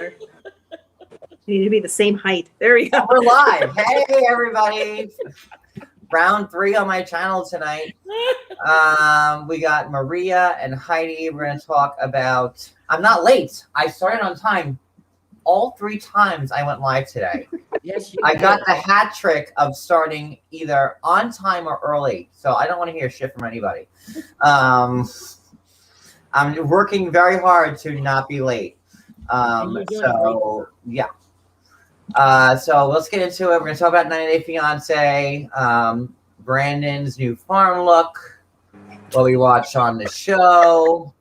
together. You need to be the same height. There we go. We're live. Hey, everybody. Round 3 on my channel tonight. We got Maria and Heidi. We're going to talk about... I'm not late. I started on time. All 3 times I went live today. Yes, I got the hat trick of starting either on time or early. So I don't want to hear shit from anybody. I'm working very hard to not be late. So, yeah. So let's get into it. We're going to talk about 90 Day Fiance, Brandon's new farm look, what we watched on the show,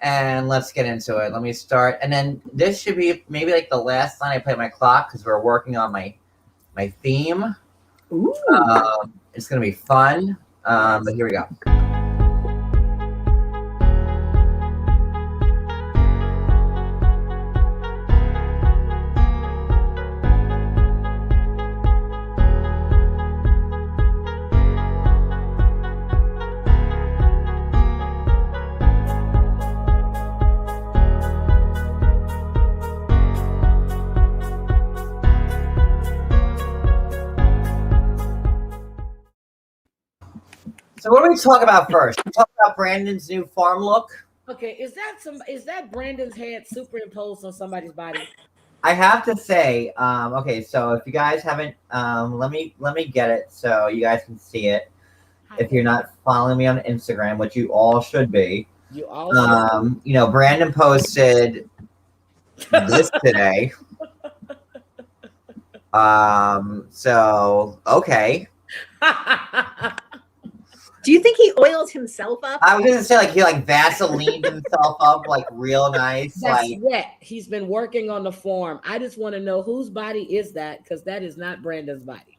and let's get into it. Let me start. And then this should be maybe like the last time I play my clock because we're working on my theme. Ooh. It's going to be fun, but here we go. So what do we talk about first? We talk about Brandon's new farm look. Okay, is that Brandon's head superimposed on somebody's body? I have to say, okay, so if you guys haven't, let me get it so you guys can see it. If you're not following me on Instagram, which you all should be, you all should. You know, Brandon posted this today. So okay. Do you think he oiled himself up? I was gonna say like he Vaselined himself up like real nice. That's wet. He's been working on the form. I just want to know whose body is that, because that is not Brandon's body.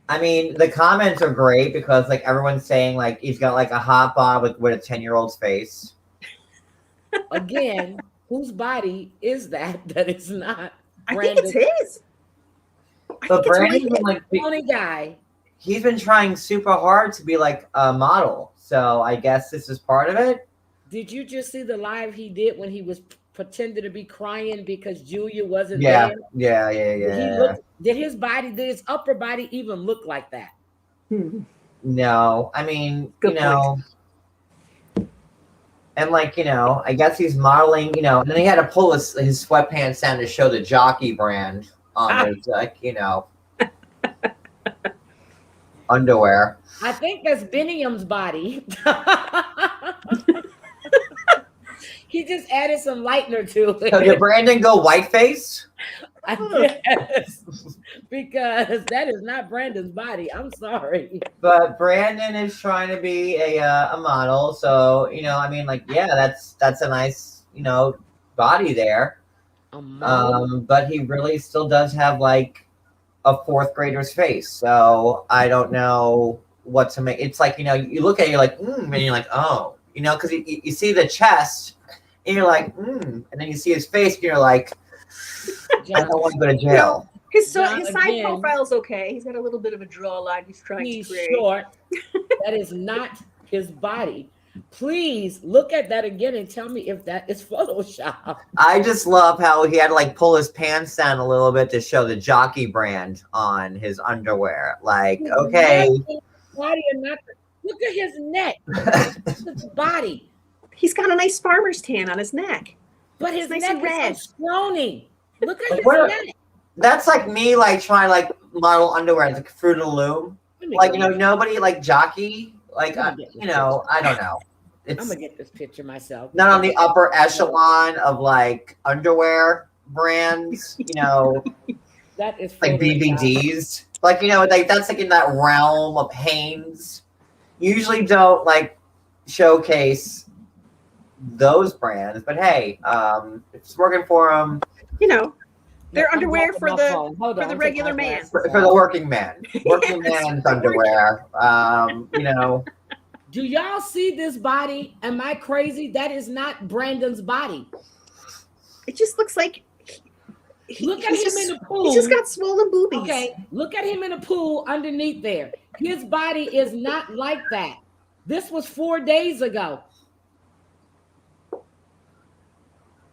I mean, the comments are great because like everyone's saying like he's got like a hot bod with a 10-year-old's face. Again, whose body is that is not Brandon? I think it's his. But Brandon's like funny guy. He's been trying super hard to be like a model. So I guess this is part of it. Did you just see the live he did when he was pretending to be crying because Julia wasn't there? Yeah. Did his upper body even look like that? No. I mean, Good point. And like, I guess he's modeling, and then he had to pull his sweatpants down to show the jockey brand on his, underwear. I think that's Beniam's body. He just added some lightener to it. So did Brandon go whiteface? I guess, because that is not Brandon's body. I'm sorry. But Brandon is trying to be a model. So, that's a nice, body there. But he really still does have like a 4th grader's face. So I don't know what to make. It's like, you look at it, you're like, and you're like, oh, because you see the chest and you're like, and then you see his face and you're like, I don't want to go to jail. His side profile's okay. He's got a little bit of a jawline he's trying to create. Short. That is not his body. Please look at that again and tell me if that is Photoshop. I just love how he had to pull his pants down a little bit to show the jockey brand on his underwear. Like, okay. Body or not. Look at his neck. His body. He's got a nice farmer's tan on his neck. But his nice neck red. is so scrawny. Look at his neck. That's like me trying to model underwear as Fruit of the Loom. Nobody jockey. I don't know. I'm gonna get this picture myself. Not on the upper echelon of underwear brands, That is like BBDs. That's in that realm of Hanes. Usually don't showcase those brands, but hey, if it's working for them, they're underwear for the regular man, for the working man, man's underwear. Do y'all see this body? Am I crazy? That is not Brandon's body. It just looks like look at him in the pool. He's just got swollen boobies. Okay, look at him in the pool underneath there. His body is not like that. This was 4 days ago.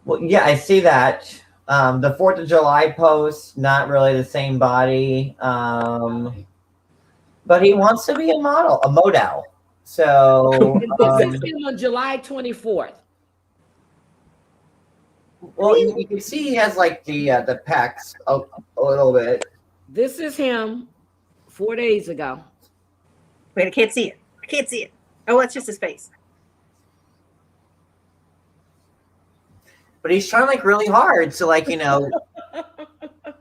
Well, yeah, I see that. The 4th of July post, not really the same body. But he wants to be a model. So this is him on July 24th. well, you can see he has like the pecs a little bit. This is him 4 days ago. Wait, I can't see it. Oh, that's just his face. But he's trying like really hard to like,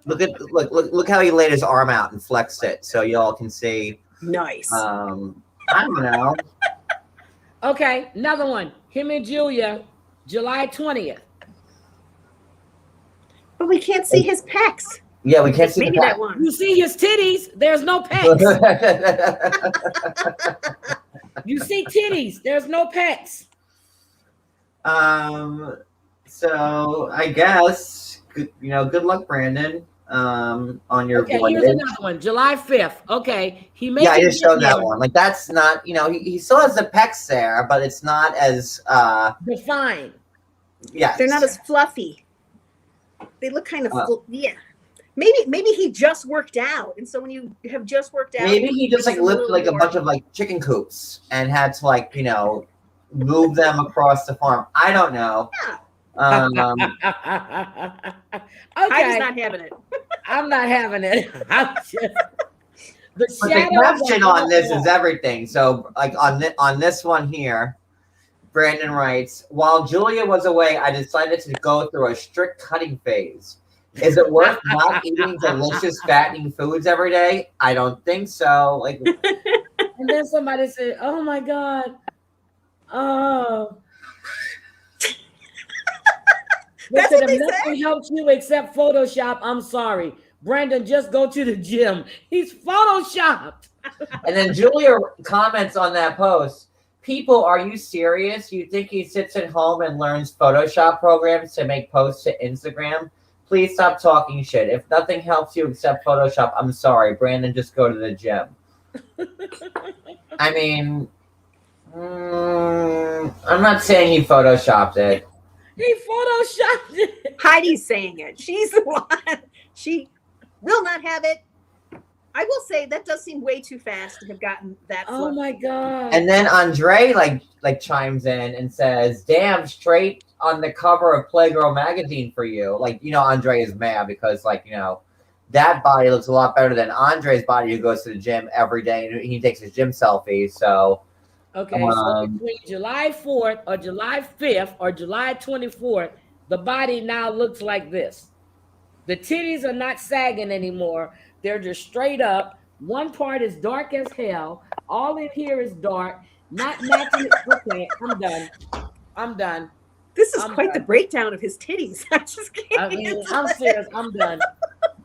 look how he laid his arm out and flexed it so y'all can see. Nice. I don't know. Okay, another one. Him and Julia, July 20th. But we can't see his pecs. Yeah, we can't see Maybe that one. You see his titties, there's no pecs. You see titties, there's no pecs. So I guess good luck, Brandon. On your okay, here's another one, July 5th. Okay, yeah, I just showed that one. Like that's not, he still has the pecs there, but it's not as defined. Yeah, they're not as fluffy. They look kind of yeah. Maybe he just worked out, and so when you have just worked out, maybe he just like lifted like a bunch of like chicken coops and had to like move them across the farm. I don't know. Yeah. Okay. I'm not having it. I'm not having it. The caption on this is everything. So like on this one here, Brandon writes, while Julia was away, I decided to go through a strict cutting phase. Is it worth not eating delicious, fattening foods every day? I don't think so. Like, and then somebody said, "Oh my God, oh." That's Listen, what they if nothing helps you except Photoshop, I'm sorry. Brandon, just go to the gym. He's Photoshopped. And then Julia comments on that post, people, are you serious? You think he sits at home and learns Photoshop programs to make posts to Instagram? Please stop talking shit. If nothing helps you except Photoshop, I'm sorry. Brandon, just go to the gym. I mean, I'm not saying he Photoshopped it. He Photoshopped it. Heidi's saying it. She's the one. She will not have it. I will say that does seem way too fast to have gotten that. Oh my God. And then Andre like chimes in and says, damn, straight on the cover of Playgirl magazine for you. Like, Andre is mad because that body looks a lot better than Andre's body who goes to the gym every day and he takes his gym selfies. So okay, so between July 4th or July 5th or July 24th, the body now looks like this. The titties are not sagging anymore. They're just straight up. One part is dark as hell. All in here is dark. Not matching. Okay, I'm done. This is quite the breakdown of his titties. I just can't. I'm serious. I'm done.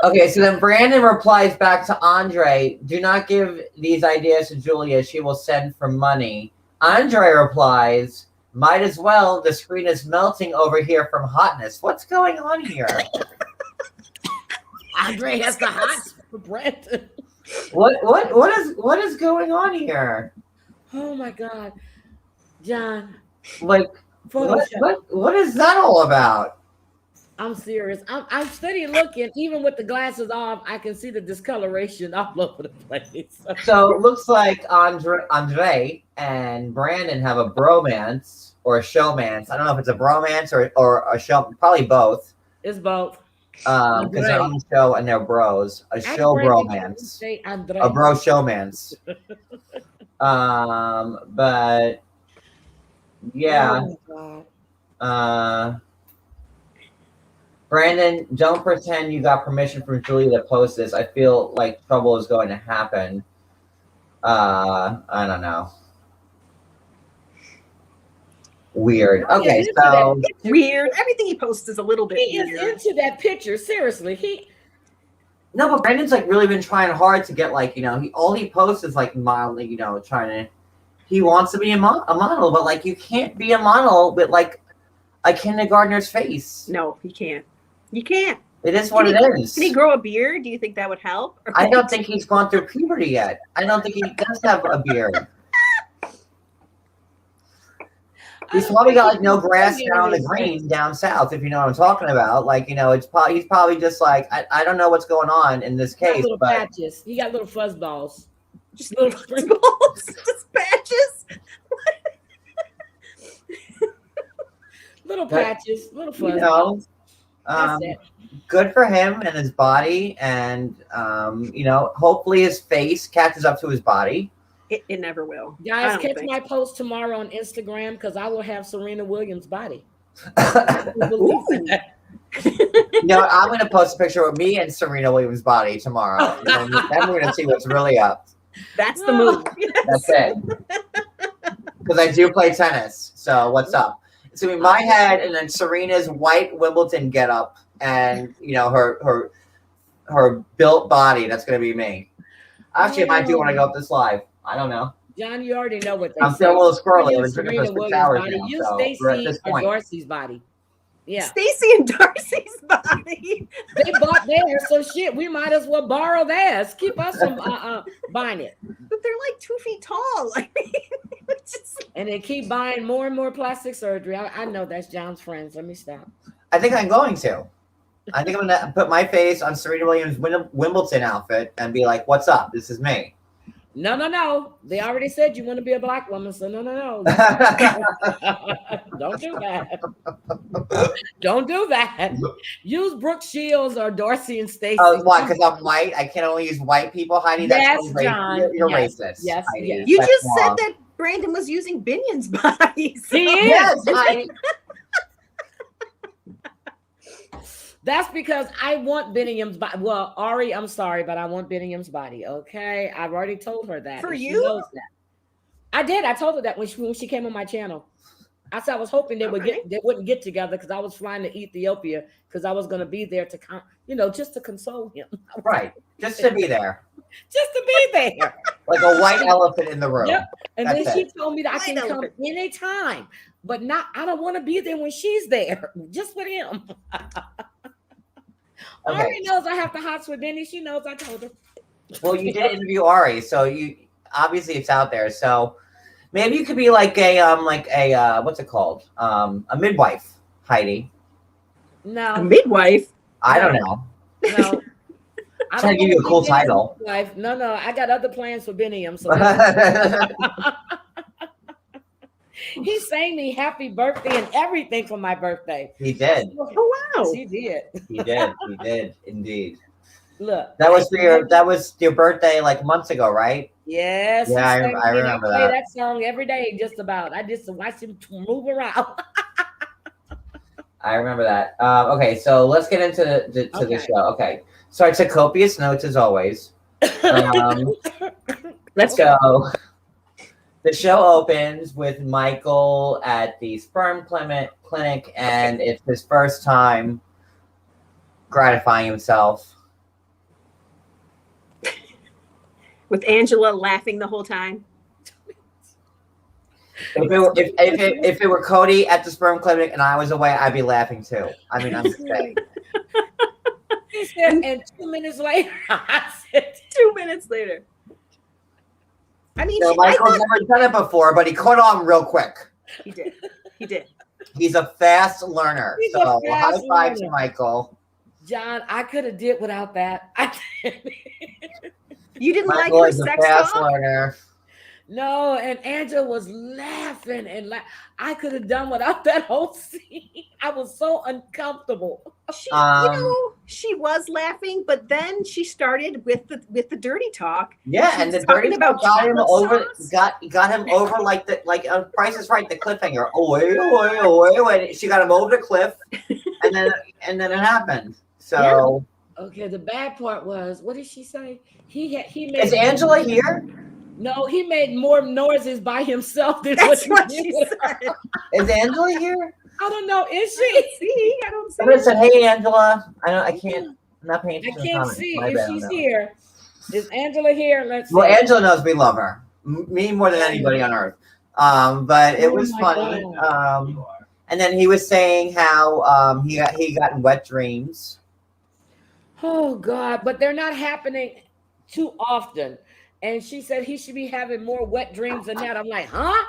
Okay, so then Brandon replies back to Andre, do not give these ideas to Julia. She will send for money. Andre replies, might as well. The screen is melting over here from hotness. What's going on here? Andre has the hots for Brandon. What is going on here? Oh my God, John. Like, what is that all about? I'm serious. I'm steady looking. Even with the glasses off, I can see the discoloration all over the place. So it looks like Andre and Brandon have a bromance or a showmance. I don't know if it's a bromance or a show. Probably both. It's both. Because they're on the show and they're bros. A show bromance. A bro showmance. But yeah. Oh Brandon, don't pretend you got permission from Julia to post this. I feel like trouble is going to happen. I don't know. Weird. Okay, so it's weird. Everything he posts is a little bit weird. He is into that picture. Seriously, No, but Brandon's like really been trying hard to get like all he posts is like mildly trying to. He wants to be a model, but like you can't be a model with like a kindergartner's face. No, he can't. You can't. It is what it is. Can he grow a beard? Do you think that would help? I don't think he's gone through puberty yet. I don't think he does have a beard. He's probably got like no grass down the green down south, if you know what I'm talking about. Like, you know, it's probably he's probably just like I don't know what's going on in this case. Little but patches. He got little fuzz balls. Just little balls, just patches. Little patches, little fuzz You know, balls. That's it. Good for him and his body, and you know, hopefully his face catches up to his body. It never will. Guys, catch my post tomorrow on Instagram because I will have Serena Williams' body. No, I'm going to post a picture of me and Serena Williams' body tomorrow, and then we're going to see what's really up. That's the move. That's it. Because I do play tennis, so what's up? It's going to be my head, and then Serena's white Wimbledon getup, and you know her built body. That's going to be me. Actually, I might do when I go up this live. I don't know. John, you already know what they I'm say. still a little squirrely. I've been Serena drinking for 6 Williams' hours body. now, You so Stacey we're at this or point. Darcy's body. Yeah. Stacey and Darcy's body. They bought theirs, so shit, we might as well borrow theirs. Keep us from buying it. But they're like 2 feet tall. I mean, just... And they keep buying more and more plastic surgery. I know that's John's friends. Let me stop. I think I'm going to. I think I'm going to put my face on Serena Williams' Wimbledon outfit and be like, what's up? This is me. No. They already said you want to be a black woman, so no. Don't do that. Don't do that. Use Brooke Shields or Dorsey and Stacey. Oh, why? Because I'm white? I can only use white people, Heidi? Yes, That's John. You're Yes. racist. Yes, Heidi. yes. You That's just wrong. said that Brandon was using Binion's body. So. He is. Yes, Heidi. That's because I want Benningham's body. Well, Ari, I'm sorry, but I want Benningham's body. Okay, I've already told her that. For and you? She knows that. I did. I told her that when she came on my channel. I said I was hoping they wouldn't get together because I was flying to Ethiopia because I was going to be there to just to console him. Right. Just to be there. Just to be there. Like a white elephant in the room. Yep. And That's then she it. told me that I can come anytime, but I don't want to be there when she's there, just with him. Okay. Ari knows I have to hot with Benny. She knows I told her. Well, you did interview Ari, so you obviously it's out there. So maybe you could be like a what's it called? A midwife, Heidi. No. A midwife? I don't know. No. I'm trying to give you a cool title. No. I got other plans for Benny. So he sang me happy birthday and everything for my birthday. He did. Oh wow. He did. He did indeed. Look. That was your birthday like months ago, right? Yes. Yeah, I remember play that. that song every day, just about. I just watch him move around. I remember that. Okay, so let's get into the show. Okay, so I took copious notes as always. Let's go. The show opens with Michael at the sperm clinic, and it's his first time gratifying himself. With Angela laughing the whole time. If it were Cody at the sperm clinic and I was away, I'd be laughing too. I mean, I'm just saying. He said, and 2 minutes later, I said, 2 minutes later. I mean, So Michael's never done it before, but he caught on real quick. He did. He's a fast learner. He's So a fast high five to learner. Michael. John, I could have did without that. You didn't Michael like is her a sex fast talk? learner. No, and Angela was laughing and I could have done without that whole scene. I was so uncomfortable. She was laughing, but then she started with the dirty talk. Yeah, She and the was talking dirty about got him chocolate over. sauce. Got him over like Price is Right, the cliffhanger. Oh, and she got him over the cliff, and then it happened. So Okay, the bad part was, what did she say? He made. is Angela here? No, he made more noises by himself than That's what what he she did. said. Is Angela here? I don't know. Is I she? don't see. I don't see. Somebody said, "Hey, Angela." I can't. I'm not paying I attention. to can't comments. see My if bad, she's I don't know. here. Is Angela here? Let's Well, see. Angela knows we love her. Me more than anybody on earth. But it Oh was my funny. And then he was saying how he got wet dreams. Oh God, but they're not happening too often. And she said he should be having more wet dreams than that. I'm like, huh?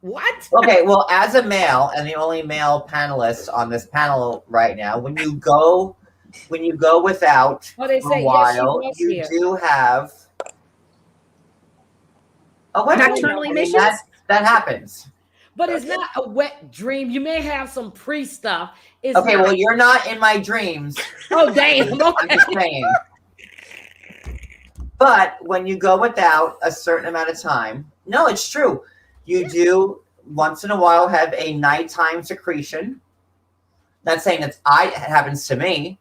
What? Okay, well, as a male and the only male panelist on this panel right now, when you go without Oh, they for say a yes, she while, was you here. do have a wet dream. Nocturnal I mean, emissions? that happens. But it's not a wet dream. You may have some pre stuff. It's Okay, not. well, you're not in my dreams. Oh, damn. I'm just saying. But when you go without a certain amount of time, no, it's true. You do once in a while have a nighttime secretion. Not saying it happens to me,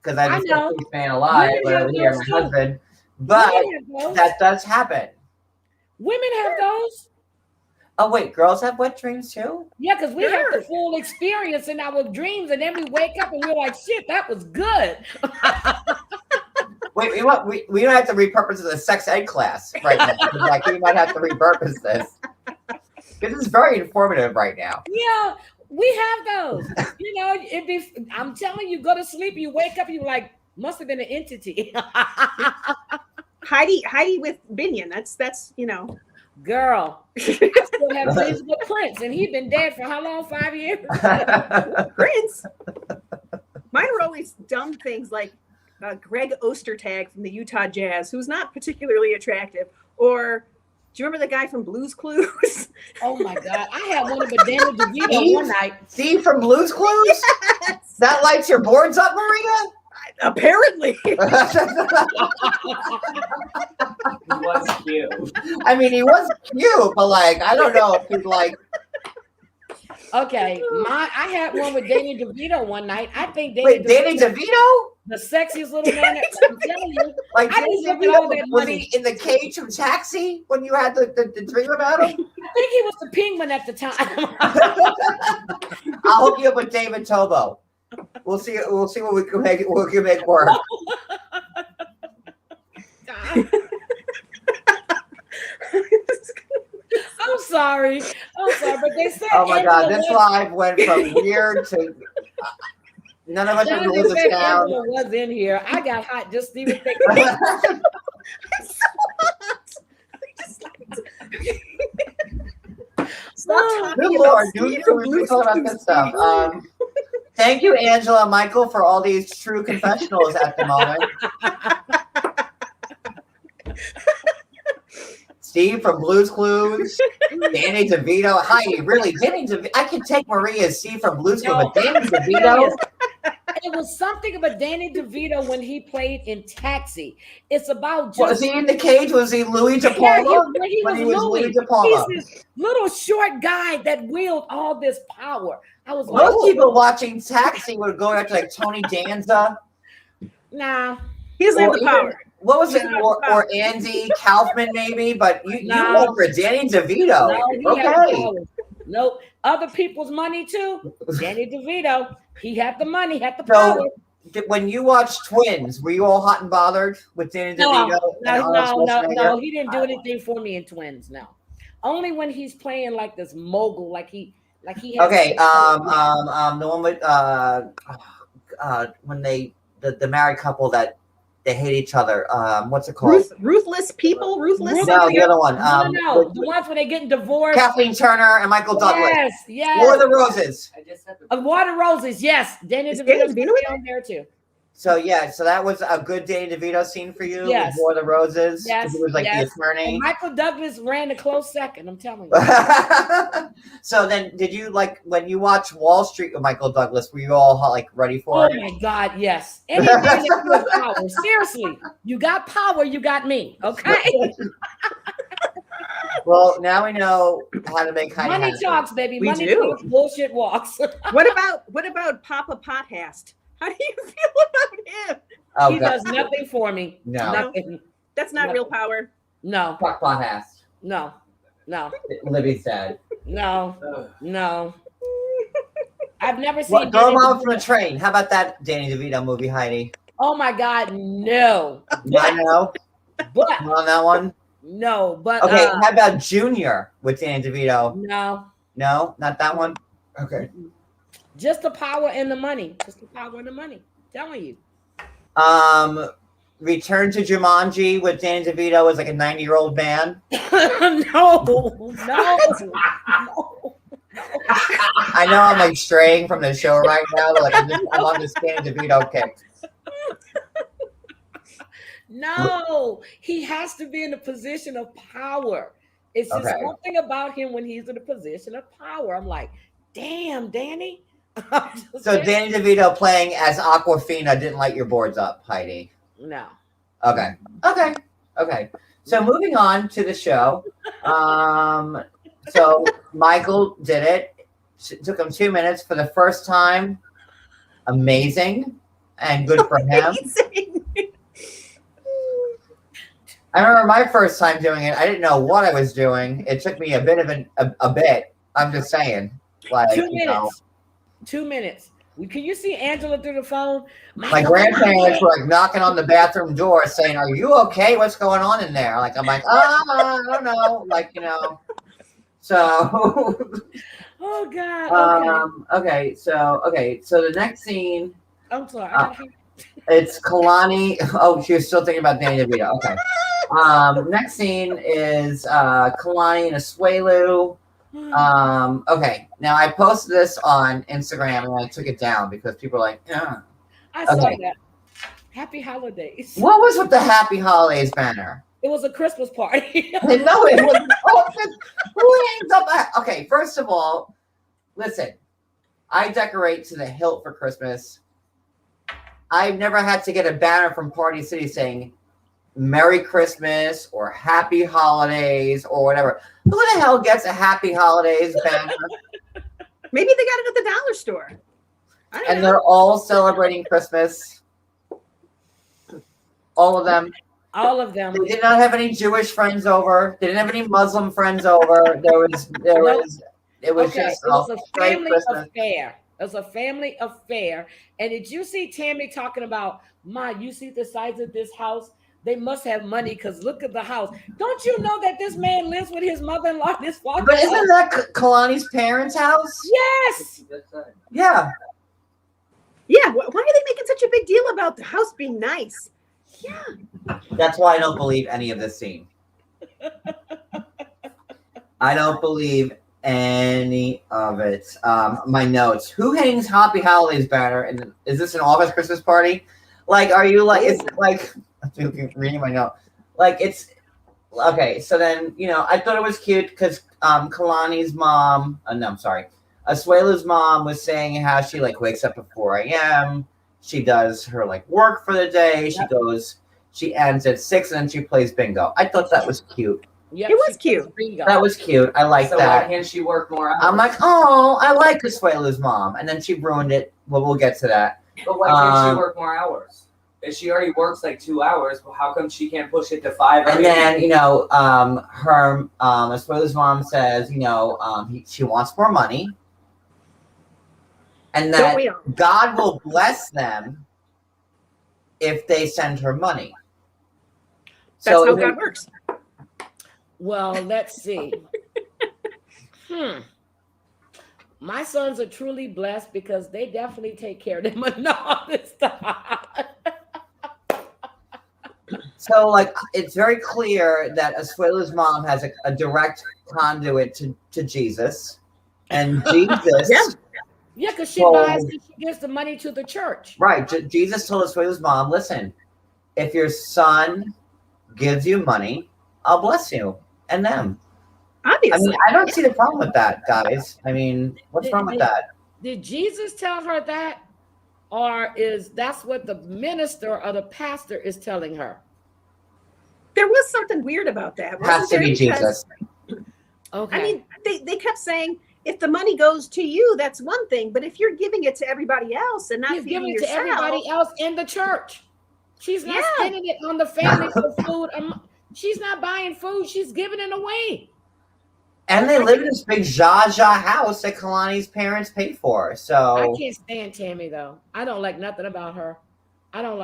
because I'm I the know. sexiest man alive, Women have over here, those my too. husband. But Women have those. that does happen. Women have those. Oh wait, girls have wet dreams too? Yeah, because we have Sure. the full experience in our dreams, and then we wake up and we're like, shit, that was good. Wait, we don't have to repurpose the sex ed class right now. Like we might have to repurpose this. This is very informative right now. Yeah, we have those. You know, I'm telling you, go to sleep, you wake up, you're like, must have been an entity. Heidi with Binion. That's Girl, I still have dreams with Prince, and he's been dead for how long? 5 years? Prince. Mine are always dumb things like Greg Ostertag from the Utah Jazz, who's not particularly attractive. Or do you remember the guy from Blue's Clues? Oh my God. I had one of the Danny DeVito one night. Steve from Blue's Clues? Yes. That lights your boards up, Maria? Apparently. He was cute. I mean, he was cute, but like, I don't know if he's like. Okay, I had one with Danny DeVito one night. I think Wait, Danny DeVito? the sexiest little man. I'm telling you, Like, I Danny didn't look at all DeVito, that was money. he in the cage from Taxi when you had the dream about him? I think he was the penguin at the time. I'll hook you up with David Tobo. We'll see what we can make work. I'm sorry, but they said. Oh my God, this Angela live went from weird to none of us are Jonathan losing said down. Angela was in here. I got hot just even thinking. Stop Good talking Lord, about dude, Steve from we're Blue's talking about Clues. this stuff. Thank you, Angela and Michael, for all these true confessionals at the moment. Steve from Blue's Clues, Danny DeVito, Heidi, really, Danny DeVito. I could take Maria as Steve from Blue's Clues, but Danny DeVito. It was something about Danny DeVito when he played in Taxi. It's about just. Was he in the cage? Was he Louis De Yeah, Palma? he When was he was Louis. Louis De Palma. He's this little short guy that wielded all this power. I was like, Most oh, people watching Taxi would go after like Tony Danza. nah. He doesn't have Or the even- power. What was it? Yeah. Or Andy Kaufman, maybe? But you No. went for Danny DeVito. No, he had the Okay. power. Nope. Other people's money too. Danny DeVito. He had the money, had the power. So, when you watched Twins, were you all hot and bothered with Danny DeVito? and Arnold Schwarzenegger? No. He didn't do anything for me in Twins. No. Only when he's playing like this mogul, like he has Okay. The one with when the married couple that they hate each other. What's it called? Ruthless people. Ruthless. No, the other one. No. The ones when they're getting divorced. Kathleen Turner and Michael Douglas. Yes. War of the Roses. I just said the Water Roses, yes. Danny Is Danny DeVito's DeVito in on there too. So that was a good Danny DeVito scene for you. Yes. War of the Roses. Yes, He was like yes. the attorney. And Michael Douglas ran a close second. I'm telling you. So then, did you like when you watch Wall Street with Michael Douglas? Were you all like ready for Oh it? my God, yes. Anything that gives power. Seriously, you got power, you got me. Okay. Well, now we know how to make Heidi Money happy. talks, baby. We Money do. talks, bullshit walks. What about Papa Pothast? How do you feel about him? Oh, He God. does nothing for me. No. Nothing. That's not No. real power. No. Fuck podcast. No. Libby's dead. No. Ugh. No. I've never seen. What, Throw Danny Mom from a DeVito. Train. How about that Danny DeVito movie, Heidi? Oh my God, no. I know. But On that one. no, but Okay. How about Junior with Danny DeVito? no. No, not that one. Okay. Just the power and the money. Just the power and the money. Telling you. Return to Jumanji with Danny DeVito as like a 90-year-old man? No. I know I'm like straying from the show right now. Like I'm on this Danny DeVito kick. No, he has to be in a position of power. It's just Okay. something about him when he's in a position of power. I'm like, damn, Danny. So Danny DeVito playing as Aquafina didn't light your boards up, Heidi. No. Okay. So moving on to the show. So Michael did it. It took him 2 minutes for the first time. Amazing and good for him. Amazing. I remember my first time doing it. I didn't know what I was doing. It took me a bit of a bit. I'm just saying. Like 2 minutes. 2 minutes. Can you see Angela through the phone? My grandparents were like knocking on the bathroom door saying, "Are you okay? What's going on in there?" Like I'm like, I don't know. Like, So Oh God. okay. So the next scene, I'm sorry. it's Kalani. Oh, she was still thinking about Danny DeVito. Okay. Next scene is Kalani and Asuelu. Okay. Now I posted this on Instagram and I took it down because people are like, I saw okay. that. Happy holidays. What was with the Happy Holidays banner? It was a Christmas party. No, it wasn't. Who hangs up? Okay, first of all, listen. I decorate to the hilt for Christmas. I've never had to get a banner from Party City saying Merry Christmas or Happy Holidays or whatever. Who the hell gets a Happy Holidays banner? Maybe they got it at the dollar store. I don't And know. they're all celebrating Christmas. All of them. All of them. They did not have any Jewish friends over. They didn't have any Muslim friends over. It was Okay, just it was a straight family Christmas. affair. It was a family affair. And did you see Tammy talking about, Ma, you see the size of this house? They must have money because look at the house. Don't you know that this man lives with his mother-in-law? This father. But isn't that Kalani's parents' house? Yes. Yeah. Yeah, why are they making such a big deal about the house being nice? Yeah. That's why I don't believe any of this scene. I don't believe any of it. My notes. Who hangs Happy Holidays banner? And is this an office Christmas party? Like, are you like? It's like I'm reading my note. Like it's okay. So then I thought it was cute because Kalani's mom. No, I'm sorry. Asuelu's mom was saying how she like wakes up at 4 a.m. She does her like work for the day. She ends at 6 and then she plays bingo. I thought that was cute. Yep, It was cute. That was cute. I like So that. why can't she work more hours? I'm like, oh, I like Asuelu's mom. And then she ruined it. Well, we'll get to that. But why can't she work more hours? If she already works like 2 hours, well, how come she can't push it to 5? And then, her Asuelu's mom says, she wants more money. And Don't that we all? God will bless them if they send her money. That's So how God works. Well, let's see. My sons are truly blessed because they definitely take care of them and all this stuff. So, like, it's very clear that Asuelu's mom has a direct conduit to Jesus. And Jesus... Yeah, because she Well, buys and she gives the money to the church. Right. Jesus told Asuelu's mom, listen, if your son gives you money, I'll bless you and them. Obviously. I mean, I don't see the problem with that, guys. I mean, what's wrong with that? Did Jesus tell her that? Or that's what the minister or the pastor is telling her? There was something weird about that. Has to be Jesus. Okay. I mean, they kept saying, if the money goes to you, that's one thing. But if you're giving it to everybody else and not He's feeding giving it yourself, to everybody else in the church. She's not Yeah. spending it on the family for food. She's not buying food. She's giving it away. And they live in this big Zsa house that Kalani's parents paid for. I So can't stand Tammy, though. I don't like nothing about her. no,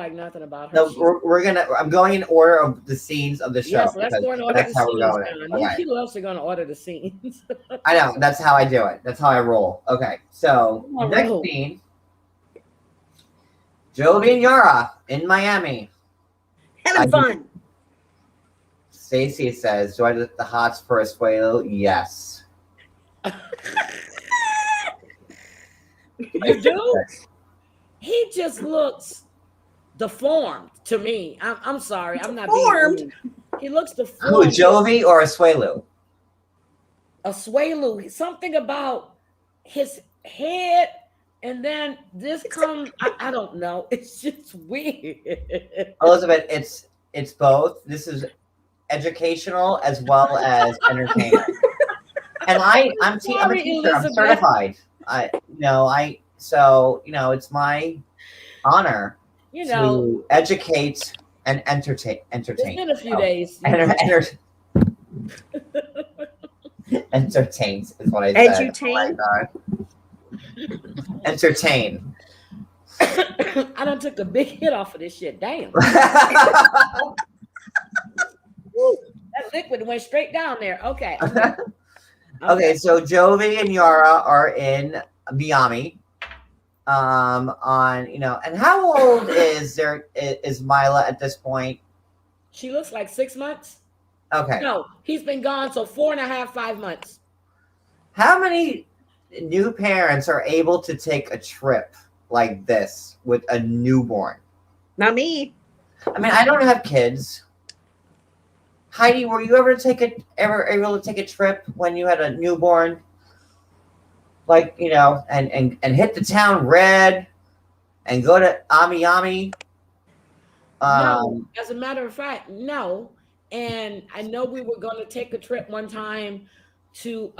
I'm going in order of the scenes of the show. Yes, let's go in order. That's how we're going. Okay. He loves to go in order the scenes. I know. That's how I do it. That's how I roll. Okay. So Oh, next roll. scene, Jovi and Yara in Miami. Having fun. Stacy says, "Do I look the hots for Asuelo?" Yes. You do? He just looks deformed to me. I'm sorry. I'm not being rude. He looks deformed. Who, Jovi or Asuelo? Asuelo. Something about his head, and then this comes. I don't know. It's just weird. Elizabeth, it's both. This is educational as well as entertainment. And I'm a teacher. I'm certified. So it's my honor to educate and entertain. It's been a few days. Entertains is what I said. Edutain. Entertain. I done took a big hit off of this shit. Damn. That liquid went straight down there. Okay. Okay, so Jovi and Yara are in Miami. And how old is Mila at this point? She looks like 6 months. Okay. No, he's been gone, so 4.5, 5 months. How many new parents are able to take a trip like this with a newborn? Not me. I mean, I don't have kids. Heidi, were you ever able to take a trip when you had a newborn? Like, and hit the town red and go to Ami? No, as a matter of fact, no. And I know we were going to take a trip one time to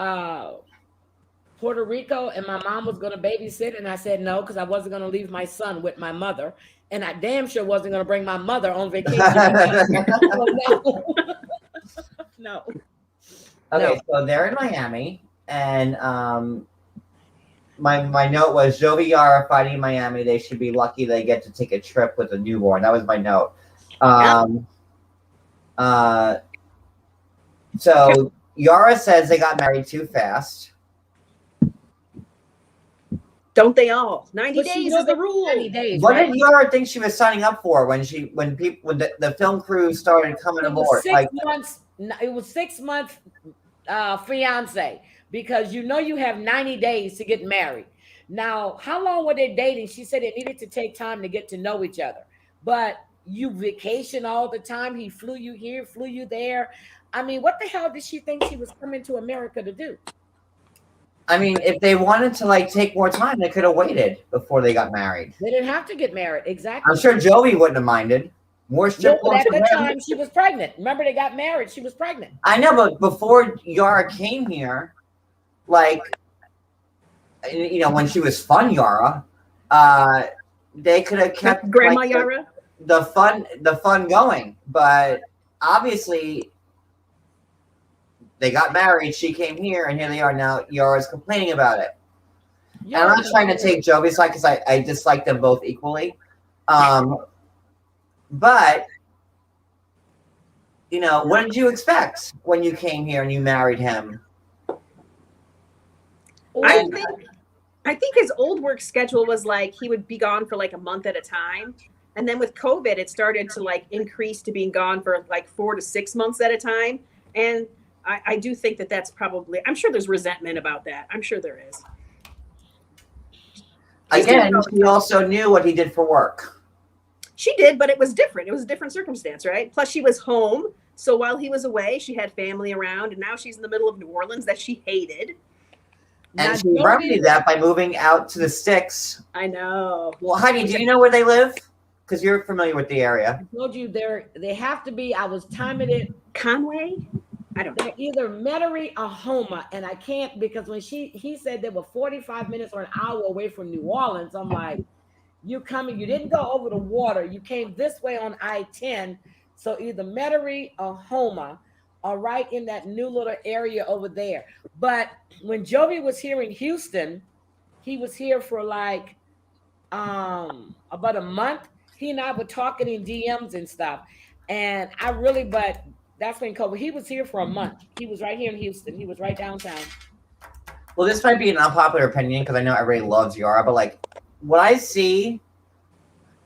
Puerto Rico, and my mom was going to babysit, and I said no because I wasn't going to leave my son with my mother, and I damn sure wasn't going to bring my mother on vacation. No. Okay, so they're in Miami, and my note was Jovi Yara fighting in Miami. They should be lucky they get to take a trip with a newborn. That was my note. So Yara says they got married too fast. Don't they all? 90 days is the rule. 90 days, What did Yara think she was signing up for when the film crew started coming aboard? It was 6 months fiance, because you have 90 days to get married. Now, how long were they dating? She said it needed to take time to get to know each other. But you vacation all the time. He flew you here, flew you there. I mean, what the hell did she think she was coming to America to do? I mean, if they wanted to take more time, they could have waited before they got married. They didn't have to get married. Exactly. I'm sure Jovi wouldn't have minded. More strip at the time she was pregnant. Remember, they got married. She was pregnant. I know, but before Yara came here, when she was fun Yara, they could have kept Grandma Yara the fun going. But obviously, they got married. She came here, and here they are now. Yara's complaining about it. And I'm not trying to take Jovi's side because I dislike them both equally. But what did you expect when you came here and you married him? I think his old work schedule was he would be gone for a month at a time. And then with COVID, it started to increase to being gone for 4 to 6 months at a time. And I do think that's probably, I'm sure there's resentment about that. I'm sure there is. Again, she also knew what he did for work. She did, but it was different. It was a different circumstance, right? Plus, she was home. So while he was away, she had family around. And now she's in the middle of New Orleans that she hated. And she remedied that by moving out to the sticks. I know. Well, Heidi, do you know where they live? Because you're familiar with the area. I told you they have to be. I was timing it. Conway? I don't know. They're either Metairie or Houma, and I can't because when he said they were 45 minutes or an hour away from New Orleans, I'm like, you didn't go over the water. You came this way on I-10. So either Metairie or Houma are right in that new little area over there. But when Jovi was here in Houston, he was here for about a month. He and I were talking in DMs and stuff. And but that's when COVID, he was here for a month. He was right here in Houston. He was right downtown. Well, this might be an unpopular opinion because I know everybody loves Yara, but what I see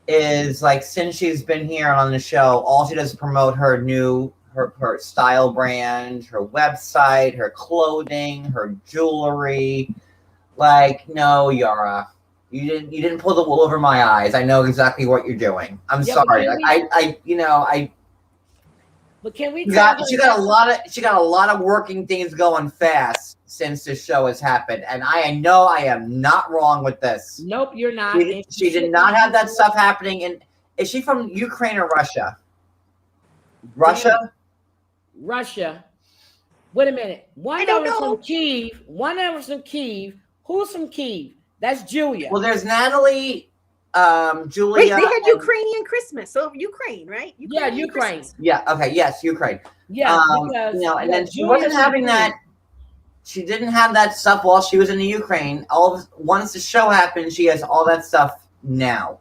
is like since she's been here on the show, all she does is promote her her style brand, her website, her clothing, her jewelry. Like, no, Yara, you didn't pull the wool over my eyes. I know exactly what you're doing. I'm sorry. Like, But can we? She got a lot of working things going fast since the show has happened, and I know I am not wrong with this. Nope, you're not. She did not have that stuff happening. Is she from Ukraine or Russia? Russia. Wait a minute. One I don't of them know. from Kyiv. One of them from Kyiv. Who's from Kyiv? That's Julia. Well, there's Natalie, Julia. Wait, they had Ukrainian Christmas, so Ukraine, right? Yeah, Ukraine. Christmas. Yeah. Okay. Yes, Ukraine. Yeah, because, and then she Julia wasn't should having be- that. She didn't have that stuff while she was in the Ukraine. Once the show happened, she has all that stuff now,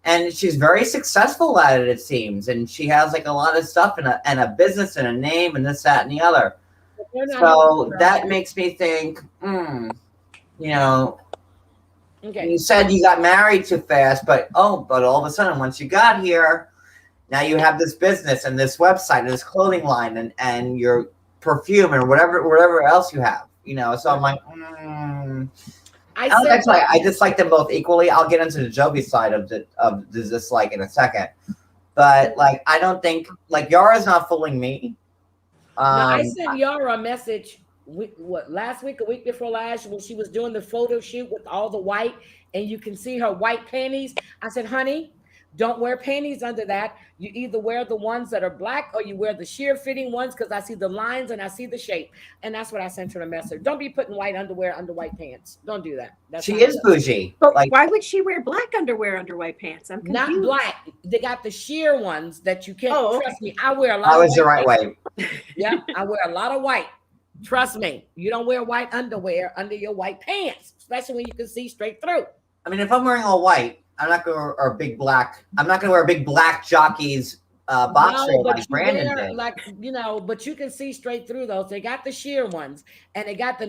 and she's very successful at it. It seems, and she has like a lot of stuff and a business and a name and this, that, and the other. They're not So having- that makes me think, Okay. you said you got married too fast, but all of a sudden, once you got here, now you have this business and this website and this clothing line and your perfume and whatever else you have, So I'm like, I dislike them both equally. I'll get into the Jovi side of the dislike in a second, but like I don't think like Yara's not fooling me. I sent Yara a message. Last week, a week before last, when she was doing the photo shoot with all the white, and you can see her white panties. I said, honey, don't wear panties under that. You either wear the ones that are black or you wear the sheer fitting ones because I see the lines and I see the shape. And that's what I sent her a message. Don't be putting white underwear under white pants. Don't do that. She is bougie. But Like, why would she wear black underwear under white pants? I'm confused. Not black. They got the sheer ones that you can't. Oh, okay. Trust me, I wear a lot. that was the right way. Yeah, I wear a lot of white. Trust me, you don't wear white underwear under your white pants, especially when you can see straight through. I mean, if I'm wearing all white, I'm not going to wear a big black. I'm not going to wear a big black jockey's boxer but like you Brandon wear, did. like but you can see straight through those. They got the sheer ones, and they got the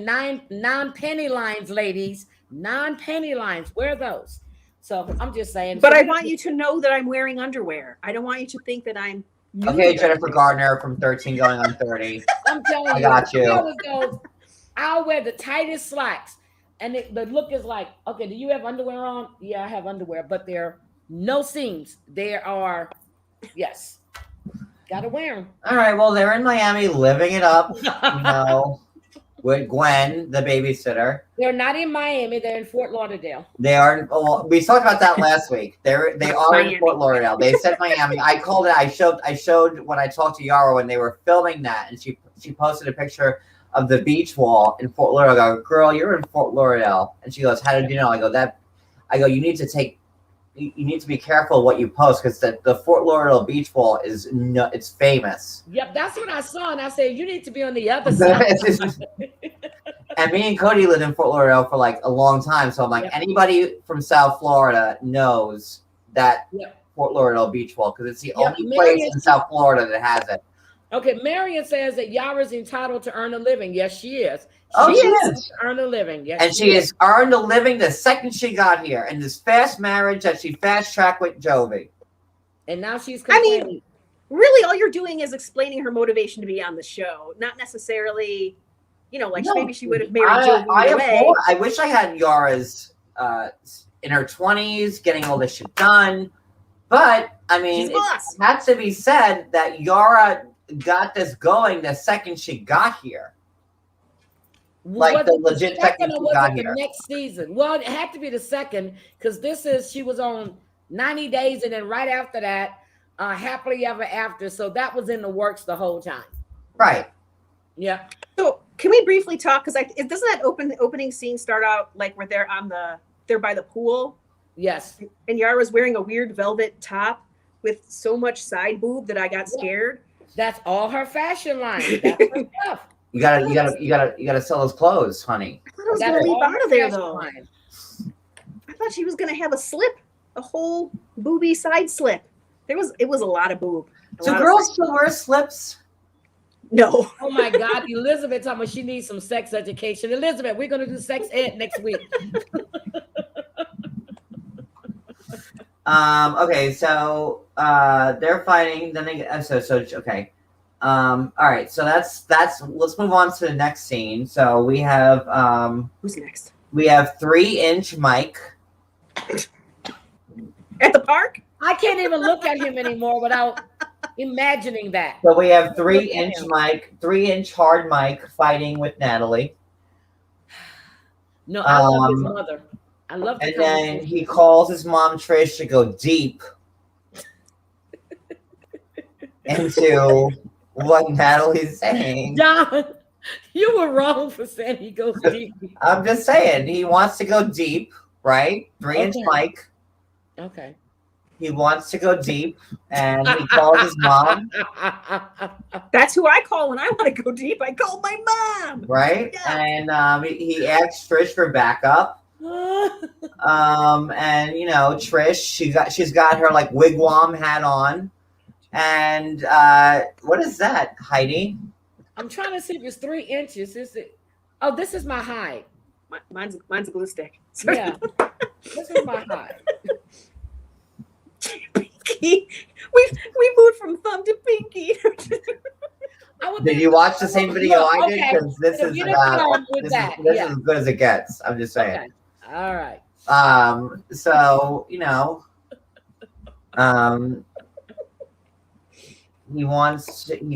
non-penny lines, ladies. Non-penny lines. Wear those. So I'm just saying. But I want you to know that I'm wearing underwear. I don't want you to think that I'm. Okay, Jennifer Gardner from 13 going on 30. I'm telling you, I got you. I always go, I'll wear the tightest slacks. And the look is like, okay, do you have underwear on? Yeah, I have underwear, but there are no seams. There are, yes. Gotta wear them. All right, well, they're in Miami living it up, with Gwen, the babysitter. They're not in Miami, they're in Fort Lauderdale. They are. Well, we talked about that last week. They are Miami. in Fort Lauderdale. They said Miami. I called it. I showed when I talked to Yara when they were filming that, and she posted a picture of the beach wall in Fort Lauderdale. I go, girl, you're in Fort Lauderdale, and she goes, how did you know? I go, you need to be careful what you post because the Fort Lauderdale beach wall it's famous. Yep, that's what I saw, and I said, you need to be on the other side. And me and Cody lived in Fort Lauderdale for like a long time, so I'm like, anybody from South Florida knows that Fort Lauderdale beach wall because it's the only place in South Florida that has it. Okay, Marion says that Yara's entitled to earn a living. Yes, she is. Oh, she is. To earn a living. Yes, and she has earned a living the second she got here in this fast marriage that she fast tracked with Jovi. And now she's complaining. I mean, really, all you're doing is explaining her motivation to be on the show, not necessarily, maybe she would have married Jovi away. I wish I had Yara's in her 20s getting all this shit done. But, I mean, it has to be said that Yara got this going the second she got here. Like the legit second she got here. Next season. Well, it had to be the second because she was on 90 Days and then right after that, Happily Ever After. So that was in the works the whole time. Right. Yeah. So can we briefly talk? Because doesn't that opening scene start out like where they're by the pool? Yes. And Yara's wearing a weird velvet top with so much side boob that I got scared. That's all her fashion line. That's her stuff. You gotta sell those clothes, honey. I thought I was gonna leave out of there though. I thought she was gonna have a whole booby side slip. It was a lot of boob. Do girls still wear slips? No. Oh my God, Elizabeth talking about she needs some sex education. Elizabeth, we're gonna do sex ed next week. Okay, so they're fighting. Then they okay. All right, so that's. Let's move on to the next scene. So we have Who's next? we have 3-inch Mike. At the park? I can't even look at him anymore without imagining that. So we have 3-inch Mike, 3-inch hard Mike fighting with Natalie. No, I love his mother. I love the And then he calls his mom Trish to go deep into what Natalie's saying. John, you were wrong for saying he goes deep. I'm just saying he wants to go deep, right? 3-inch Mike. Okay. He wants to go deep, and he calls his mom. That's who I call when I want to go deep. I call my mom. Right? Yeah. And he asks Trish for backup. And you know, Trish, she's got her like wigwam hat on. And what is that, Heidi? I'm trying to see if it's 3 inches. Is it? Oh, this is my height. Mine's a glue stick. Yeah. This is my height. Pinky. We moved from thumb to pinky. Did you watch the same video I did? Because this So is you didn't about come with this, that. is, this Yeah. is as good as it gets. I'm just saying. Okay. All right. So you know, he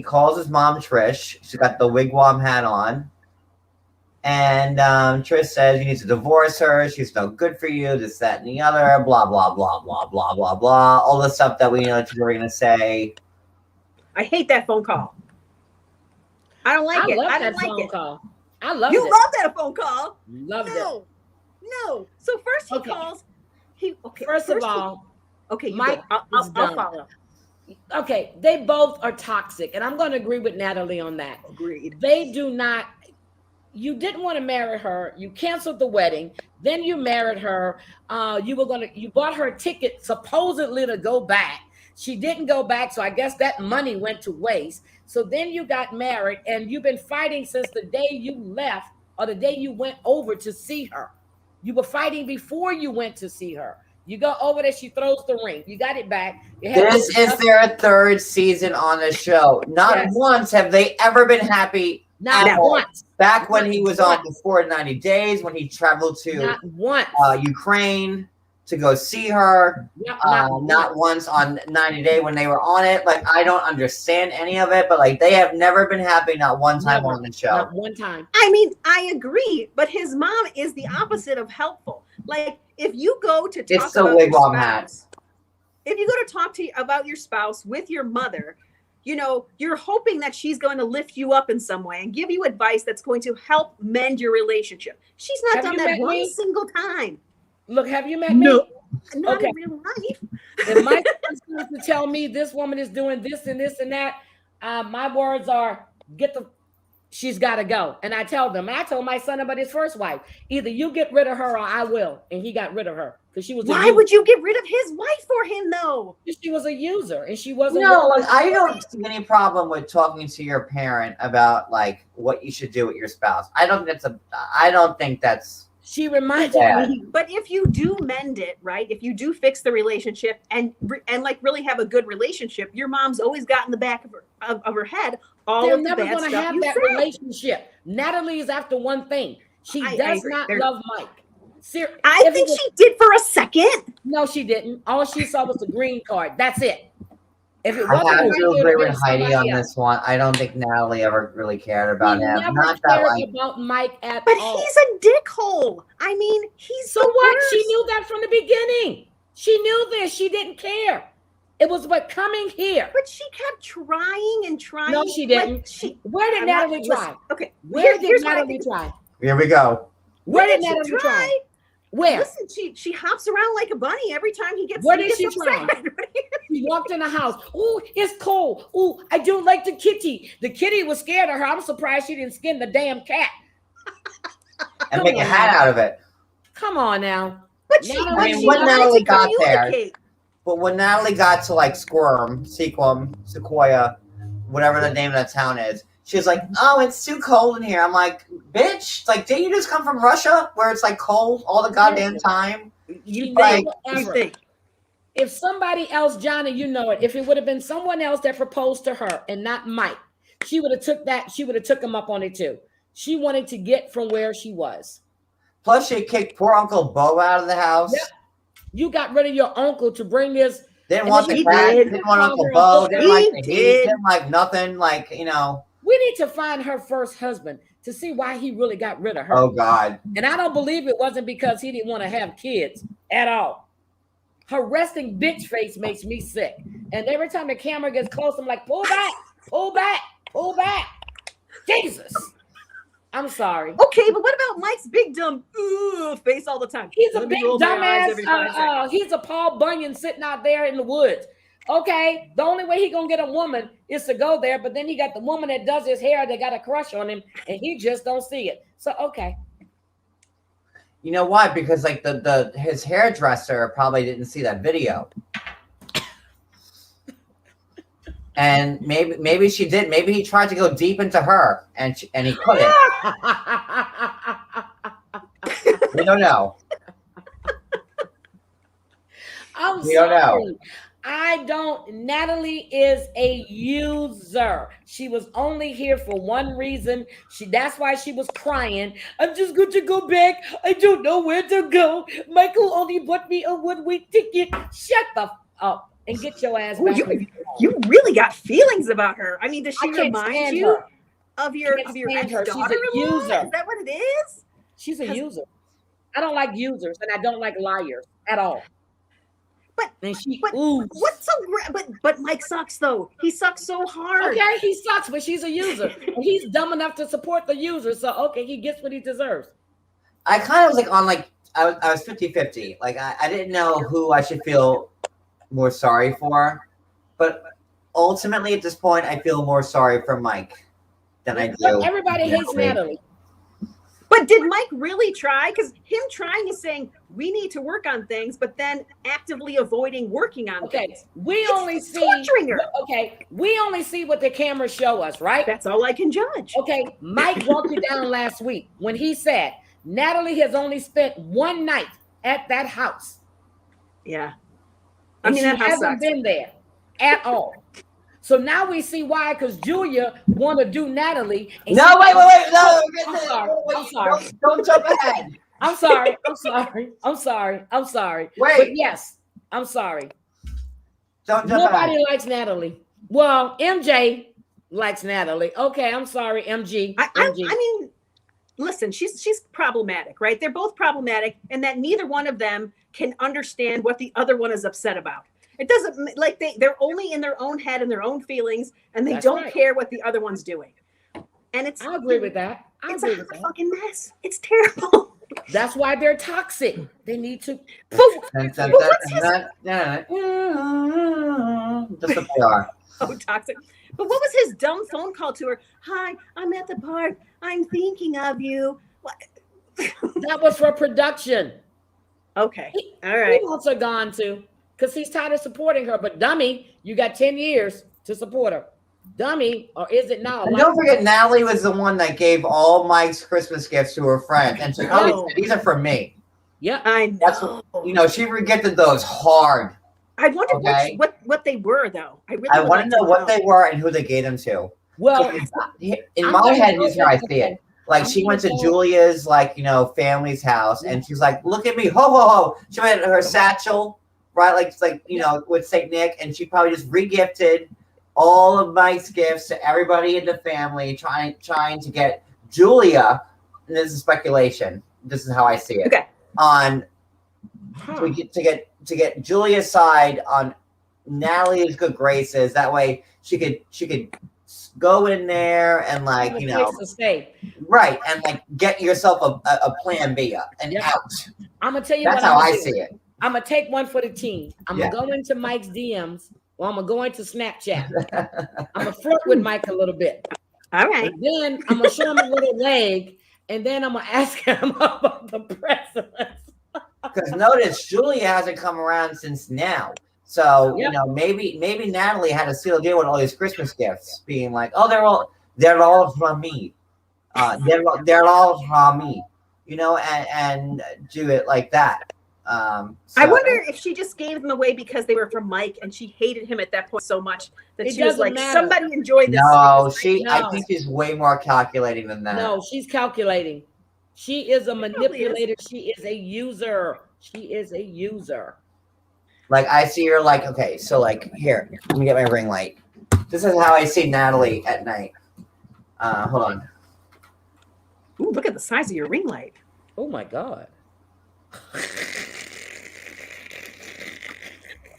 calls his mom Trish. She's got the wigwam hat on. And Trish says you need to divorce her. She's no good for you. This, that, and the other. Blah blah blah blah blah blah blah. All the stuff that we know that you're gonna say. I hate that phone call. I don't like it. love I that don't like phone it. call. I love You it. love that phone call. Loved it. No. So first he Okay. calls. First of all, okay, you Mike go. is I'll done. follow. Okay, they both are toxic, and I'm going to agree with Natalie on that. Agreed. They do not. You didn't want to marry her. You canceled the wedding. Then you married her. You bought her a ticket supposedly to go back. She didn't go back, so I guess that money went to waste. So then you got married, and you've been fighting since the day you left or the day you went over to see her. You were fighting before you went to see her. You go over there, she throws the ring. You got it back. This is their third season on the show. Not once have they ever been happy. Not once. Back when he was on before 90 Days, when he traveled to Not once. Ukraine to go see her. Not once on 90 Day when they were on it. Like, I don't understand any of it, but like they have never been happy, not one time on the show. Not one time. I mean, I agree, but his mom is the opposite of helpful. Like, if you go to talk about your spouse, if you go to talk about your spouse with your mother, you know, you're hoping that she's going to lift you up in some way and give you advice that's going to help mend your relationship. She's not done that one single time. Look, have you met me? Not in real life. If my son's going to tell me this woman is doing this and this and that, my words are, she's got to go. And I told my son about his first wife. Either you get rid of her or I will. And he got rid of her. Because she was Why would you get rid of his wife for him, though? She was a user and she wasn't. No, like, I don't see any problem with talking to your parent about like what you should do with your spouse. I don't think that's She reminded me. But if you do mend it, right? If you do fix the relationship and like really have a good relationship, your mom's always got in the back of her head all They're of the never bad going to stuff have you that said. relationship. Natalie is after one thing. She does not love Mike. I think she did for a second. No, she didn't. All she saw was the green card. That's it. If it I wasn't, have to agree with Heidi on this one. I don't think Natalie ever really cared about him. Never Not cared that about Mike at But all. he's a dickhole. I mean, he's so what? She knew that from the beginning. She knew this. She didn't care. It was what coming here. But she kept trying and trying. No, she didn't. Where did Natalie try? Okay. Where did Natalie try? Here we go. Where did Natalie try? Where? Listen, she hops around like a bunny every time he gets. Where did she try? She walked in the house. Oh, it's cold. Oh, I don't like the kitty. The kitty was scared of her. I'm surprised she didn't skin the damn cat. And make a hat out of it. Come on now. But when Natalie got there, but when Natalie got to like Sequoia, whatever the name of that town is, she was like, "Oh, it's too cold in here." I'm like, "Bitch, like, didn't you just come from Russia where it's like cold all the goddamn time?" You like, think? If somebody else, Johnny, you know it. If it would have been someone else that proposed to her and not Mike, she would have took that. She would have took him up on it too. She wanted to get from where she was. Plus, she kicked poor Uncle Bo out of the house. Yep. You got rid of your uncle to bring this. Didn't want the cat. Didn't want Uncle Bo. Didn't like the heat. Didn't like nothing. Like, you know. We need to find her first husband to see why he really got rid of her. Oh, God. And I don't believe it wasn't because he didn't want to have kids at all. Her resting bitch face makes me sick. And every time the camera gets close, I'm like, pull back, pull back, pull back. Jesus. I'm sorry. Okay, but what about Mike's big dumb face all the time? He's a big dumbass. He's a Paul Bunyan sitting out there in the woods. Okay, the only way he gonna get a woman is to go there, but then he got the woman that does his hair that got a crush on him, and he just don't see it. So okay. You know why? Because like his hairdresser probably didn't see that video. And maybe she did. Maybe he tried to go deep into her, and he couldn't. We don't know. We don't know. Natalie is a user. She was only here for one reason. That's why she was crying. I'm just going to go back. I don't know where to go. Michael only bought me a one-way ticket. Shut the up and get your ass back. You really got feelings about her. I mean, does she remind you of your ex-daughter-in-law? She's a user. Is that what it is? She's a user. I don't like users, and I don't like liars at all. But what's so great? But Mike sucks though. He sucks so hard. Okay, he sucks, but she's a user. And he's dumb enough to support the user. So okay, he gets what he deserves. I kind of was like on like I was 50-50. Like I didn't know who I should feel more sorry for. But ultimately at this point I feel more sorry for Mike than I do. Everybody hates Natalie. But did Mike really try? Because him trying is saying we need to work on things, but then actively avoiding working on things. We only see torturing her. Okay, we only see what the cameras show us, right? That's all I can judge. Okay, Mike broke it down last week when he said Natalie has only spent one night at that house. Yeah, I mean, she hasn't been there at all. So now we see why, because Julia want to do Natalie. No, wait. No, I'm sorry. Don't jump ahead. I'm sorry. Wait. But yes, I'm sorry. Don't jump Nobody ahead. likes Natalie. Well, MJ likes Natalie. Okay, I'm sorry, MG. I mean, listen, she's problematic, right? They're both problematic, and that neither one of them can understand what the other one is upset about. It doesn't like they're only in their own head and their own feelings, and they don't care what the other one's doing. And I agree with that. It's a fucking mess. It's terrible. That's why they're toxic. They need to. Just what they are. Oh, toxic. But what was his dumb phone call to her? Hi, I'm at the park. I'm thinking of you. What? That was for production. Okay. All right. Who else are gone to? Because he's tired of supporting her. But dummy, you got 10 years to support her. Dummy, or is it now? And don't forget, Natalie was the one that gave all Mike's Christmas gifts to her friends. And she these are for me. Yeah. I know. That's what, she rejected those hard. I wonder what they were, though. I want to know what they were and who they gave them to. Well, in my head, here's how I see it. Like, she went to Julia's, family's house, and she's like, look at me, ho, ho, ho. She went her satchel, right? With St. Nick, and she probably just re-gifted all of Mike's gifts to everybody in the family, trying to get Julia, and this is speculation, this is how I see it, to get Julia's side on Natalie's good graces. That way she could go in there and right, and get yourself a plan B and out. I'm gonna tell you that's how I see it. I'm gonna take one for the team. I'm gonna go into Mike's DMs, or I'm gonna go into Snapchat. I'm gonna flirt with Mike a little bit. All right. And then I'm gonna show him a little leg, and then I'm gonna ask him about the president. Because notice Julia hasn't come around since now. So maybe Natalie had a seal deal with all these Christmas gifts, being like, oh, they're all from me. They're all from me. And do it like that. I wonder if she just gave them away because they were from Mike, and she hated him at that point so much that she was like, matter. "Somebody enjoy this." No, because I think she's way more calculating than that. No, she's calculating. She is a manipulator. She is a user. She is a user. Like I see her like, okay, so like here, let me get my ring light. This is how I see Natalie at night. Hold on. Ooh, look at the size of your ring light. Oh my God.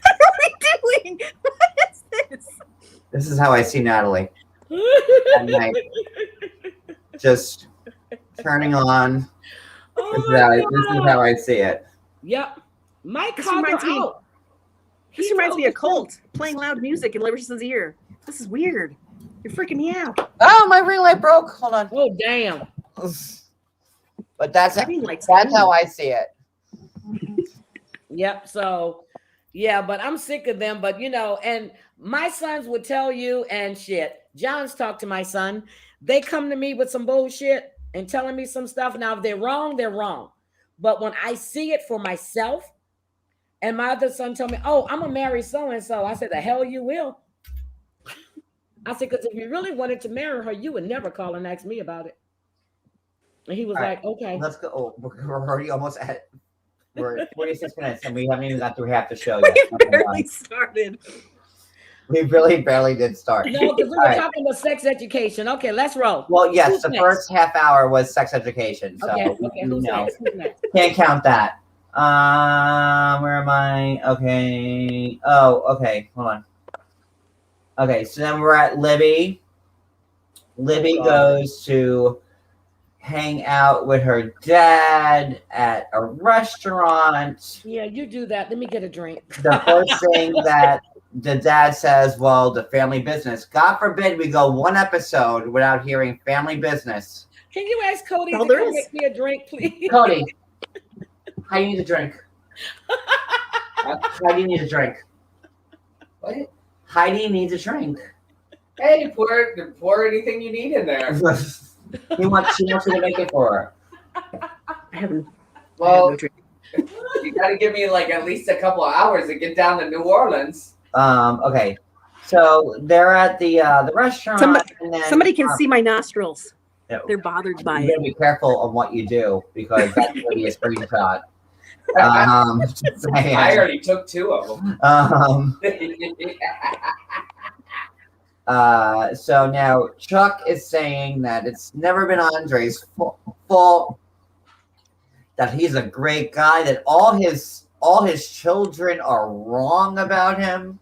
What are we doing? What is this? This is how I see Natalie at night. Just turning on. This is how I see it. Yep. Mike This called her reminds me- out. This reminds me of Colt playing loud music in Liverson's ear. This is weird. You're freaking me out. Oh, my ring light broke. Hold on. Oh, damn. But that's Ring light's how I see it. Yep. So, yeah, but I'm sick of them. But, and my sons would tell you and shit. John's talked to my son. They come to me with some bullshit and telling me some stuff. Now, if they're wrong, they're wrong. But when I see it for myself, and my other son told me, "Oh, I'm going to marry so-and-so." I said, "The hell you will." I said, "Because if you really wanted to marry her, you would never call and ask me about it." And he was like, "Okay." Let's go. Oh, we're already almost at. We're at 46 minutes and we haven't even got through half the show yet. We barely started. We really barely did start. No, because we were talking about sex education. Okay, let's roll. Well, yes, Who's the next? first half hour was sex education. So, Okay, who's no, next? Who's next? can't count that. Where am I? Okay. Oh, okay. Hold on. Okay, so then we're at Libby. Libby goes to hang out with her dad at a restaurant. Yeah, you do that. Let me get a drink. The first thing that the dad says, well, the family business. God forbid we go one episode without hearing family business. Can you ask Cody Well, to there come is. make me a drink, please? Cody, how you need a drink? Heidi needs a drink. What? Heidi needs a drink. Hey, pour anything you need in there. She wants you to make it for her. I haven't. Well, no drink. you got to give me like at least a couple of hours to get down to New Orleans. Okay. So they're at the restaurant. And then, Somebody can see my nostrils. no, They're bothered by you it. gotta be careful of what you do because that's gonna be a screenshot. Just saying. I already took 2 of them. So now Chuck is saying that it's never been Andre's fault, that he's a great guy, that all his children are wrong about him.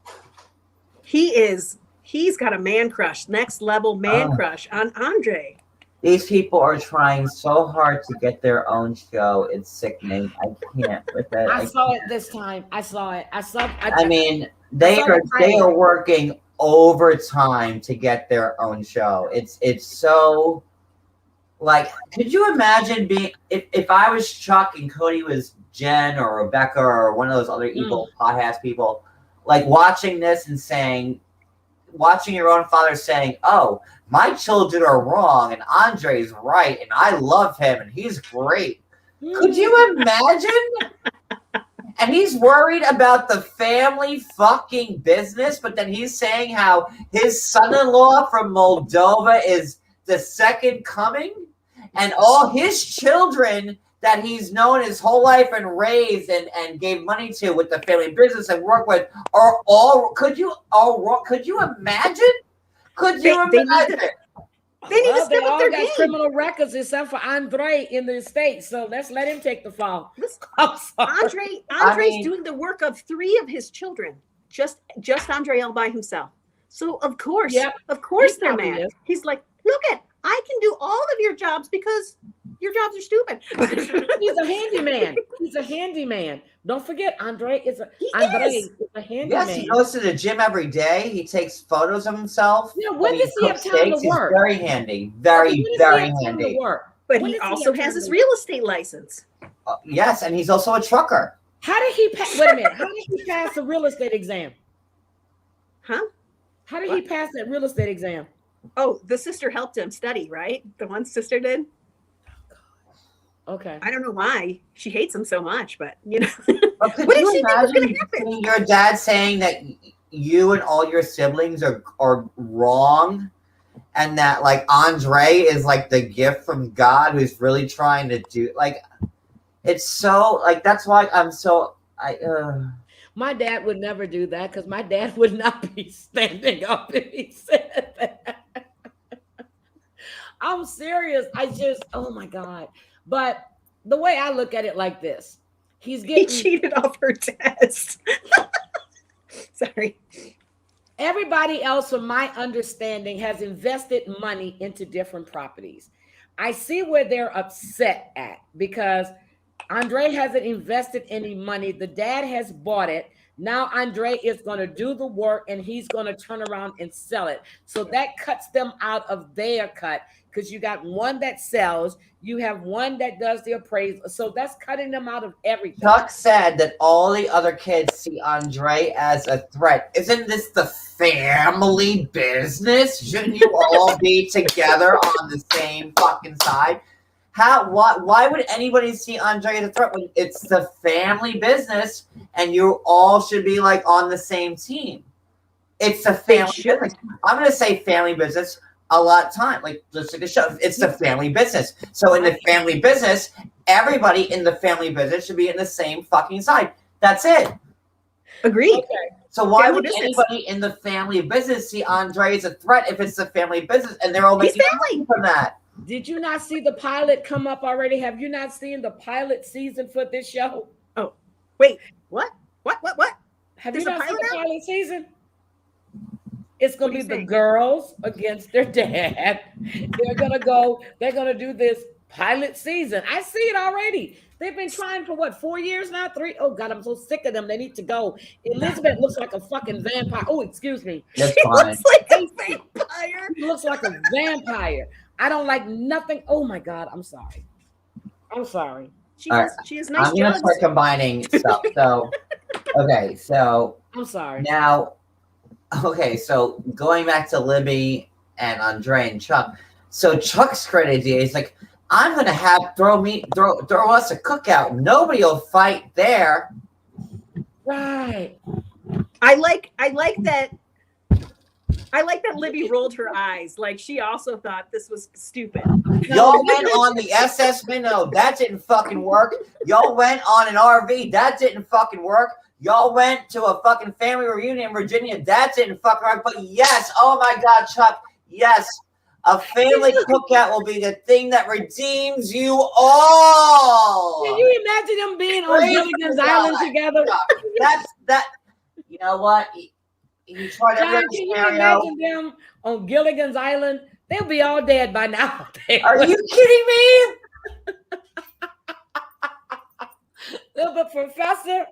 He's got a man crush, next level man crush on Andre. These people are trying so hard to get their own show. It's sickening. I can't with it. I saw it this time. I saw it. I mean, they are working overtime to get their own show. It's so like, could you imagine being if I was Chuck and Cody was Jen or Rebecca or one of those other evil podcast people, like watching this and watching your own father saying, "Oh, my children are wrong and Andre's right and I love him and he's great." Could you imagine? And he's worried about the family fucking business, but then he's saying how his son-in-law from Moldova is the second coming, and all his children that he's known his whole life and raised and gave money to with the family business and work with are all. Could you imagine? Could you imagine? They need to They step up all their got game. criminal records except for Andre in the States. So let's let him take the fall. Listen, I'm sorry. Andre's doing the work of 3 of his children. Just Andre all by himself. So of course, Yep. He they're probably mad. is. He's like, look I can do all of your jobs because your jobs are stupid. He's a handyman. He's a handyman. Don't forget, Andre is a handyman. Yes, he goes to the gym every day. He takes photos of himself. Yeah, when He does he have cooks time to steaks. work? He's very handy. When Very, does he very have time to handy. work? But When he does he also have has time his to real estate license. Yes, and he's also a trucker. How did he pass? Wait a minute. How did he pass the real estate exam? Huh? How did he pass that real estate exam? Oh, the sister helped him study, right? The one sister did. Okay. I don't know why she hates him so much, but But could What you did she think was gonna imagine happen? your dad saying that you and all your siblings are wrong, and that like Andre is like the gift from God who's really trying to do like it's so like that's why I'm so My dad would never do that because my dad would not be standing up if he said that. I'm serious. Oh my God. But the way I look at it like this, he's he getting cheated off her test. Sorry. everybody else, from my understanding, has invested money into different properties. I see where they're upset at because Andre hasn't invested any money. The dad has bought it. Now Andre is going to do the work and he's going to turn around and sell it. So that cuts them out of their cut because you got one that sells, you have one that does the appraisal. So that's cutting them out of everything. Chuck said that all the other kids see Andre as a threat. Isn't this the family business? Shouldn't you all be together on the same fucking side? Why would anybody see Andre as a threat when it's the family business and you all should be like on the same team? It's the family business. I'm gonna say family business a lot of time. Like let's take a show. It's the family business. So in the family business, everybody in the family business should be in the same fucking side. That's it. Agreed. Okay. So why Family would business. anybody in the family business see Andre as a threat if it's the family business and they're all He's making family. money from that? Did you not see the pilot come up already? Have you not seen the pilot season for this show? Oh, wait. What? Have There's you a not seen pilot the out? pilot season? It's going What to are be you the saying? girls against their dad. They're going to do this pilot season. I see it already. They've been trying for what, 4 years now? 3? Oh God, I'm so sick of them. They need to go. Elizabeth looks like a fucking vampire. Oh, excuse me. That's She fine. looks like a vampire. She looks like a vampire. I don't like nothing. Oh my God, I'm sorry. She All has nice I'm gonna jugs. start combining stuff. So okay, so I'm sorry. now so going back to Libby and Andre and Chuck. So Chuck's great idea is like, I'm gonna throw us a cookout. Nobody will fight there. Right. I like that. I like that Libby rolled her eyes. Like she also thought this was stupid. Y'all went on the SS Minnow. That didn't fucking work. Y'all went on an RV. That didn't fucking work. Y'all went to a fucking family reunion in Virginia. That didn't fucking work. But yes, oh my God, Chuck, yes. A family cookout will be the thing that redeems you all. Can you imagine them being on Praise Gilligan's God. Island together? That. You know what? You tried John, every can you scenario. imagine them on Gilligan's Island? They'll be all dead by now. Are you kidding me? The professor,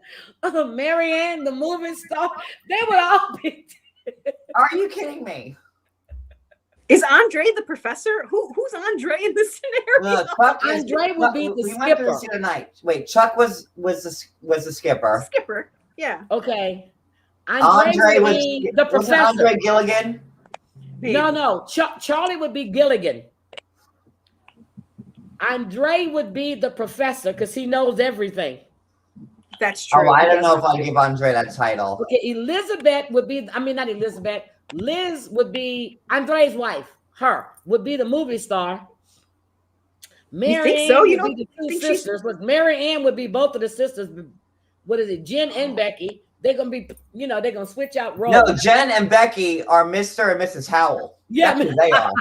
Marianne, the movie star, they would all be dead. Are you kidding me? Is Andre the professor? Who's Andre in this scenario? Andre would be the we went to skipper. see tonight. Wait, Chuck was the skipper. Skipper. Yeah. Okay. Andre would was be the wasn't professor. Andre Gilligan. No. Charlie would be Gilligan. Andre would be the professor because he knows everything. That's true. Oh, I don't know if I'll give Andre that title. Okay, Elizabeth would be, not Elizabeth. Liz would be Andre's wife. Her would be the movie star. You think so? You would don't be the two think she's- sisters, but Mary Ann would be both of the sisters. What is it? Jen and Becky. They're gonna be, they're gonna switch out roles. No, Jen and Becky are Mr. and Mrs. Howell. Yeah, That's who they are.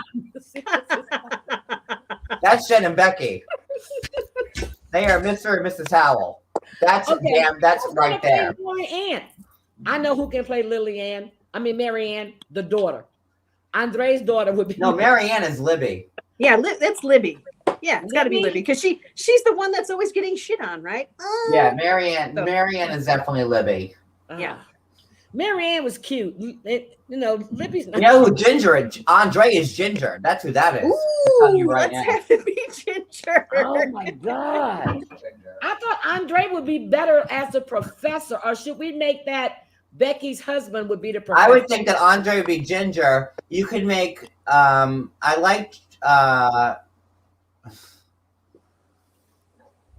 That's Jen and Becky. They are Mr. and Mrs. Howell. That's Okay. that's Who's right gonna there. play Mary Ann? I know who can play Mary Ann, the daughter. Andre's daughter would be. No, Mary Ann is Libby. Yeah, that's Libby. Yeah, it's got to be Libby? Libby because she's the one that's always getting shit on, right? Yeah, Mary Ann. So- Mary Ann is definitely Libby. Yeah. Mary Ann was cute. Libby's not. You know who Ginger is? Andre is Ginger. That's who that is. telling you Ooh, right let's now. have to be Ginger. Oh my God. I thought Andre would be better as the professor, or should we make that Becky's husband would be the professor? I would think that Andre would be Ginger. You could make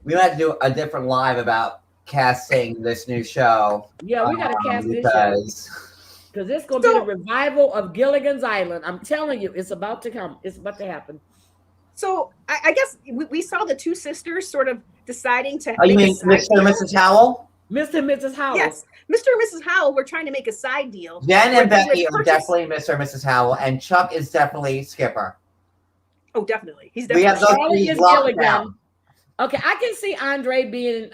We might have to do a different live about casting this new show. Yeah, we gotta cast this show because it's gonna be the revival of Gilligan's Island. I'm telling you, it's about to come. It's about to happen. So I guess we saw the two sisters sort of deciding to. Oh, you mean Mr. and Mrs. Howell? Mr. and Mrs. Howell. Yes, Mr. and Mrs. Howell were trying to make a side deal. Jen and Becky are definitely Mr. and Mrs. Howell, and Chuck is definitely Skipper. Oh, definitely. He's definitely. We have those Charlie three is locked Gilligan. down. Okay, I can see Andre being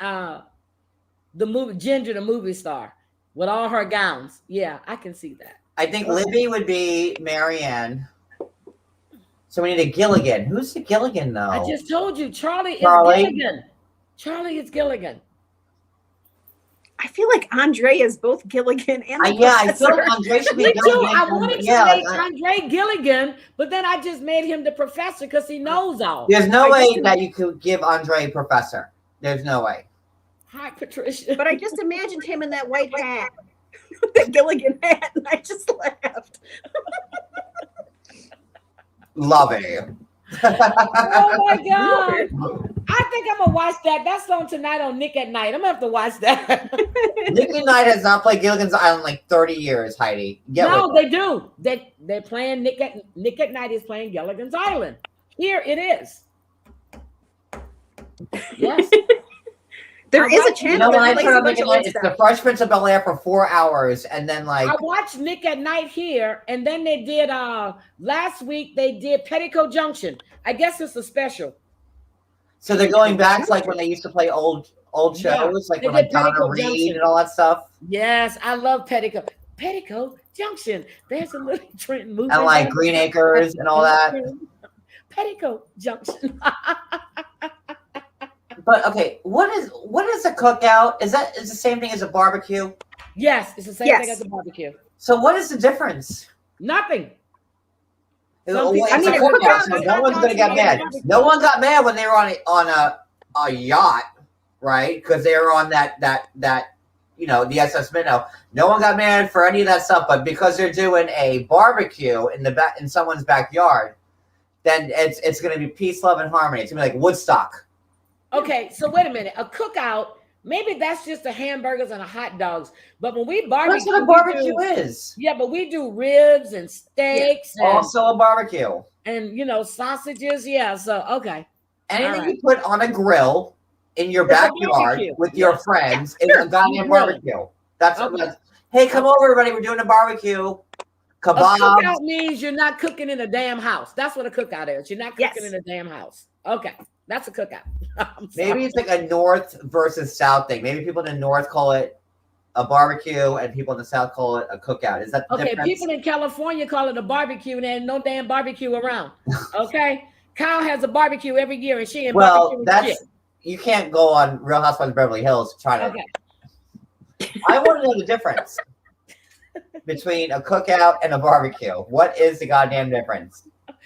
the movie Ginger, the movie star, with all her gowns. Yeah, I can see that. I think Libby would be Marianne. So we need a Gilligan. Who's the Gilligan, though? I just told you, Charlie is Gilligan. Charlie is Gilligan. I feel like Andre is both Gilligan and the yeah, I feel professor. like Andre should be Me Gilligan. too. I wanted to make Andre Gilligan, but then I just made him the professor because he knows all. There's no way that you could give Andre a professor. There's no way. Hi, Patricia. But I just imagined him in that white hat, the Gilligan hat, and I just laughed. Love it. Oh my God. I think I'm gonna watch that. That's on tonight on Nick at Night. I'm gonna have to watch that. Nick at Night has not played Gilligan's Island in like 30 years, Heidi. No, they do. They're playing Nick at Night is playing Gilligan's Island. Here it is. Yes. There is a channel. You know, when I that turn on plays Nick a at bunch Night, of it's stuff. the Fresh Prince of Bel-Air for 4 hours, and then like I watched Nick at Night here, and then they did last week they did Petticoat Junction. I guess it's a special. so they're going back to like when they used to play old shows, Yeah, like they when like did Donna Petticoat Reed Junction. and all that stuff. Yes, I love Petticoat. Petticoat Junction. There's a little Trenton movie. And like Green Acres and all that. Petticoat Junction. But okay, what is a cookout? Is the same thing as a barbecue? Yes, it's the same thing as a barbecue. So what is the difference? Nothing. It's Some people- a I mean, cookout, cookout, so it's no not one's gonna get mad. barbecue. No one got mad when they were on a yacht, right? Because they were on that the SS Minnow. No one got mad for any of that stuff, but because they're doing a barbecue in someone's backyard, then it's gonna be peace, love, and harmony. It's gonna be like Woodstock. Okay, so wait a minute. A cookout, maybe that's just the hamburgers and the hot dogs. But when we barbecue, That's what a barbecue is. Yeah, but we do ribs and steaks Also a barbecue. and sausages. Yeah, so okay. Anything Alright. you put on a grill in your It's a backyard barbecue. with your friends is a goddamn barbecue. That's what Okay. that's. Hey, come over, everybody. We're doing a barbecue. A Kebabs. cookout means you're not cooking in a damn house. That's what a cookout is. You're not cooking Yes. in a damn house. Okay, that's a cookout. I'm Maybe sorry. it's like a north versus south thing. Maybe people in the north call it a barbecue and people in the south call it a cookout. Is that the Okay, difference? people in California call it a barbecue and there's no damn barbecue around. Okay, Kyle has a barbecue every year and she ain't Well, barbecuing that's shit. you can't go on Real Housewives of Beverly Hills trying to. Okay. I want to know the difference between a cookout and a barbecue. What is the goddamn difference?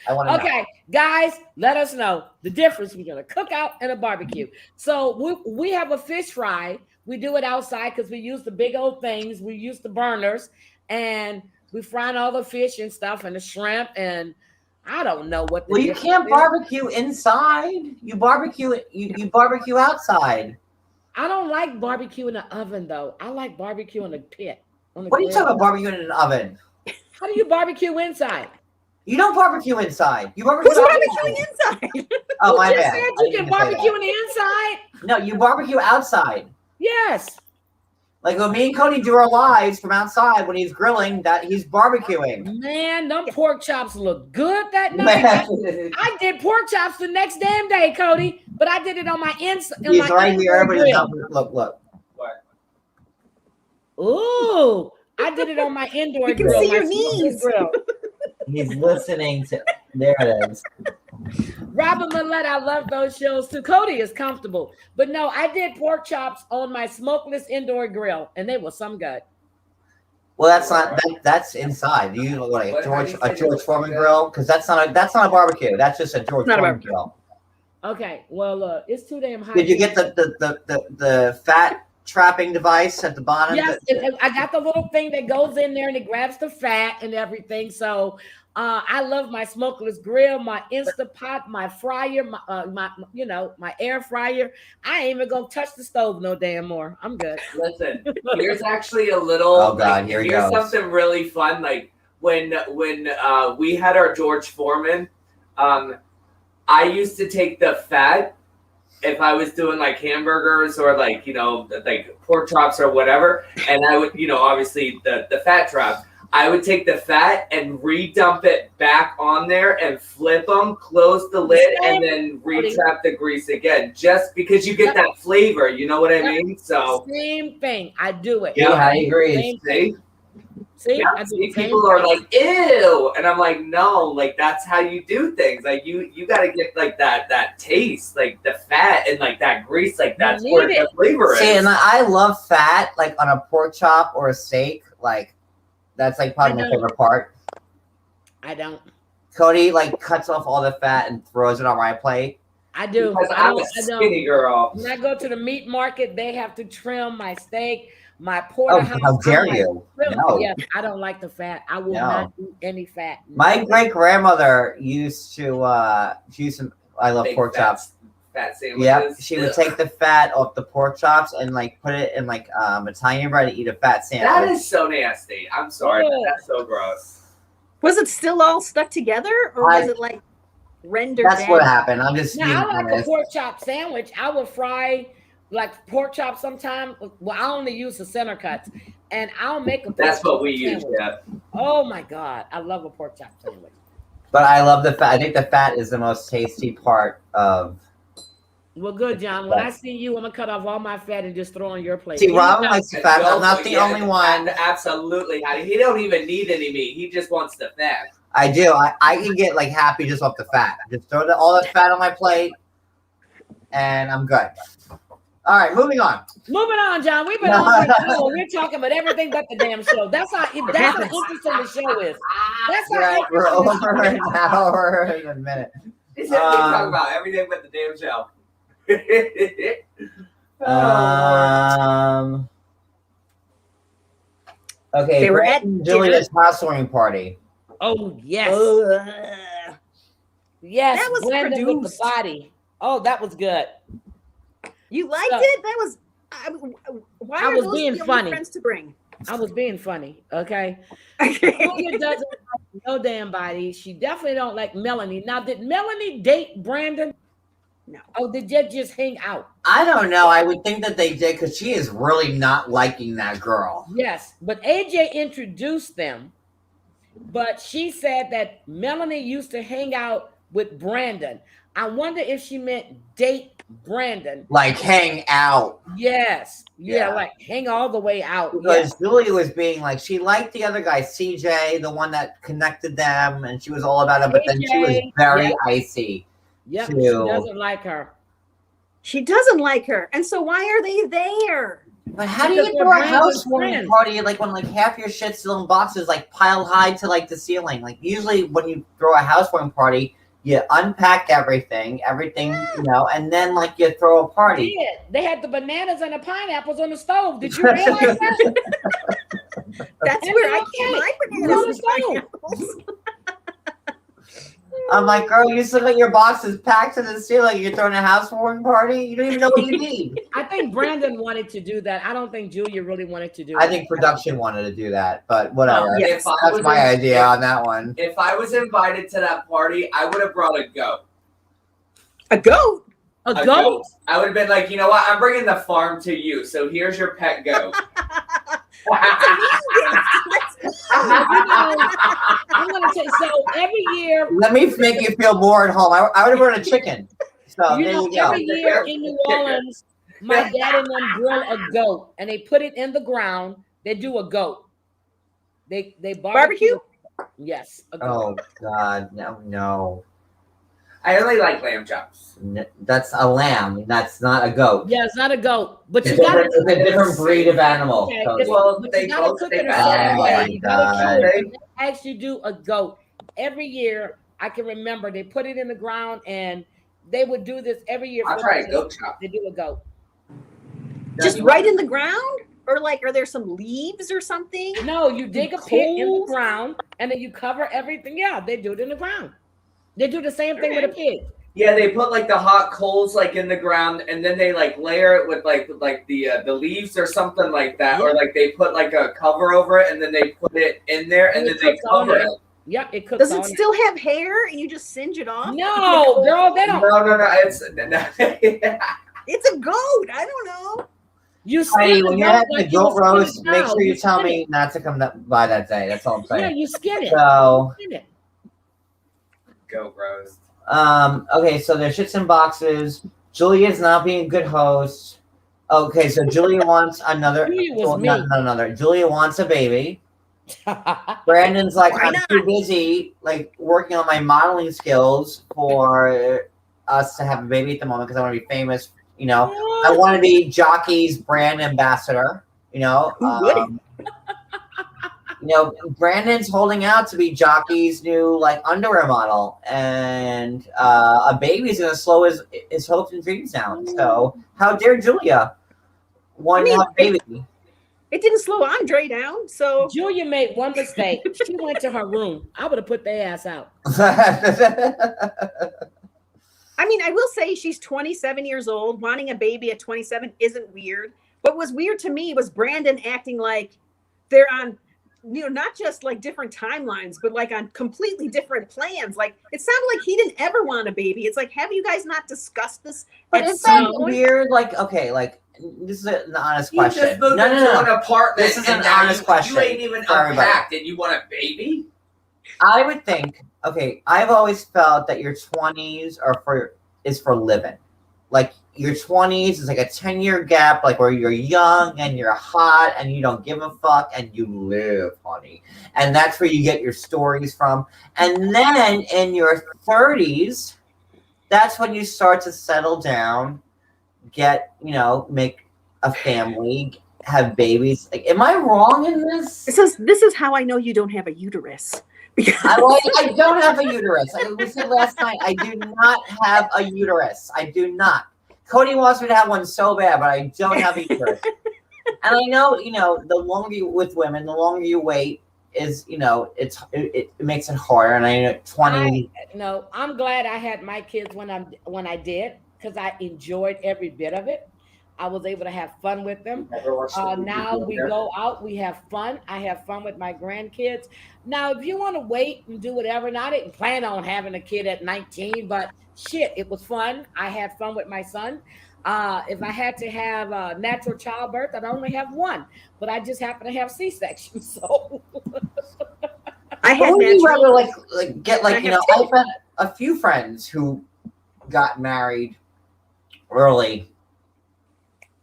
I want to know. Okay, guys, let us know the difference between a cookout and a barbecue. So we have a fish fry. We do it outside because we use the big old things. We use the burners and we frying all the fish and stuff and the shrimp and I don't know what. Well, you can't barbecue inside. You barbecue. You barbecue outside. I don't like barbecue in the oven though. I like barbecue in the pit. On the What are you grill. talking about barbecuing in an oven? How do you barbecue inside? You don't barbecue inside. You barbecue Who's barbecuing inside? Oh, my You just bad. said I you didn't can mean to say barbecue that. on the inside. No, you barbecue outside. Yes. Like when me and Cody do our lives from outside when he's grilling, that he's barbecuing. Man, them pork chops look good that night. Man. I did pork chops the next damn day, Cody, but I did it on my inside. He's right here. Everybody's look. What? Ooh, I did it on my indoor You can grill. see my your smokeless knees. grill. He's listening to. There it is. Robert Millette, I love those shows too. Cody is comfortable, but no, I did pork chops on my smokeless indoor grill, and they were some good. Well, that's not that's inside. You know what a George Foreman grill? Because that's not a barbecue. That's just a George Not a Foreman barbecue. grill. Okay, well, it's too damn hot. Did you get the fat trapping device at the bottom? Yes, I got the little thing that goes in there and it grabs the fat and everything. So I love my smokeless grill, my Instapot, my fryer, my air fryer. I ain't even gonna touch the stove no damn more. I'm good. Listen, here's actually a little. Oh God, here he here's goes. something really fun. Like when we had our George Foreman, I used to take the fat. If I was doing like hamburgers or like like pork chops or whatever, and I would obviously the fat trap. I would take the fat and redump it back on there and flip them, close the lid, and then retrap the grease again, just because you get that flavor. You know what I mean? So same thing. I do it. Yeah, I agree. See, yeah, I do the same people are thing. like, ew, and I'm like, no, like that's how you do things. Like you got to get like that taste, like the fat and like that grease, like that's where the flavor is. See, and I love fat, like on a pork chop or a steak, like. That's like probably my favorite part. I don't. Cody like cuts off all the fat and throws it on my plate. I do. Because I'm a skinny girl. When I go to the meat market, they have to trim my steak, my porterhouse. Oh, how dare you? No. Yes, I don't like the fat. I will not eat any fat. My great grandmother used to I love pork chops. Fat sandwiches. Yep, she would take the fat off the pork chops and like put it in like Italian bread and eat a fat sandwich. That is so nasty. I'm sorry, but that's so gross. Was it still all stuck together, or was it like rendered? That's what happened. I'm just. Now, I like a pork chop sandwich. I would fry like pork chop sometime. Well, I only use the center cuts, and I'll make a. Pork That's what we sandwich. use. Yeah. Oh my God, I love a pork chop sandwich. But I love the fat. I think the fat is the most tasty part of. Well, good, John. When I see you, I'm gonna cut off all my fat and just throw on your plate. See, Robin likes fat. I'm not the only one. Absolutely, he don't even need any meat. He just wants the fat. I do. I can get like happy just off the fat. Just throw all the fat on my plate, and I'm good. All right, moving on. Moving on, John. We've been on for an hour. We're talking about everything but the damn show. That's how interesting the show is. That's how we're over an hour and a minute. He said we talk about everything but the damn show. Okay, they were Brett and Julia's housewarming party. Oh yes, yes. That was Brandon produced. with the body. Oh, that was good. You liked it? That was. Why I are was those being the only funny. friends to bring? I was being funny. Okay. Okay. Julia doesn't like no damn body. She definitely don't like Melanie. Now, did Melanie date Brandon? No. Oh, did they just hang out? I don't know. I would think that they did because she is really not liking that girl. Yes, but AJ introduced them. But she said that Melanie used to hang out with Brandon. I wonder if she meant date Brandon. Like hang out. Yes. Yeah, Yeah. like hang all the way out. Because Julia was being like, she liked the other guy, CJ, the one that connected them, and she was all about him, but then she was very icy. Yep, too. she doesn't like her. She doesn't like her, and so why are they there? But how do Because you they're throw a Brandon's housewarming friends. party like when like half your shit's still in boxes like piled high to like the ceiling? Like usually when you throw a housewarming party, you unpack everything, and then like you throw a party. Yeah, they had the bananas and the pineapples on the stove. Did you realize that? That's And where they're I keep my okay. bananas They're and on the pineapples. I'm like, girl, you still got your boxes packed to the ceiling. You're throwing a housewarming party. You don't even know what you need. I think Brandon wanted to do that. I don't think Julia really wanted to do it. I think production wanted to do that, but whatever. Oh, yes. That's my idea on that one. If I was invited to that party, I would have brought a goat. A goat? A goat? I would have been like, you know what? I'm bringing the farm to you. So here's your pet goat. I'm going to say, so every year, Let me make you feel more at home. I would have brought a chicken. So you there know, you go. every year in New Orleans, my dad and them grill a goat, and they put it in the ground. They do a goat. They Barbecue? Yes. A goat. Oh God, no. I only like lamb chops. That's a lamb. That's not a goat. Yeah, it's not a goat, but you It's got a different breed of animal. Okay, Cody. Well, but they you gotta both cook take it a that. certain Oh, way. my You gotta God. kill it. They actually do a goat every year. I can remember they put it in the ground, and they would do this every year. I'll for try a the- goat chop. They do a goat. Just right in the ground? Or like, are there some leaves or something? No, you dig a pit in the ground and then you cover everything. Yeah, they do it in the ground. They do the same thing with a pig. Yeah, they put like the hot coals like in the ground, and then they like layer it with like the leaves or something like that, or like they put like a cover over it, and then they put it in there, and then they cover it. Yep, it cooks. Does it still have hair and you just singe it off? No, girl, they don't. No. It's it's a goat. I don't know. You Hey, when you're having the goat roast, make sure you tell me not to come by that day. That's all I'm saying. Yeah, you skin it. So, goat roast. Okay, so there's shits in boxes. Julia's not being a good host. Okay, so Julia wants another. Not another. Julia wants a baby. Brandon's like, I'm too busy, like working on my modeling skills for us to have a baby at the moment because I want to be famous. You know, I want to be Jockey's brand ambassador. You know, you know, Brandon's holding out to be Jockey's new like underwear model, and a baby's gonna slow his hopes and dreams down. So how dare Julia want to have a baby? It didn't slow Andre down. So Julia made one mistake. She went to her room. I would have put their ass out. I mean, I will say she's 27 years old. Wanting a baby at 27 isn't weird. What was weird to me was Brandon acting like they're on, you know, not just like different timelines, but like on completely different plans. Like it sounded like he didn't ever want a baby. It's like, have you guys not discussed this? But it's so weird. Like, okay, like this is an honest question. You just moved into an apartment. This is an honest question. You ain't even unpacked, and you want a baby? I would think. Okay, I've always felt that your 20s is for living. Like your 20s is like a 10-year gap, like where you're young and you're hot and you don't give a fuck and you live, honey. And that's where you get your stories from. And then in your 30s, that's when you start to settle down, get, you know, make a family, have babies. Like, am I wrong in this? This is how I know you don't have a uterus. I don't have a uterus. We said last night, I do not have a uterus. I do not. Cody wants me to have one so bad, but I don't have a uterus. And I know, you know, the longer you with women, the longer you wait is, you know, it makes it harder. And I know 20. No, I'm glad I had my kids when I did, because I enjoyed every bit of it. I was able to have fun with them. Now we go out, we have fun. I have fun with my grandkids. Now, if you want to wait and do whatever, and I didn't plan on having a kid at 19, but shit, it was fun. I had fun with my son. If I had to have a natural childbirth, I'd only have one, but I just happen to have C-section. So I had rather like get like, you know, I've had a few friends who got married early.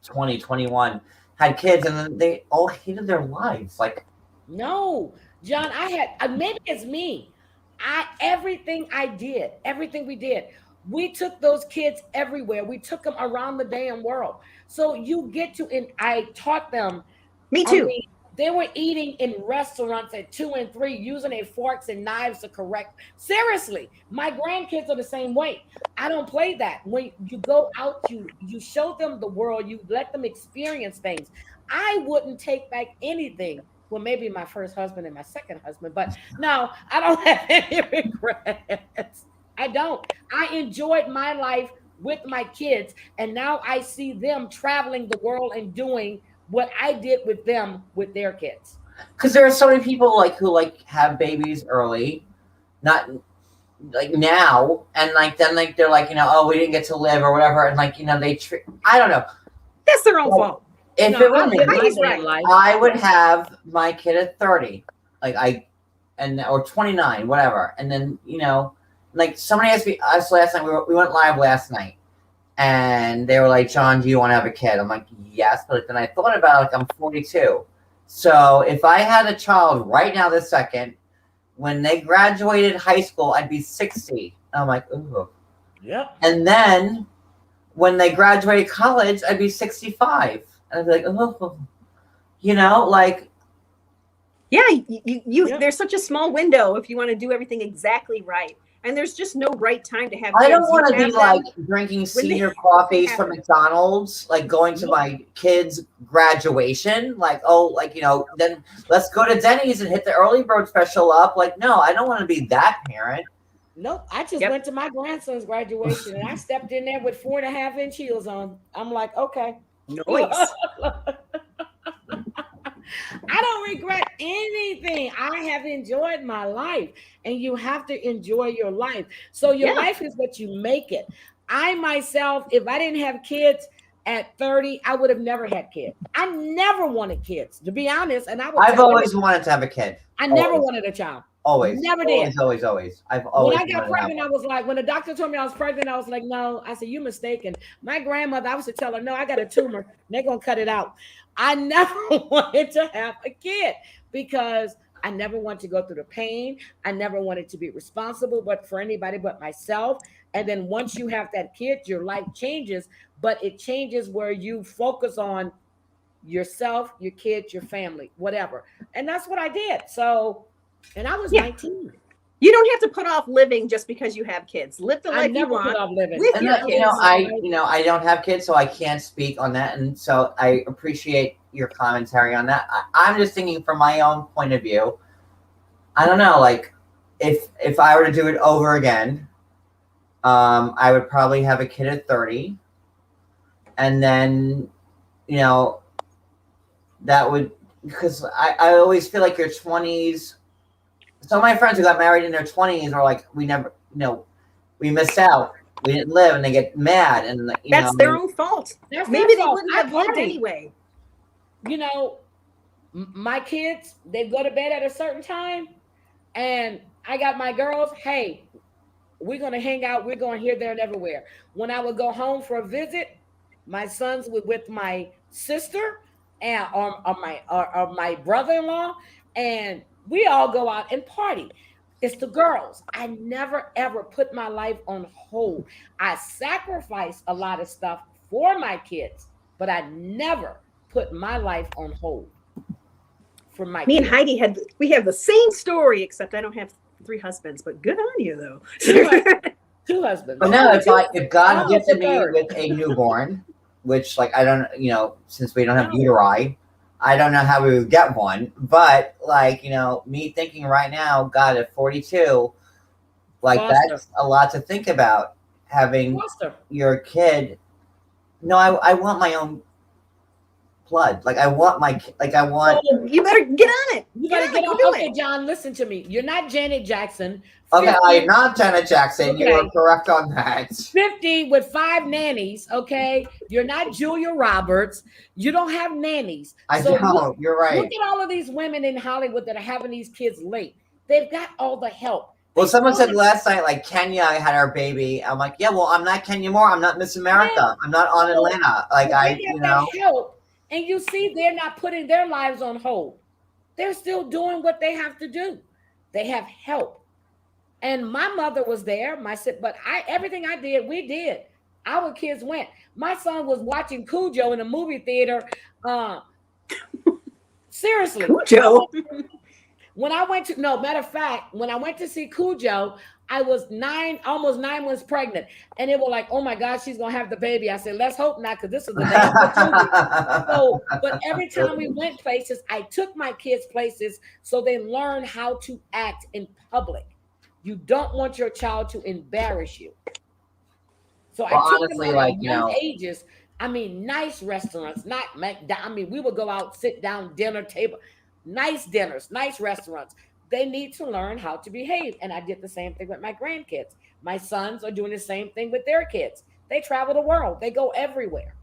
2021 had kids and then they all hated their lives. Like, no, John, I had maybe it's me. Everything we did, we took those kids everywhere. We took them around the damn world. So you get to, and I taught them. Me too. I mean, they were eating in restaurants at 2 and 3, using their forks and knives to correct. Seriously, my grandkids are the same way. I don't play that. When you go out, you show them the world, you let them experience things. I wouldn't take back anything. Well, maybe my first husband and my second husband, but no, I don't have any regrets. I don't. I enjoyed my life with my kids, and now I see them traveling the world and doing what I did with them with their kids. Because there are so many people like who like have babies early, not like now, and like then like they're like, you know, oh, we didn't get to live or whatever, and like, you know, I don't know. That's their own fault. If it were me, I would have my kid at 30, like or 29, whatever, and then, you know, like somebody asked me us last night. We went live last night. And they were like, John, do you want to have a kid? I'm like, yes. But then I thought about it, like, I'm 42. So if I had a child right now this second, when they graduated high school, I'd be 60. I'm like, ooh. Yep. And then when they graduated college, I'd be 65. And I'd be like, oh, you know, like. Yeah, you there's such a small window if you want to do everything exactly right. and there's just no right time to have I kids. don't want to You be have like them drinking when senior they coffees from happen. McDonald's, like going to my kids' graduation. Like, oh, like, then let's go to Denny's and hit the early bird special up. Like, no, I don't want to be that parent. Nope. I just Yep. went to my grandson's graduation and I stepped in there with 4.5-inch heels on. I'm like, okay. Noise. I don't regret anything. I have enjoyed my life, and you have to enjoy your life. So your life is what you make it. I myself, if I didn't have kids at 30, I would have never had kids. I never wanted kids, to be honest. And I've always wanted to have a kid. I never wanted a child. Always. Never did. Always. I've always. When I got pregnant, I was like, when the doctor told me I was pregnant, I was like, no. I said, you mistaken. My grandmother, I was to tell her, no, I got a tumor. They're going to cut it out. I never wanted to have a kid because I never wanted to go through the pain. I never wanted to be responsible, but for anybody but myself. And then once you have that kid, your life changes, but it changes where you focus on yourself, your kids, your family, whatever. And that's what I did. So, and I was 19. You don't have to put off living just because you have kids. Live the life you want. Put off living. With your kids. I don't have kids, so I can't speak on that, and so I appreciate your commentary on that. I'm just thinking from my own point of view. I don't know, like if I were to do it over again, I would probably have a kid at 30, and then that would, because I always feel like your 20s. Some of my friends who got married in their 20s are like, we never, we missed out. We didn't live, and they get mad. And that's their own fault. Maybe they wouldn't have lived anyway. My kids, they go to bed at a certain time, and I got my girls, hey, we're going to hang out. We're going here, there, and everywhere. When I would go home for a visit, my sons were with my sister and or my brother-in-law, and we all go out and party. It's the girls. I never, ever put my life on hold. I sacrificed a lot of stuff for my kids, but I never put my life on hold for my Me kids. and Heidi we have the same story, except I don't have 3 husbands, but good on you, though. 2 husbands. But no, if God gifted me with a newborn, which, like, I don't, since we don't have uteri, I don't know how we would get one, but like, me thinking right now, God, at 42, like that's a lot to think about, having your kid. No, I want my own blood. Like I want. You better get on it. You better get on. Okay, John, listen to me. You're not Janet Jackson. 50, okay, I'm not Janet Jackson. Okay. You are correct on that. 50 with 5 nannies. Okay, you're not Julia Roberts. You don't have nannies. I don't. You're right. Look at all of these women in Hollywood that are having these kids late. They've got all the help. Well, someone said last night, like, Kenya had our baby. I'm like, yeah, well, I'm not Kenya Moore. I'm not Miss America. Yeah. I'm not on Atlanta. Like, help. And you see, they're not putting their lives on hold. They're still doing what they have to do. They have help. And my mother was there. But everything I did, we did. Our kids went. My son was watching Cujo in a movie theater. Seriously. Cujo. When I went to see Cujo, I was almost 9 months pregnant. And they were like, oh my God, she's going to have the baby. I said, let's hope not, because this is the day. But every time we went places, I took my kids places so they learn how to act in public. You don't want your child to embarrass you. So I took them at young ages. I mean, nice restaurants, not McDonald's. I mean, we would go out, sit down, dinner table, nice dinners, nice restaurants. They need to learn how to behave. And I did the same thing with my grandkids. My sons are doing the same thing with their kids. They travel the world. They go everywhere.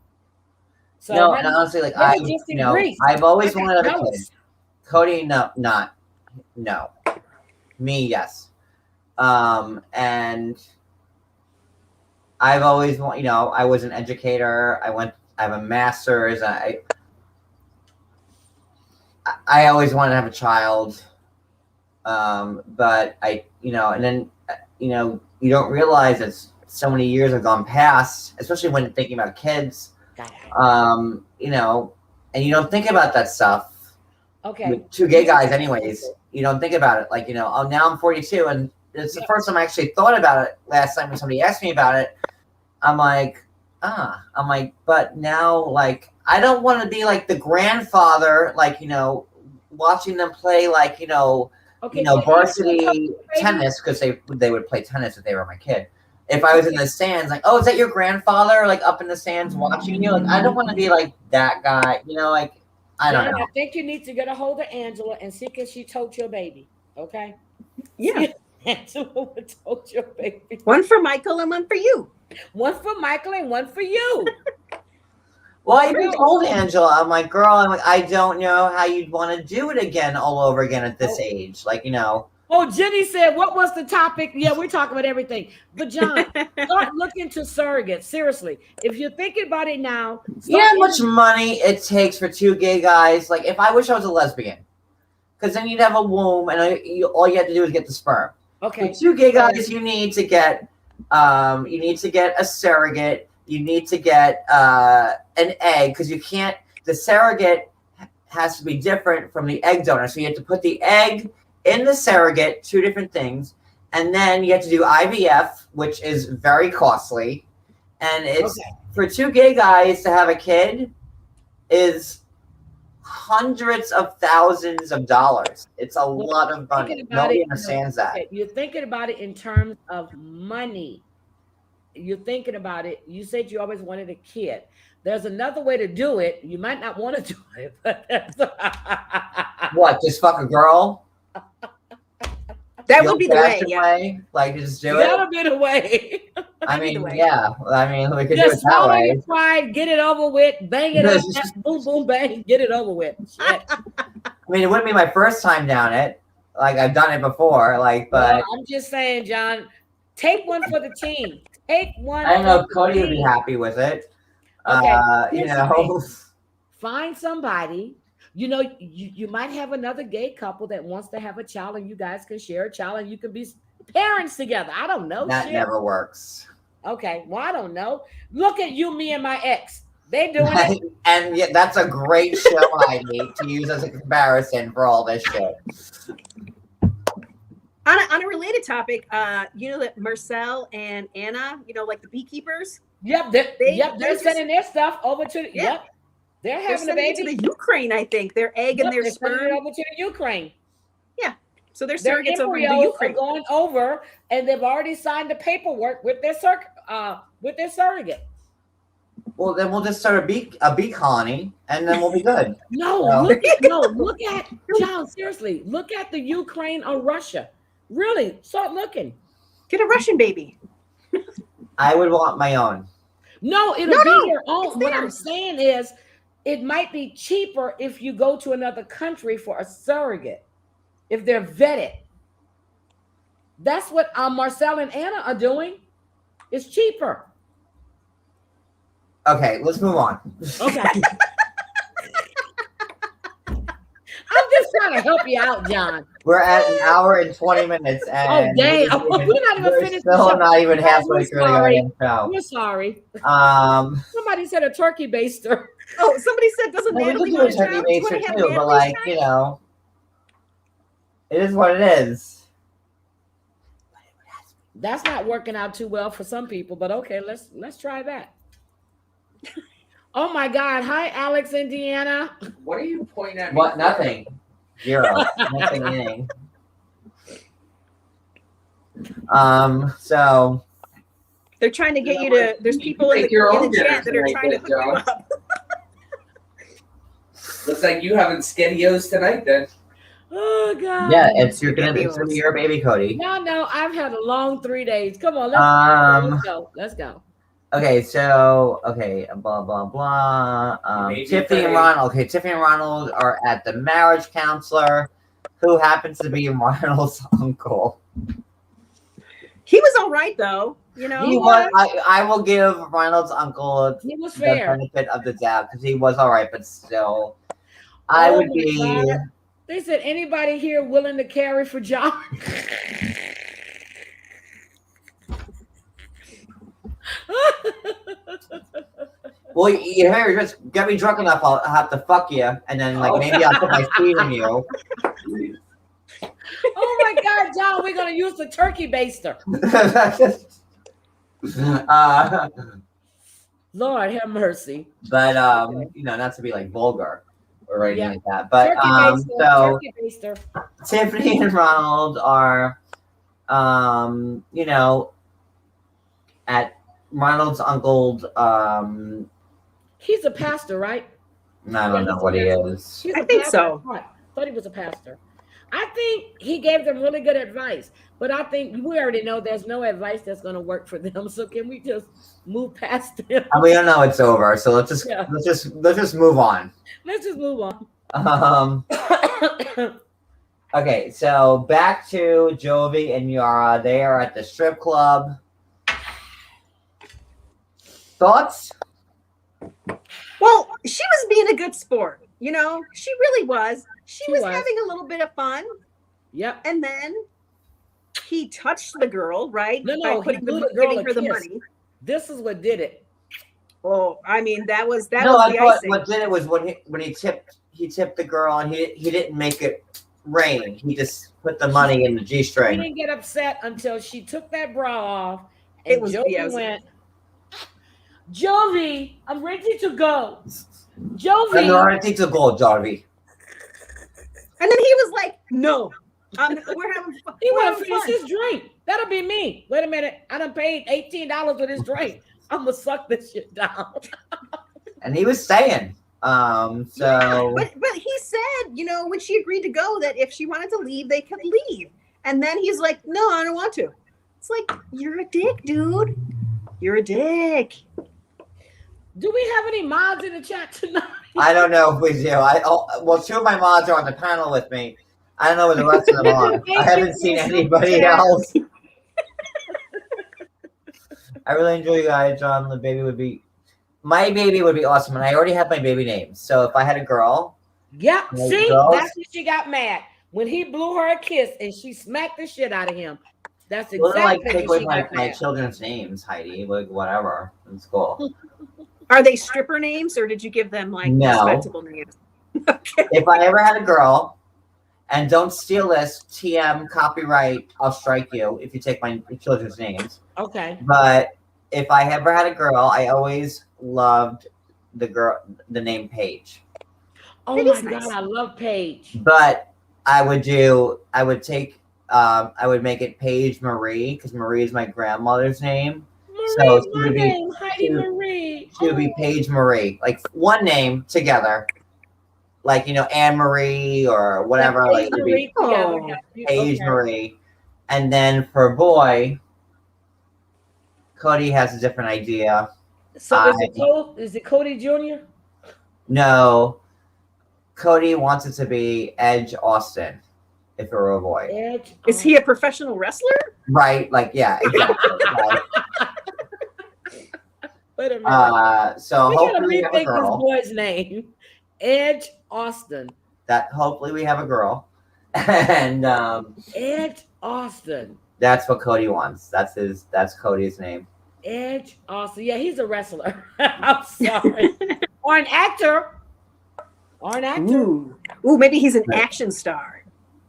So no, and honestly, like I've always wanted a kid. Cody, no. Me, yes. And I've always I was an educator. I have a master's. I always wanted to have a child. But and then, you don't realize that so many years have gone past, especially when thinking about kids, and you don't think about that stuff. Okay. With 2 gay guys anyways, you don't think about it. Like, oh, now I'm 42 and it's the first time I actually thought about it last time when somebody asked me about it. I'm like, but now, like, I don't want to be like the grandfather, like, watching them play, like, varsity tennis, because they would play tennis if they were my kid. If I was in the stands, like, oh, is that your grandfather, like, up in the stands watching you? Like, I don't want to be like that guy, like, I don't know. I think you need to get a hold of Angela and see if she told your baby, okay? Yeah. Angela would told your baby. One for Michael and one for you. One for Michael and one for you. Well, I even told Angela, I'm like, girl, I don't know how you'd want to do it again all over again at this age. Like, Oh, Jenny said, what was the topic? Yeah, we're talking about everything. But John, start looking to surrogates. Seriously. If you're thinking about it now. You know how much money it takes for two gay guys? Like, if I wish I was a lesbian. Because then you'd have a womb, and all you have to do is get the sperm. Okay. For two gay guys, you need to get a surrogate. You need to get an egg, because you can't. The surrogate has to be different from the egg donor. So you have to put the egg in the surrogate, two different things, and then you have to do IVF, which is very costly. And it's for two gay guys to have a kid is hundreds of thousands of dollars. It's a lot of money. Nobody understands that. Okay. You're thinking about it in terms of money. You're thinking about it. You said you always wanted a kid. There's another way to do it. You might not want to do it, but what? Just fuck a girl? That would be the way. Yeah. Like, just do it. That'll be the way. I mean, yeah. I mean, we could do it that way. Your pride, get it over with, bang it up, boom, boom, bang, get it over with. Shit. I mean, it wouldn't be my first time down it. Like, I've done it before. Like, but I'm just saying, John, take one for the team. Take one. I don't know if Cody would be happy with it. Okay. Find somebody. You might have another gay couple that wants to have a child, and you guys can share a child, and you can be parents together. I don't know. That never works. Okay. Well, I don't know. Look at you, me, and my ex. They doing it. And yeah, that's a great show I need to use as a comparison for all this shit. On a related topic, that Marcel and Anna, like the beekeepers. Yep. They're sending their stuff over to. Yep. They're having a baby to the Ukraine, I think. Their egg and their sperm over to the Ukraine. Yeah, so their surrogates over in the Ukraine are going over, and they've already signed the paperwork with their surrogate. Well, then we'll just start a bee colony, and then we'll be good. Look at John. Seriously, look at the Ukraine or Russia. Really, start looking. Get a Russian baby. I would want my own. No, it'll be your own. What I'm saying is, it might be cheaper if you go to another country for a surrogate, if they're vetted. That's what Marcel and Anna are doing. It's cheaper. Okay, let's move on. Okay. I'm just trying to help you out, John. We're at an hour and 20 minutes, and we're not even finished. Still not even halfway through the show. We're sorry. Somebody said a turkey baster. Oh, somebody said doesn't matter. We could do a turkey baster too, but like it is what it is. That's not working out too well for some people, but okay, let's try that. Oh my God! Hi, Alex and Deanna. What are you pointing at? What? Nothing. Zero. Nothing. So they're trying to get you to. There's people in the chat that are trying to hook you up. Looks like you having SkinnyOs tonight, then. Oh God. Yeah, it's your baby, Cody. No, I've had a long 3 days. Come on, let's go. Okay, blah blah blah. Tiffany and Ronald. Okay, Tiffany and Ronald are at the marriage counselor, who happens to be Ronald's uncle. He was all right though, He was. I will give Ronald's uncle the benefit of the doubt because he was all right, but still, I would be. God. They said, anybody here willing to carry for John? Well, you just get me drunk enough, I'll have to fuck you, and then maybe I'll put my feet in you. Oh my God, Lord John, we're gonna use the turkey baster. Lord have mercy. But not to be like vulgar or anything like that. But Turkey baster, so turkey baster. Tiffany and Ronald are at Ronald's uncle. He's a pastor, right? I don't know what he is. He's I a think pastor. so. Thought he was a pastor. I think he gave them really good advice, but I think we already know there's no advice that's going to work for them. So can we just move past them? We don't know it's over, so let's just move on. Let's just move on. Okay, so back to Jovi and Yara. They are at the strip club. Thoughts? Well, she was being a good sport. She really was. She was having a little bit of fun. Yep. And then he touched the girl, right? No, by he blew the girl giving her the kiss. money. This is what did it. Oh, I mean, that was the I thought icing. what did it was when he tipped the girl and he didn't make it rain. He just put the money in the He G-string. didn't get upset until she took that bra off. And Jovi went, Jovi, I'm ready to go. Jovi. I'm ready to go, Jovi. And then he was like, no, we're having fun. He want to finish his drink. That'll be me. Wait a minute. I done paid $18 for this drink. I'm going to suck this shit down. And he was staying. But he said, when she agreed to go, that if she wanted to leave, they could leave. And then he's like, no, I don't want to. It's like, you're a dick, dude. You're a dick. Do we have any mods in the chat tonight? I don't know if we do. Well, two of my mods are on the panel with me. I don't know where the rest of them are. I haven't seen anybody else. I really enjoy you guys. My baby would be awesome, and I already have my baby name. So if I had a girl, yeah, see, girls, that's when she got mad when he blew her a kiss and she smacked the shit out of him. That's exactly take when away she got my mad. children's names, Heidi. Like whatever, it's cool. Are they stripper names, or did you give them respectable names? Okay. If I ever had a girl, and don't steal this, TM copyright, I'll strike you if you take my children's names. Okay. But if I ever had a girl, I always loved the name Paige. Oh It my is God, nice. I love Paige. But I would make it Paige Marie because Marie is my grandmother's name. Marie's she my would be- name, Heidi she would- Marie. She would be Paige Marie, like one name together, like Anne Marie or whatever. Yeah, Like Paige it would be Marie together. Oh, Yeah, Paige okay. Marie, and then for boy, Cody has a different idea. So is it Cody Jr.? No, Cody wants it to be Edge Austin. If it were a boy, Edge. Is he a professional wrestler? right? Like yeah, exactly. Right. Wait a minute. So We gotta hopefully we have a rethink this girl. boy's name. Edge Austin. Hopefully we have a girl, and Edge Austin. that's what Cody wants. That's Cody's name. Edge Austin. Yeah, he's a wrestler. I'm sorry. Or an actor. Ooh, maybe he's an action star.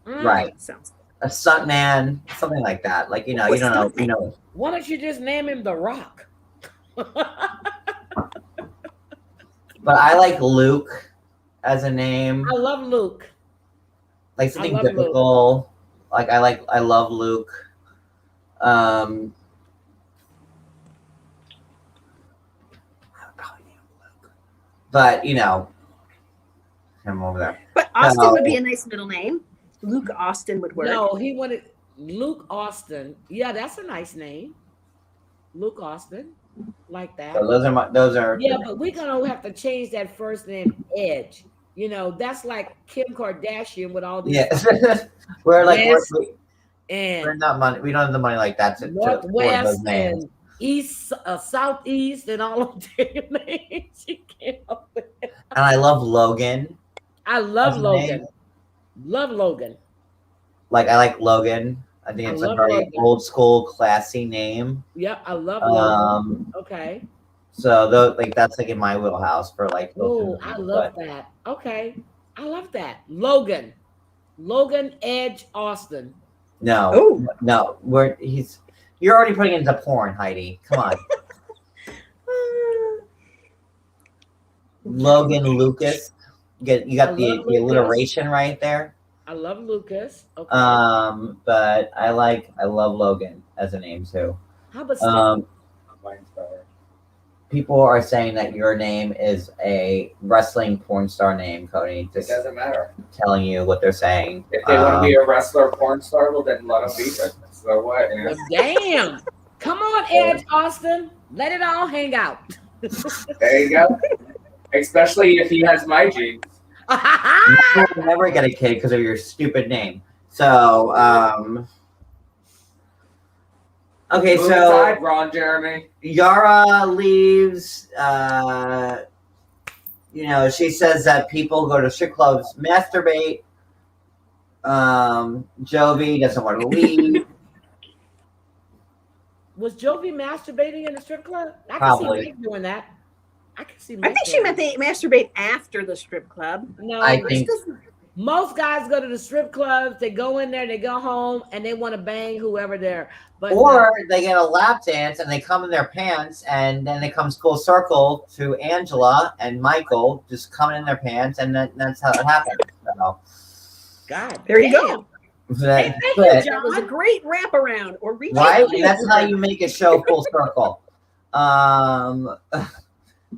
Mm. Right. Sounds. A stuntman, something like that. Like you don't know. Why don't you just name him The Rock? But I like Luke as a name. I love Luke. Like something love typical. Like I love Luke. I would probably name Luke. But him over there. But Austin would be a nice middle name. Luke Austin would work. No, he wanted Luke Austin. Yeah, that's a nice name. Luke Austin. Like that. So those are Yeah, but we're gonna have to change that first name, Edge. That's like Kim Kardashian with all these. Yeah. we're like Yes. we're And not money. We don't have the money like that to afford those Northwest names. and East, Southeast, and all of their names. You can't help it. And I love Logan. I love That's a Logan. name. Love Logan. Like I like Logan. I think I it's a love very Logan. old school, classy name. Yeah, I love Logan. Um, Okay. so that's like in my wheelhouse for like. those Oh, I names, love but that. Okay. I love that. Logan. Logan Edge Austin. No, Oh. no. You're already putting it into porn, Heidi. Come on. Logan Lucas. You got the alliteration right there. I love Lucas. Okay. But I love Logan as a name too. How about Stephen? Mine's better. People are saying that your name is a wrestling porn star name, Cody. It Just doesn't matter. telling you what they're saying. If they want to be a wrestler porn star, well, then let them be it. So what? Well, damn. Come on, Edge Austin. Let it all hang out. There you go. Especially if he has my genes. You'll never get a kid because of your stupid name. So, okay, Move so aside, Ron Jeremy. Yara leaves. She says that people go to strip clubs, masturbate. Jovi doesn't want to leave. Was Jovi masturbating in the strip club? I Probably. can see Mike doing that. I can see I Mike think she doing meant that. they masturbate after the strip club. No, I think most guys go to the strip clubs, they go in there, they go home, and they want to bang whoever there. But or they get a lap dance and they come in their pants, and then it comes full circle to Angela and Michael just coming in their pants, and that's how it happens. So, God, There you damn. go. that's Thank you, it. John. That was a great wraparound or reach. Right? And that's how you make a show full circle.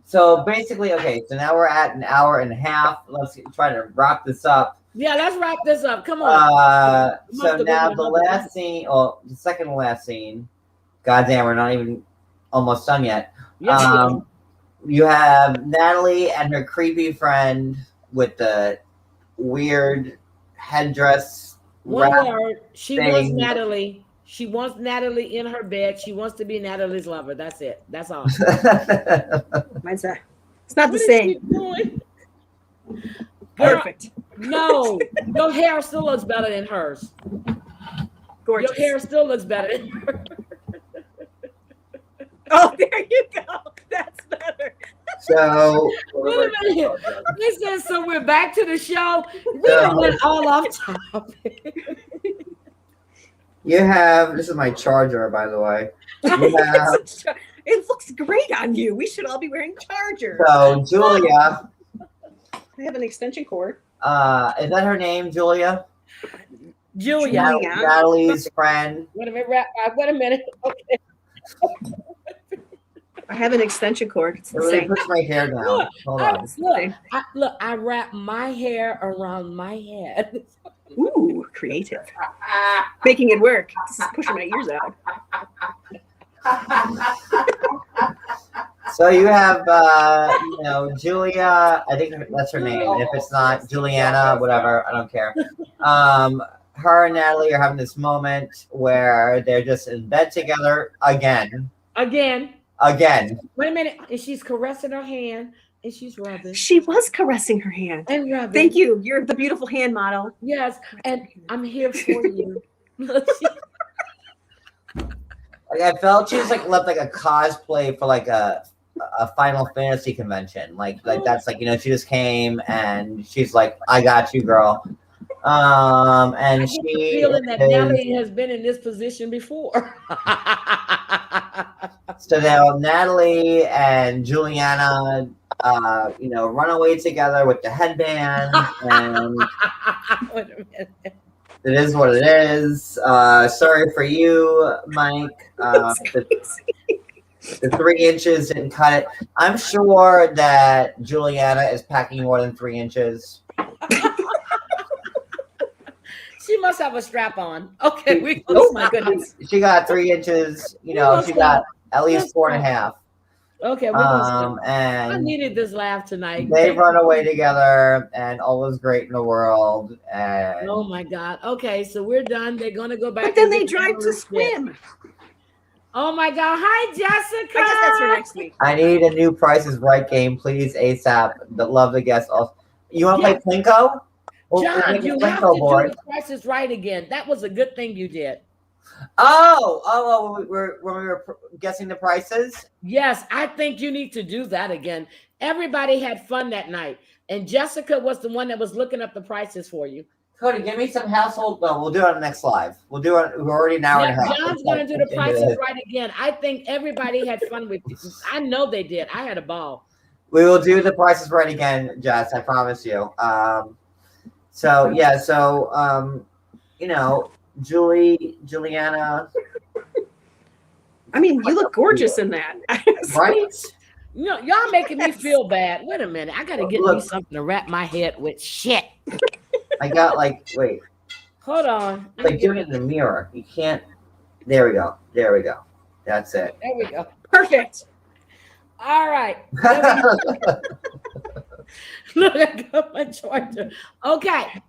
So basically, okay, so now we're at an hour and a half. Let's try to wrap this up. Yeah, let's wrap this up. Come on. So now the second to last scene, goddamn, we're not even almost done yet. Yeah, You have Natalie and her creepy friend with the weird headdress. one wrap word. She wants thing. Natalie. She wants Natalie in her bed. She wants to be Natalie's lover. That's it. That's all. Mine's not. It's not the What is same. she doing? Girl, Perfect. no, your hair still looks better than hers. Gorgeous. Your hair still looks better than hers. Oh, there you go. That's better. So Wait a minute. Listen, so we're back to the show. We done went all off topic. you have, this is my charger, by the way. You have, It looks great on you. We should all be wearing chargers. so Julia, I have an extension cord. is that her name, Julia? Julia. Natalie's friend. Wait a minute. Okay. I have an extension cord. It's the It really same. puts my hair down. Hold on. I wrap my hair around my head. Ooh, creative. Making it work. This is pushing my ears out. So you have, Julia. I think that's her name. And if it's not Juliana, whatever, I don't care. Her and Natalie are having this moment where they're just in bed together again. Again. Again. Wait a minute. And she's caressing her hand and she's rubbing. She was caressing her hand. And rubbing. Thank you. You're the beautiful hand model. Yes. And I'm here for you. Like I felt she was like left like a cosplay for like a Final Fantasy convention. Like that's like, she just came and she's like, I got you, girl. And I get she the feeling that Natalie has been in this position before. So now Natalie and Juliana, run away together with the headband, and Wait a minute. it is what it is. Sorry for you, Mike. The 3 inches didn't cut it. I'm sure that Juliana is packing more than 3 inches. She must have a strap on. Okay. Oh my goodness. She got 3 inches. She got at least 4.5. Okay, we're gonna stop. I And needed this laugh tonight. they run away together, and all is great in the world. And Oh my God. Okay, so we're done. They're gonna go back. But then and they get drive to their shit. swim. Oh my God. Hi, Jessica. I guess that's for next week. I need a new Price is Right game, please, ASAP. Love the guests. Also, you want to play Plinko? We'll John, make a you have Plinko to board. do the Price is Right again. That was a good thing you did. Oh, when we were guessing the prices. Yes, I think you need to do that again. Everybody had fun that night. And Jessica was the one that was looking up the prices for you. Cody, give me some household. No, we'll do it on the next live. We'll do it. We're already an hour and a half. John's going to do the prices right again. I think everybody had fun with it. I know they did. I had a ball. We will do the prices right again, Jess. I promise you. You know, Juliana. I mean, you look gorgeous in that. Right? You know, y'all making me feel bad. Wait a minute. I got to get me something to wrap my head with. Shit. I got wait. Hold on. Like do it in the mirror. You can't. There we go. There we go. That's it. There we go. Perfect. All right. Look, I got my charger. Okay.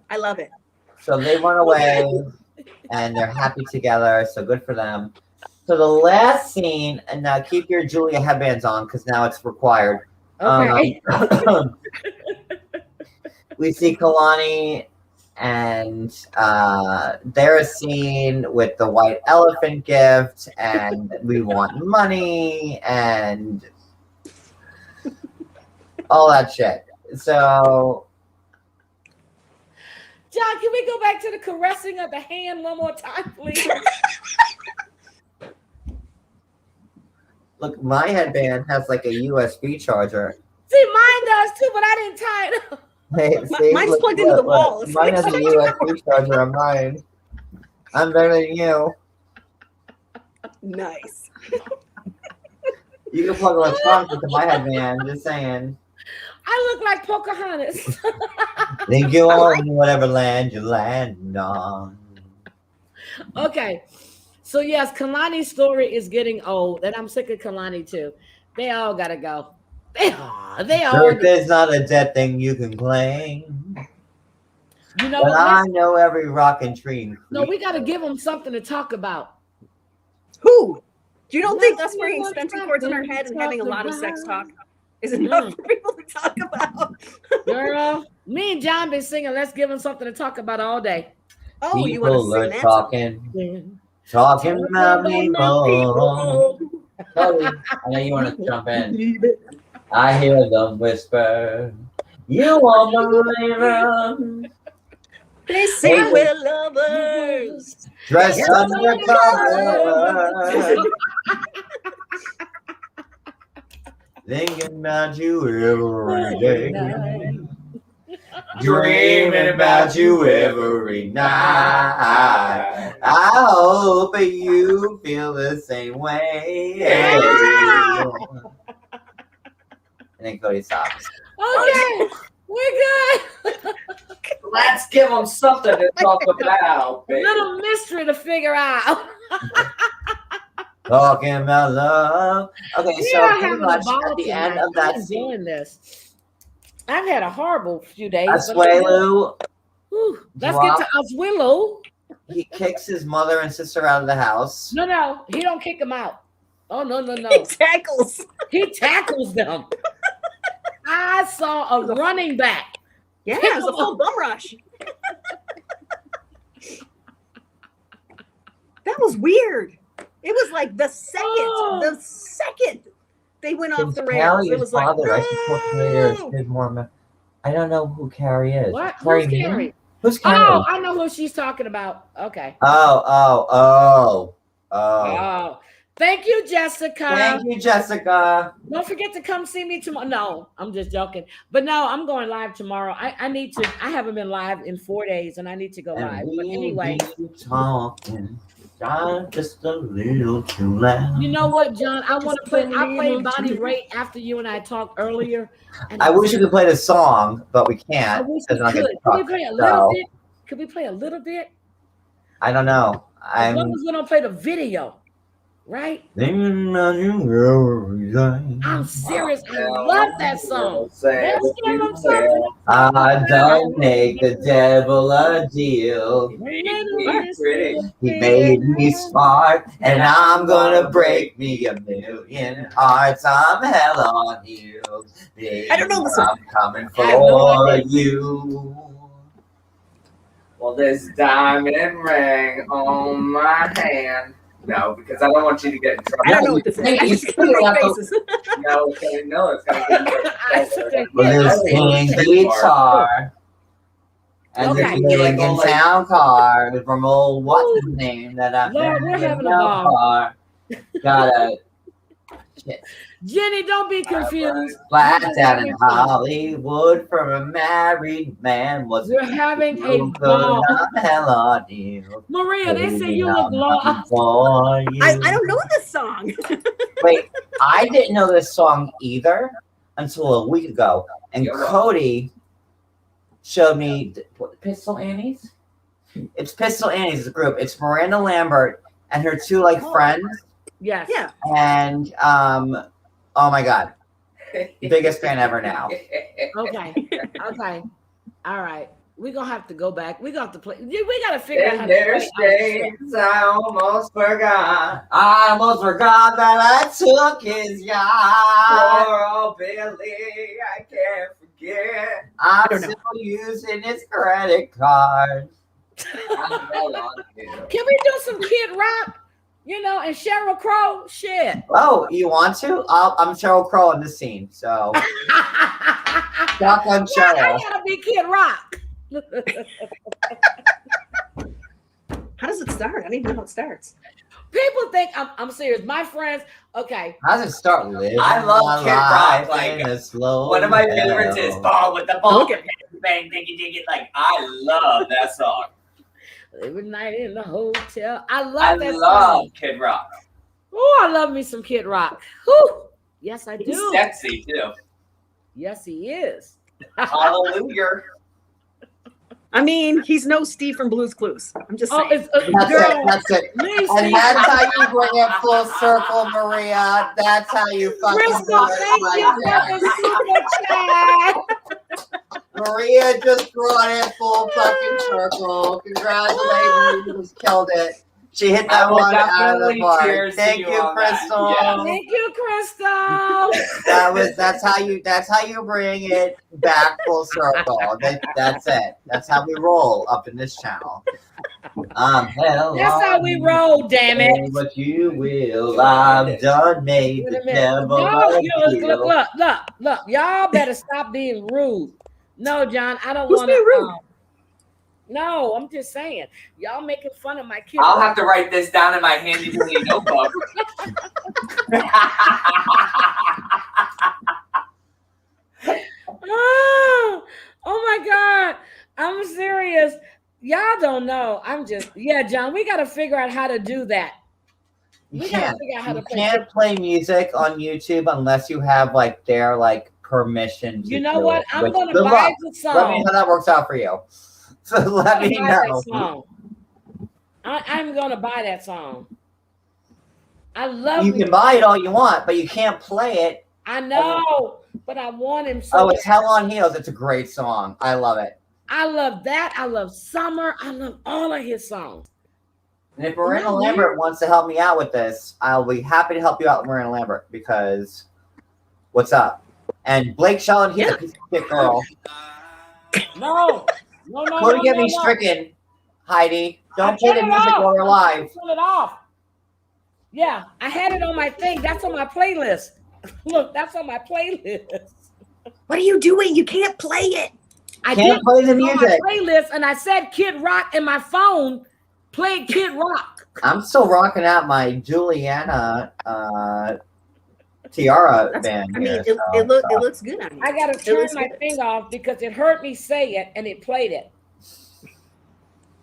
I love it. So they went away and they're happy together. So good for them. So the last scene, and now keep your Julia headbands on because now it's required. Okay. We see Kalani and they're seen with the white elephant gift, and we want money and all that shit. So, John, can we go back to the caressing of the hand one more time, please? look, my headband has like a USB charger. See, mine does too, but I didn't tie it up. Hey, Mine's plugged into the wall. Mine has a USB charger on mine. I'm better than you. Nice. You can plug electronics into my headband. Just saying. I look like Pocahontas. Think you own whatever land you land on. Okay. So, yes, Kalani's story is getting old, and I'm sick of Kalani too. They all got to go. They all. Truth is not a dead thing you can claim. You know but what? I know every rock and tree. No, we got to give them something to talk about. Who? You don't think us wearing expensive cords in our head and having a lot of sex talk is enough for people to talk about? Girl, me and John been singing Let's Give Them Something to Talk About all day. Oh, people you want to sing that? Talking about me more. Cody, I know you want to jump in. I hear them whisper, you won't believe them. They say we're lovers. Dressed undercover. Thinking about you every day. Dreaming about you every night. I hope that you feel the same way. And then Cody stops. Okay, we're good. Let's give them something to talk about. Baby. Little mystery to figure out. Talking about love. Okay, so pretty much at the end of that scene. Doing this. I've had a horrible few days. Asuelu, let's get to Asuelu. he kicks his mother and sister out of the house. No, he don't kick them out. Oh, no. He tackles. He tackles them. I saw a running back. Yeah, it was a full bum rush. That was weird. It was like the second they went off the rails. It was like, no. I don't know who Carey is. What? Carey Who's Carey? Who's Carey? Oh, I know who she's talking about. Okay. Oh. Thank you, Jessica. Thank you, Jessica. Don't forget to come see me tomorrow. No, I'm just joking. But no, I'm going live tomorrow. I need to. I haven't been live in 4 days, and I need to go live. But anyway, talking. Just a little too loud. You know what, John? I played Bonnie Raitt after you and I talked earlier. I wish we could play the song, but we can't. I wish we could. Can we play a little bit? Could we play a little bit? I don't know. As long as we don't play the video, right? I'm serious. I love that song. I don't make the devil a deal. He made me smart, and I'm gonna break me 1,000,000 hearts. I'm hell on you. I don't know the song. I'm coming for you. Well, this diamond ring on my hand No, because I don't want you to get in trouble. I don't know what this is. I just You make have to- faces. No, it's gonna get in With his playing guitar. And Okay. this Lincoln Town car from old what's his name that I've Lord, never we're been having a no ball. car. Got a Jenny, don't be confused. flat down in Hollywood for a married man. Was We're having a ball. hell on you. Maria, they say you look lost. For you. I don't know this song. Wait, I didn't know this song either until a week ago. And Yeah. Cody showed me Pistol Annie's. It's Pistol Annie's group. It's Miranda Lambert and her two friends. Yes. Yeah. And oh my god, biggest fan ever now. Okay. Okay. All right. We're gonna have to go back. We got to play. We gotta figure out how And to there's play. days I almost forgot. I almost forgot that I took his yacht. Poor old Billy, I can't forget. I'm don't know. still using his credit card. Can we do some Kid Rock? You know, and Sheryl Crow? Shit. Oh, you want to? I'm Sheryl Crow in this scene, so shotgun I Sheryl. gotta be Kid Rock. How does it start? I don't even know how it starts. People think I'm serious. My friends, okay. How does it start? Living I love my Kid Rock, life like, in a slow One of my favorites is hell. Ball with the Ball. Okay. Bang, diggy, diggy. Like, I love that song. Every night in the hotel. I I love that love song. Kid Rock. Oh, I love me some Kid Rock. Whew. Yes, I He's do. sexy, too. Yes, he is. Hallelujah. I mean, he's no Steve from Blue's Clues. I'm just Oh, saying. it's That's girl. it. That's it. Please, And Steve. that's how you bring it full circle, Maria. That's how you fucking do Crystal, it thank like you that. for the super chat. Maria just brought it full fucking circle. Congratulations, you just killed it. She hit I that will one out of definitely the park. cheers to Thank you you, on that. Crystal. Yeah. Thank you, Crystal. That's how you bring it back full circle. That's it. That's how we roll up in this channel. Hell That's how we roll, damn it. But you will. I've done made Wait the a minute. devil No, a you know, deal. look. Y'all better stop being rude. No, John, I don't Who's want to. being rude? No, I'm just saying. Y'all making fun of my kids. I'll have to write this down in my handy dandy notebook. Oh my God. I'm serious. Y'all don't know. Yeah, John, we got to figure out how to do that. You We got to can't. figure out how You to play. can't play music on YouTube unless you have their permission to You know do what? it, I'm which- going to good buy luck. the Let me song. know how that works out for you. So let me I'm gonna buy know. that song. I'm going to buy that song. I love You it. can buy it all you want, but you can't play it. I know, but I want him so Oh, it's bad. Hell on Heels. It's a great song. I love it. I love that. I love Summer. I love all of his songs. And if Miranda Not Lambert wants to help me out with this, I'll be happy to help you out with Miranda Lambert because what's up? And Blake Shelton, he's a piece of shit girl. No. Go to get me stricken, Heidi. Don't play Turn the it music off. while we're live. Turn it off. Yeah, I had it on my thing. That's on my playlist. Look, that's on my playlist. What are you doing? You can't play it. I Can't did play the on my music. playlist, and I said Kid Rock, and my phone played Kid Rock. I'm still rocking out my Juliana Tiara band. I mean, here, it looks good on you. I gotta It turn looks my good. thing off because it heard me say it and it played it.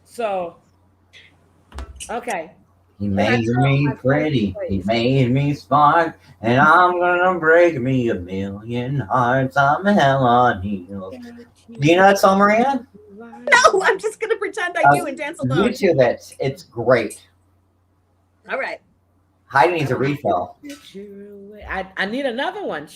So, okay. He made me pretty. He made me smart. And I'm gonna break me a million hearts. I'm hell on heels. Do you know that song, Maria? No, I'm just gonna pretend I do and dance along. YouTube it. It's great. All right. Heidi needs a refill. I need another one.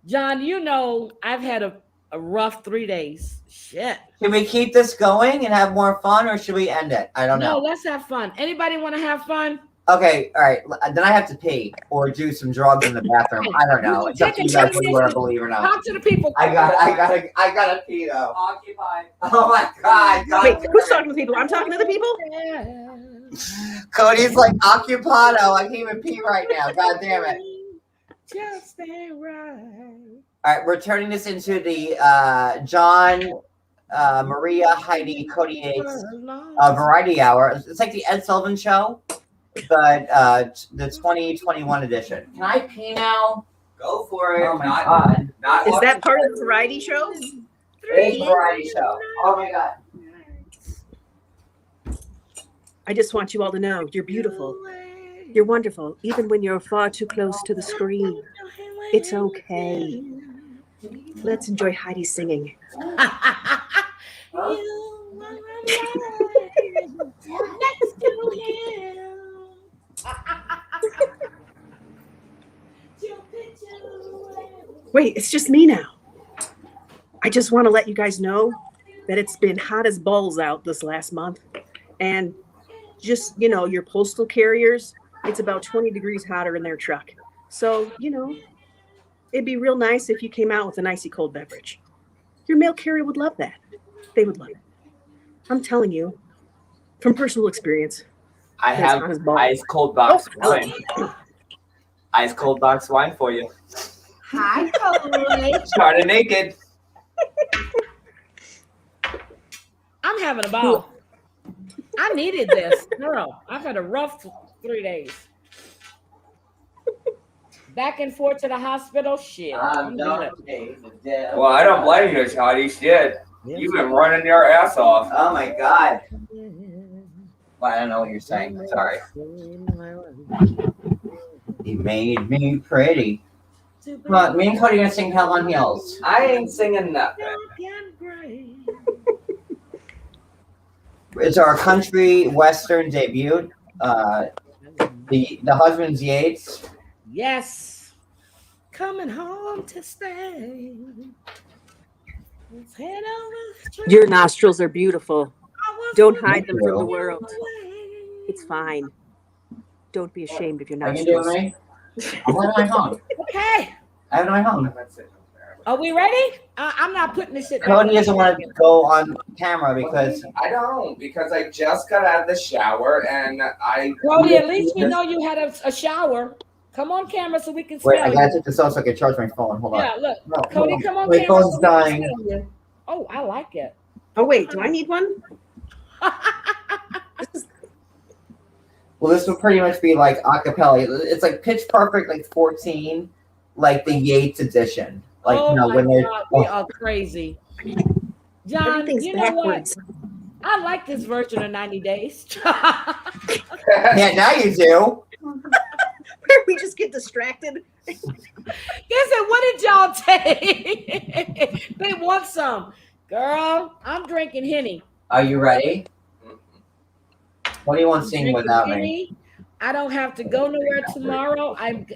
John, you know I've had a rough 3 days. Shit. Should we keep this going and have more fun, or should we end it? I don't No, know. let's have fun. Anybody want to have fun? Okay, all right. Then I have to pee or do some drugs in the bathroom. I don't know. It's up to you guys whether you want to believe or not. Talk to the people. I gotta pee though. Occupied. Oh my God. Wait, who's talking to the people? I'm talking to the people? Cody's like occupado. I can't even pee right now. God damn it. Just ain't right. All right, we're turning this into the John, Maria, Heidi, Cody Yates variety hour. It's like the Ed Sullivan Show, but the 2021 edition. Can I pee now? Go for it. Oh my God. Not Is that part of the variety show? Big variety show. Oh my God. I just want you all to know you're beautiful. You're wonderful, even when you're far too close to the screen. It's okay. Let's enjoy Heidi singing. Wait, it's just me now. I just want to let you guys know that it's been hot as balls out this last month. And just, your postal carriers, it's about 20 degrees hotter in their truck. So, it'd be real nice if you came out with an icy cold beverage. Your mail carrier would love that. They would love it. I'm telling you, from personal experience. I have ice cold box wine. Ice cold box wine for you. Hi, Cody. Started naked. I'm having a ball. I needed this. Girl, I've had a rough 3 days. Back and forth to the hospital. Shit. Well, Well, I don't blame you, Shotty. Shit. You've been running your ass off. oh my God. Well, I don't know what you're saying. Sorry. He made me pretty. Come on, me and Cody are gonna sing Hell on Heels. I ain't singing nothing. It's our country western debut. The husband's Yates. Yes. Coming home to stay. Let's head over the Your nostrils are beautiful. Don't hide them from the True. world. It's fine. Don't be ashamed of your Are you doing nostrils. me? I'm on my phone. Okay. I have my phone. Are we ready? I'm not putting this shit Cody doesn't want to go on camera because I don't, because I just got out of the shower and I. Cody, at least we know you had a shower. Come on camera so we can smell wait, I you. gotta take this off so I can charge my phone. Hold on. Yeah, look. No, hold Cody, on. come on My camera. phone's so we can dying. smell you. Oh, I like it. Oh, wait, do I need one? Well, this would pretty much be like acapella. It's like Pitch Perfect, like 14, like the Yates edition. Like oh my when they're God, we are crazy. John, Everything's you know backwards. what? I like this version of 90 Days. yeah, now you do. Where we just get distracted. Listen, what did y'all take? They want some. Girl, I'm drinking Henny. Are you ready? What do you want to sing Drinking without me? Henny. I don't have to go nowhere tomorrow.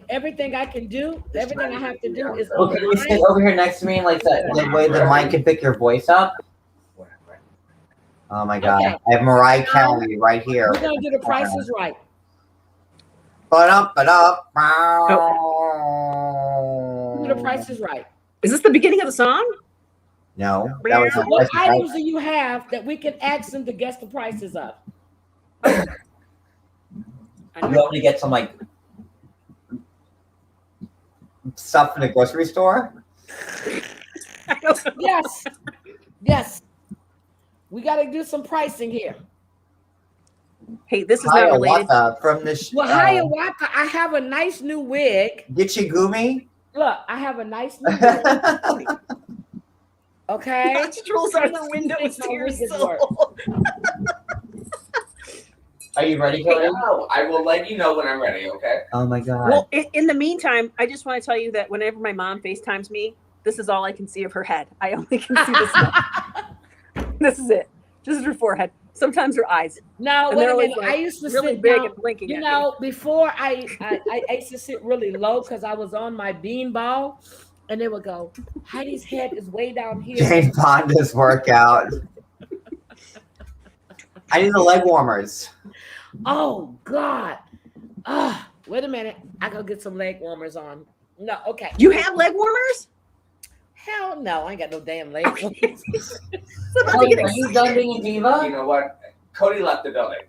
Everything I can do, everything I have to do is Well, can you sit over here next to me, like the way the mic can pick your voice up? Oh my God! Okay. I have Mariah Carey right here. We're gonna do the prices right. But up. Do the prices right. Is this the beginning of the song? No, that was What that's right. items do you have that we can ask them to guess the prices of? You want me to get some like stuff from the grocery store? I don't know. Yes. Yes. We got to do some pricing here. Hey, this is not related. Hiawatha from the Well, Hiawatha, I have a nice new wig. Gitchigumi. Look, I have a nice new wig. Okay. Nostrils are the windows to your soul. Are you ready, Cody? No, I will let you know when I'm ready, okay? Oh my God. Well, in the meantime, I just want to tell you that whenever my mom FaceTimes me, this is all I can see of her head. I only can see this. This is it. This is her forehead. Sometimes her eyes. No, And wait they're a always, minute. like, I used to really sit big down. and blinking You at know, before I used to sit really low because I was on my beanball, and they would go, Heidi's head is way down here. Jane Fonda's workout. I need the leg warmers. Oh God. Wait a minute. I go get some leg warmers on. No, okay. You have leg warmers? Hell no, I ain't got no damn leg warmers. Cody, are you done being a You diva? know what? Cody left the building.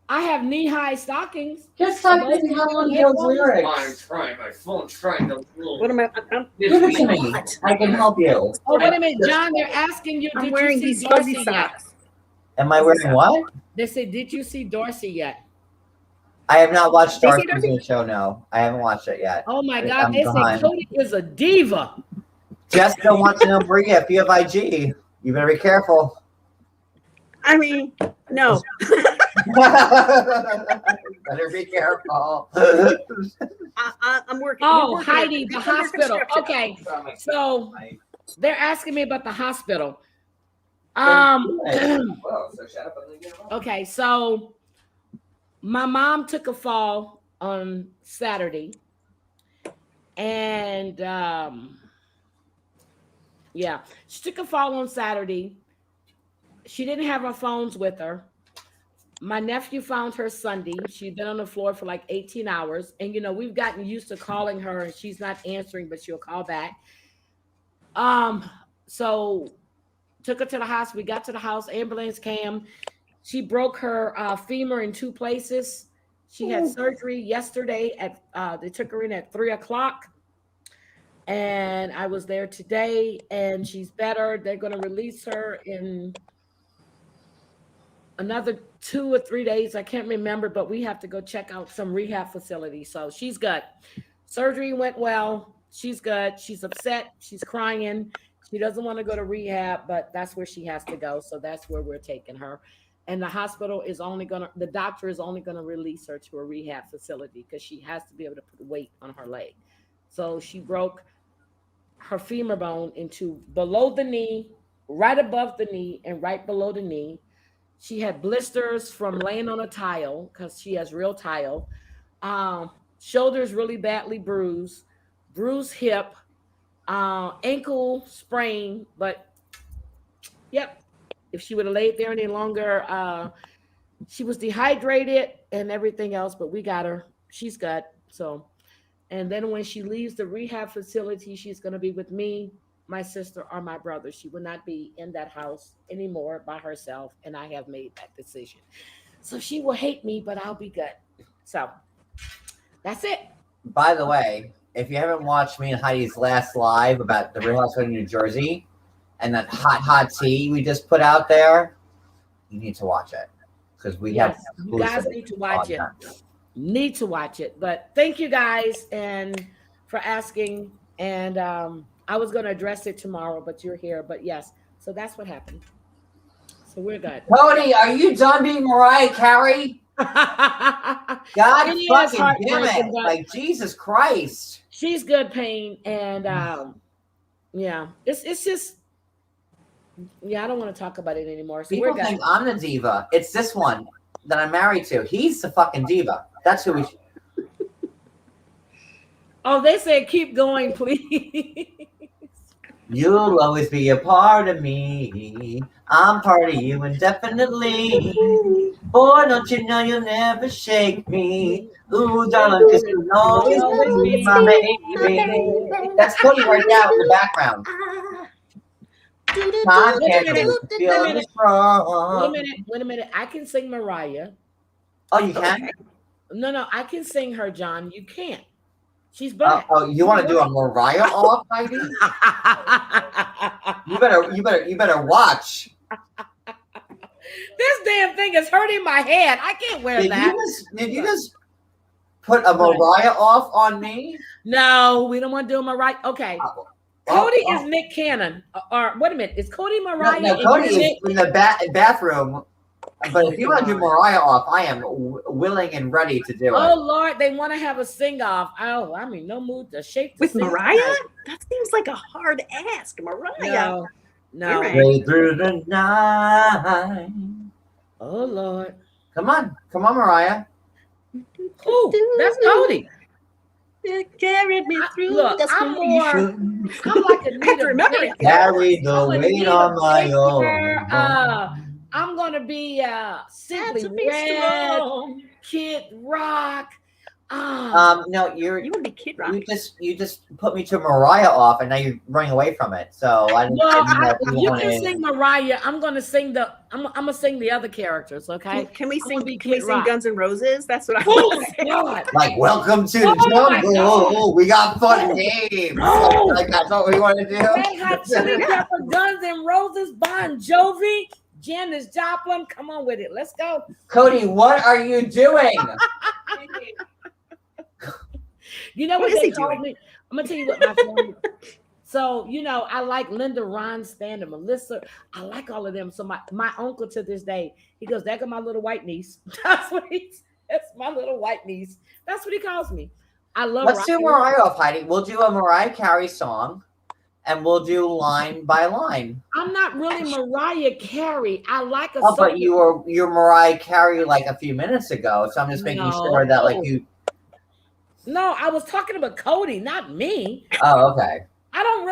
I have knee-high stockings. Just stop using Helen Hill's I'm lyrics. trying. My phone's trying to. What am I? Give it to me. I can help you. Oh, wait a minute, John. They're asking you. I'm Did wearing you these see fuzzy Dorsey yet? socks. Am I wearing what? They said, did you see Dorsey yet? I have not watched Did you Dark see Darcy? Season show. No, I haven't watched it yet. Oh my I'm God! They behind. said Cody is a diva. Jessica wants to know Maria if you have IG. You better be careful. I mean, no. Better be careful. I'm working. Oh, we're working Heidi, on it. the It's under hospital. construction. Okay, so they're asking me about the hospital. Whoa, so shut up and leave me alone. Okay, so my mom took a fall on Saturday, and yeah, she took a fall on Saturday. She didn't have her phones with her. My nephew found her Sunday. She'd been on the floor for like 18 hours. And, you know, we've gotten used to calling her and she's not answering, but she'll call back. So took her to the house. We got to the house. Ambulance came. She broke her femur in 2 places. She had surgery yesterday they took her in at 3:00. And I was there today and she's better. They're going to release her in another 2 or 3 days. I can't remember, but we have to go check out some rehab facility. So she's good. Surgery went well. She's good. She's upset. She's crying. She doesn't want to go to rehab, but that's where she has to go. So that's where we're taking her. And the hospital is the doctor is only going to release her to a rehab facility because she has to be able to put weight on her leg. So she broke her femur bone into below the knee, right above the knee, and right below the knee. She had blisters from laying on a tile because she has real tile. Shoulders really badly bruised hip, ankle sprain. But yep, if she would have laid there any longer, she was dehydrated and everything else. But we got her. She's good. So, and then when she leaves the rehab facility, she's going to be with me, my sister, or my brother. She will not be in that house anymore by herself, and I have made that decision. So she will hate me, but I'll be good. So that's it. By the way, if you haven't watched me and Heidi's last live about the Real Housewives of New Jersey and that hot tea we just put out there, you need to watch it because we have. You guys need to watch it. Need to watch it. But thank you guys and for asking. And I was going to address it tomorrow, but you're here. But yes, so that's what happened. So we're good. Cody, are you done being Mariah Carey? God fucking damn it! Like Jesus Christ. She's good, Pain, and yeah, it's just I don't want to talk about it anymore. So People think I'm the diva. It's this one that I'm married to. He's the fucking diva. That's who we. Oh, they said keep going, please. You'll always be a part of me. I'm part of you indefinitely. Boy, don't you know you'll never shake me. Ooh, darling, this will always be my baby. That's Cody right now in the background. Wait a minute. I can sing Mariah. Oh, you can? No, I can sing her, John. You can't. She's back. Oh, you want to do a Mariah off, Heidi? You better watch. This damn thing is hurting my head. I can't wear that. Did you just put a Mariah off on me? No, we don't want to do a Mariah. Okay. Cody is Nick Cannon. Or wait a minute. Is Cody Mariah? No, Cody is in the bathroom. But if you want to do Mariah off, I am willing and ready to do it. Oh, Lord, they want to have a sing-off. Oh, I'm in no mood to shake the with Mariah? That seems like a hard ask, Mariah. No. Right through the night. Oh, Lord. Come on, Mariah. Ooh, that's Cody. It carried me through. Look, I'm like a Anita. Carry the weight on my own. I'm gonna be Simply Red, Kid Rock, No, You want to be Kid Rock. you just put me to Mariah off, and now you're running away from it. So I didn't Well, know if you wanted- can sing Mariah. I'm gonna sing I'm gonna sing the other characters. Okay. Can we I'm gonna sing? be Can we Kid sing Rock. Guns N' Roses? That's what I Oh want to my say. God. like welcome to the Oh my jungle. We got fun games. No. Like that's what we want to do. Red Hot Chili Pepper, Guns N' Roses, Bon Jovi, Janis Joplin. Come on with it. Let's go. Cody, what are you doing? You know What what is they he told doing? me? I'm gonna tell you what my family. So I like Linda Ronstadt and Melissa. I like all of them. So my uncle to this day, he goes, "That got my little white niece." That's what he says. My little white niece. That's what he calls me. I love. Let's do rocking. Mariah off, Heidi. We'll do a Mariah Carey song, and we'll do line by line. I'm not really Mariah Carey. I like a Oh, song. but you're Mariah Carey like a few minutes ago, so I'm just making sure that like you. No, I was talking about Cody, not me. Oh, okay. I'm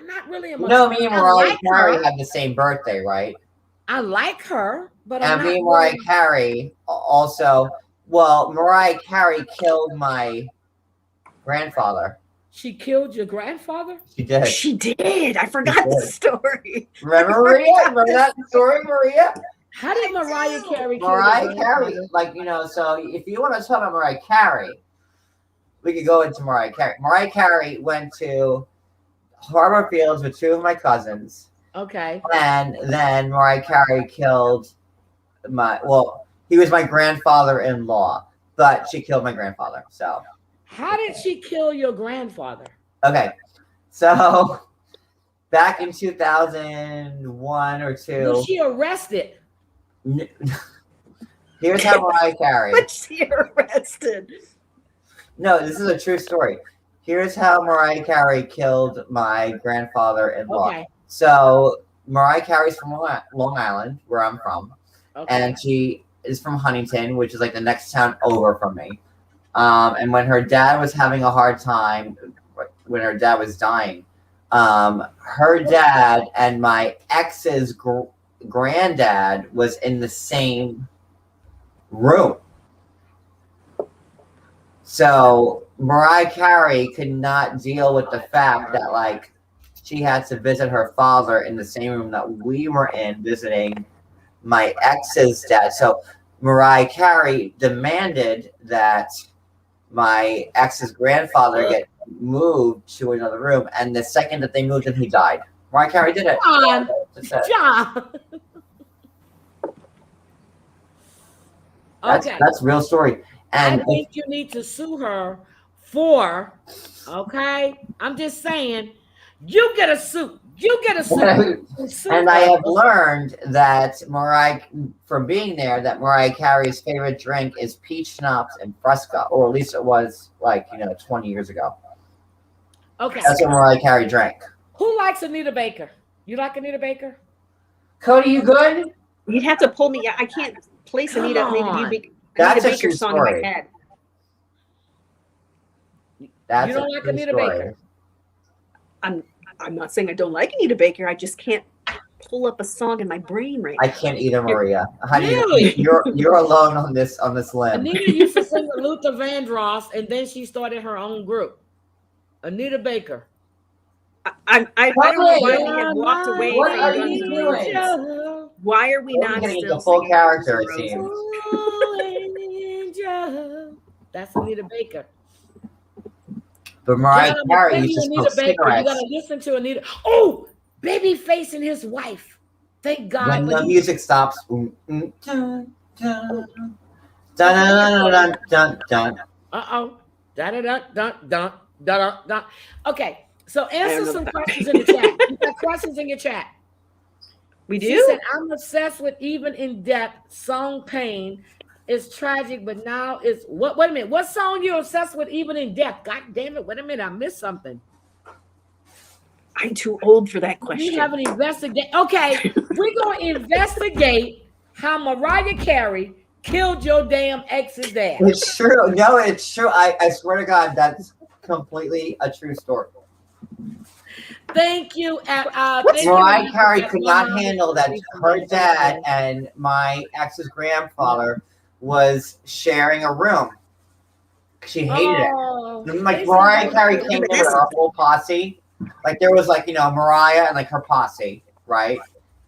not really a No, me and Mariah like Carey her. had the same birthday, right? I like her, but And I'm not me and Mariah really- Carey also. Well, Mariah Carey killed my grandfather. She killed your grandfather? She did. She did. I forgot the story. Remember Maria? Remember that story, Maria? How did Mariah Carey kill Mariah your Carey, grandfather? like so if you want to talk about Mariah Carey, we could go into Mariah Carey. Mariah Carey went to Harbor Fields with two of my cousins, Okay. and then Mariah Carey killed he was my grandfather-in-law, but she killed my grandfather. So How did she kill your grandfather? okay, so back in 2001 or two, Was she arrested? here's how Mariah Carey. But she arrested. No, this is a true story. Here's how Mariah Carey killed my grandfather-in-law. Okay. So Mariah Carey's from Long Island, where I'm from, Okay. and she is from Huntington, which is like the next town over from me. And when her dad was having a hard time, when her dad was dying, her dad and my ex's granddad was in the same room. So Mariah Carey could not deal with the fact that like she had to visit her father in the same room that we were in visiting my ex's dad. So Mariah Carey demanded that my ex's grandfather get moved to another room, and the second that they moved him, he died. Mariah Carey did it. Come on. That's it. John. Okay. That's real story. And I think you need to sue her for, okay? I'm just saying, you get a suit. You get a suit. and I have learned that from being there, that Mariah Carey's favorite drink is peach schnapps and Fresca, or at least it was 20 years ago. Okay. That's what Mariah Carey drank. Who likes Anita Baker? You like Anita Baker? Cody, you good? You'd have to pull me. I can't place Anita Come on. That's a Baker true song story. in my head. That's You don't a like true Anita story. Baker? I'm not saying I don't like Anita Baker. I just can't pull up a song in my brain right I now. can't either, Maria. Honey, Really? you're alone on this limb. Anita used to sing with Luther Vandross, and then she started her own group. Anita Baker. I don't know why we What have walked away What from are Guns you N' doing? Roses. Why are we We're not getting still the full singing character, Guns N' it seems. Roses? Oh, angel. That's Anita Baker. But Mariah John, I'm Carey telling used to you, smoke Anita Baker. You cigarettes. gotta listen to Anita. Oh, Babyface and his wife. Thank God. When but the he- music stops. Dun, dun, dun, dun, dun, dun, dun, dun. Uh-oh. Da-da-da-dun-dun-dun-dun. Okay, so answer know some that. questions in the chat. You got questions in your chat. We She do? said, I'm obsessed with Even in Depth. Song Pain is tragic, but now it's what? Wait a minute. What song you obsessed with Even in Depth? God damn it. Wait a minute. I missed something. I'm too old for that We question. haven't investigated. Okay, we're going to investigate how Mariah Carey killed your damn ex's dad. It's true. No, it's true. I swear to God, that's completely a true story. Thank you. What's thank you, Mariah Carey That's could my not mom. handle that her dad and my ex's grandfather was sharing a room. She hated it. Oh, Like Mariah Carey came there with her whole posse. Like there was like, Mariah and like her posse, right?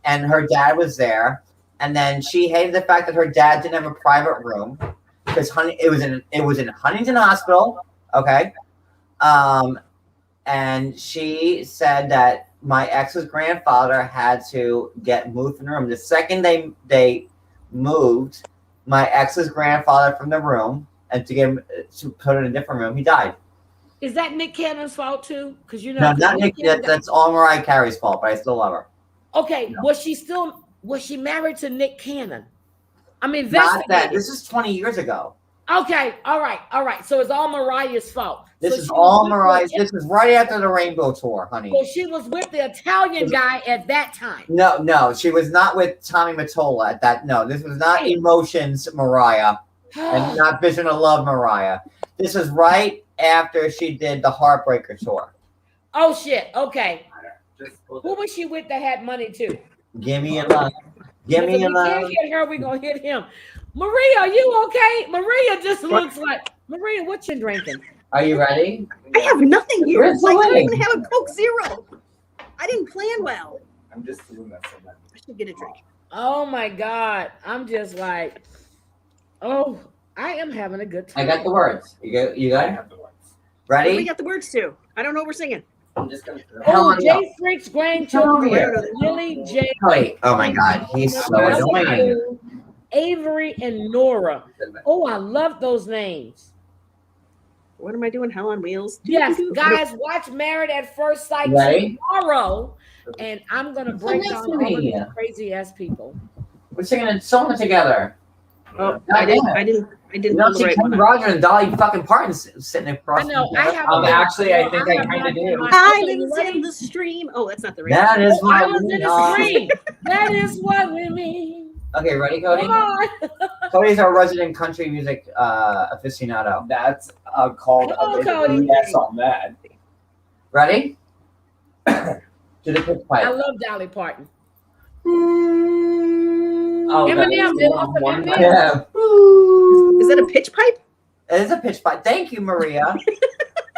And her dad was there. And then she hated the fact that her dad didn't have a private room because it was in Huntington Hospital, okay? And she said that my ex's grandfather had to get moved from the room. The second they moved my ex's grandfather from the room and to get him to put in a different room, he died. Is that Nick Cannon's fault too? Because No, not Nick. That's all Mariah Carey's fault, but I still love her. Okay, no. Was she married to Nick Cannon? I mean, not that. This is 20 years ago. Okay, all right. So it's all Mariah's fault. This is all Mariah's. This is right after the Rainbow Tour, honey. So she was with the Italian guy at that time. No, she was not with Tommy Mottola at that. No, this was not Emotions Mariah and not Vision of Love Mariah. This is right after she did the Heartbreaker Tour. Oh shit! Okay, who was she with that had money too? Give me a love. Give me a love. If we can't hit her, we're gonna hit him. Maria, are you okay? Maria just looks like Maria. What you drinking? Are you ready? I have nothing here. Where's I the don't wing? even have a Coke Zero. I didn't plan well. I'm just doing that so much. I should get a drink. Oh my God! I'm just like, oh, I am having a good time. I got the words. You got I have the words. Ready? We got the words too. I don't know what we're singing. I'm just gonna. Oh, Jay Freak's grandchildren. Here. Lily, Jay. Wait. Oh my God, he's so annoying. Avery and Nora. Oh, I love those names. What am I doing? Hell on Wheels? Yes, guys, watch Married at First Sight tomorrow, and I'm gonna break down all of these crazy ass people. We're singing a song together. Oh, I didn't. You don't see Kenny Rogers and Dolly fucking Parton sitting across. I know. I have. Actually, I think I kind of do. Islands in the stream. Oh, that's not the right. That is what Islands in the stream. That is what we mean. Okay, ready, Cody? Come on. Cody's our resident country music aficionado. That's called Hello, Cody. Yes on that. Ready? To the pitch I pipe. love Dolly Parton. Oh, Eminem did also Eminem. Yeah. Is that a pitch pipe? It is a pitch pipe. Thank you, Maria.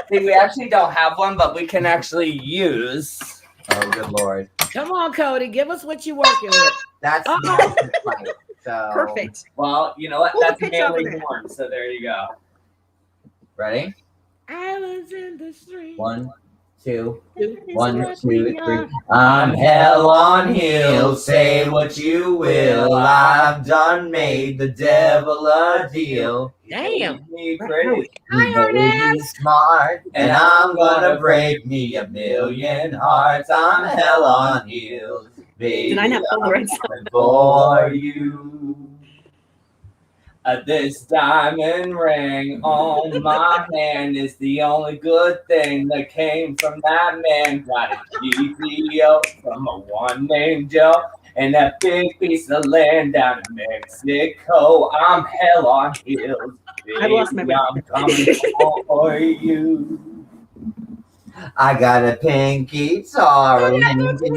See, we actually don't have one, but we can actually use. Oh, good Lord. Come on, Cody. Give us what you're working with. That's not a pitch pipe. So. Perfect. Well, you know what? Pull the That's pitch manly over there. horn. So there you go. Ready? Islands in the stream. 1, 2, Is 1, what 2, we 3. are. I'm hell on hills, say what you will. I've done made the devil a deal. Damn. Me crazy. Hi, You know Ernest. he's smart, and I'm gonna break me a million hearts. I'm hell on heels, baby. Did I not pull the right I'm song? coming for you. This diamond ring on my hand is the only good thing that came from that man. Got a GPO from a one named Joe and that big piece of land down in Mexico. I'm hell on heels. I've lost my baby, I'm coming for you. I got a pink guitar in